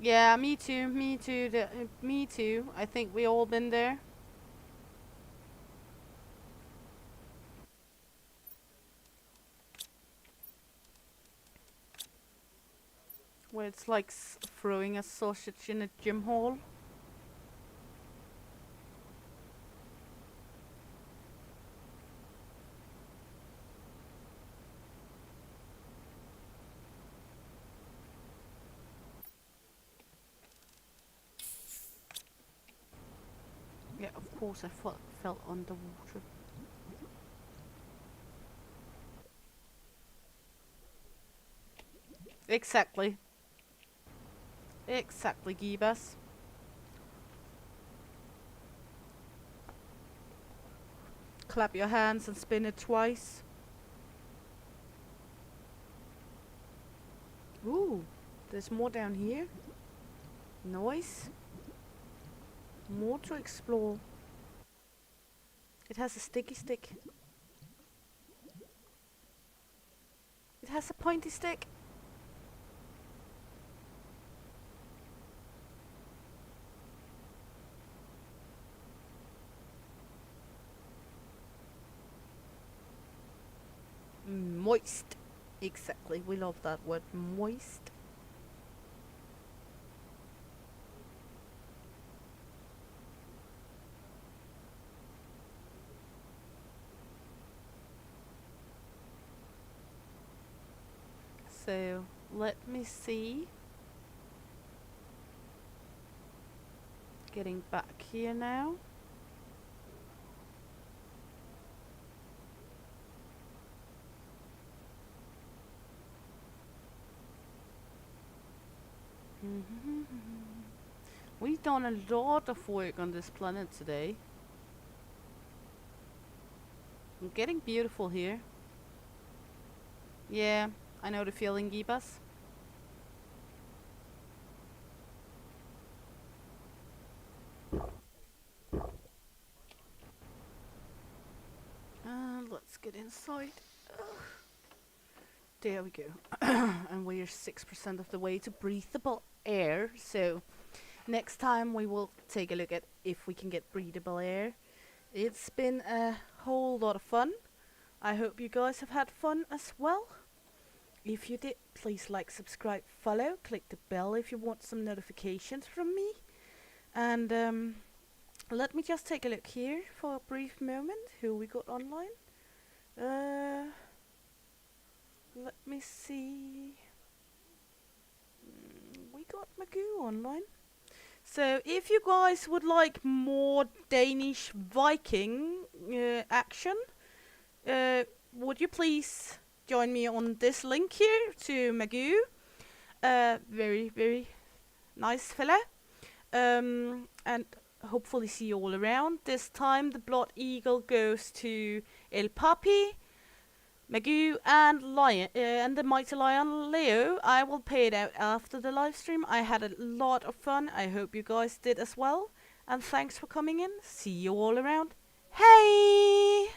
Yeah, me too, me too, me too. I think we all been there. Where it's like throwing a sausage in a gym hall. Yeah, of course I fell underwater. Exactly. Exactly, Gibas. Clap your hands and spin it twice. Ooh, there's more down here. Nice. More to explore. It has a sticky stick. It has a pointy stick. Moist. Exactly. We love that word. Moist. So, let me see. Getting back here now. We've done a lot of work on this planet today. I'm getting beautiful here. Yeah, I know the feeling, Gibas. Let's get inside. There we go. And we're 6% of the way to breathable air. So next time we will take a look at if we can get breathable air. It's been a whole lot of fun. I hope you guys have had fun as well. If you did, please like, subscribe, follow, click the bell if you want some notifications from me. And let me just take a look here for a brief moment who we got online. Let me see. We got Magoo online. So if you guys would like more Danish Viking action, would you please join me on this link here to Magoo? Very, very nice fella. And hopefully see you all around. This time the Blood Eagle goes to El Papi, Magoo, and Lion, and the Mighty Lion Leo. I will pay it out after the live stream. I had a lot of fun. I hope you guys did as well. And thanks for coming in. See you all around. Hey!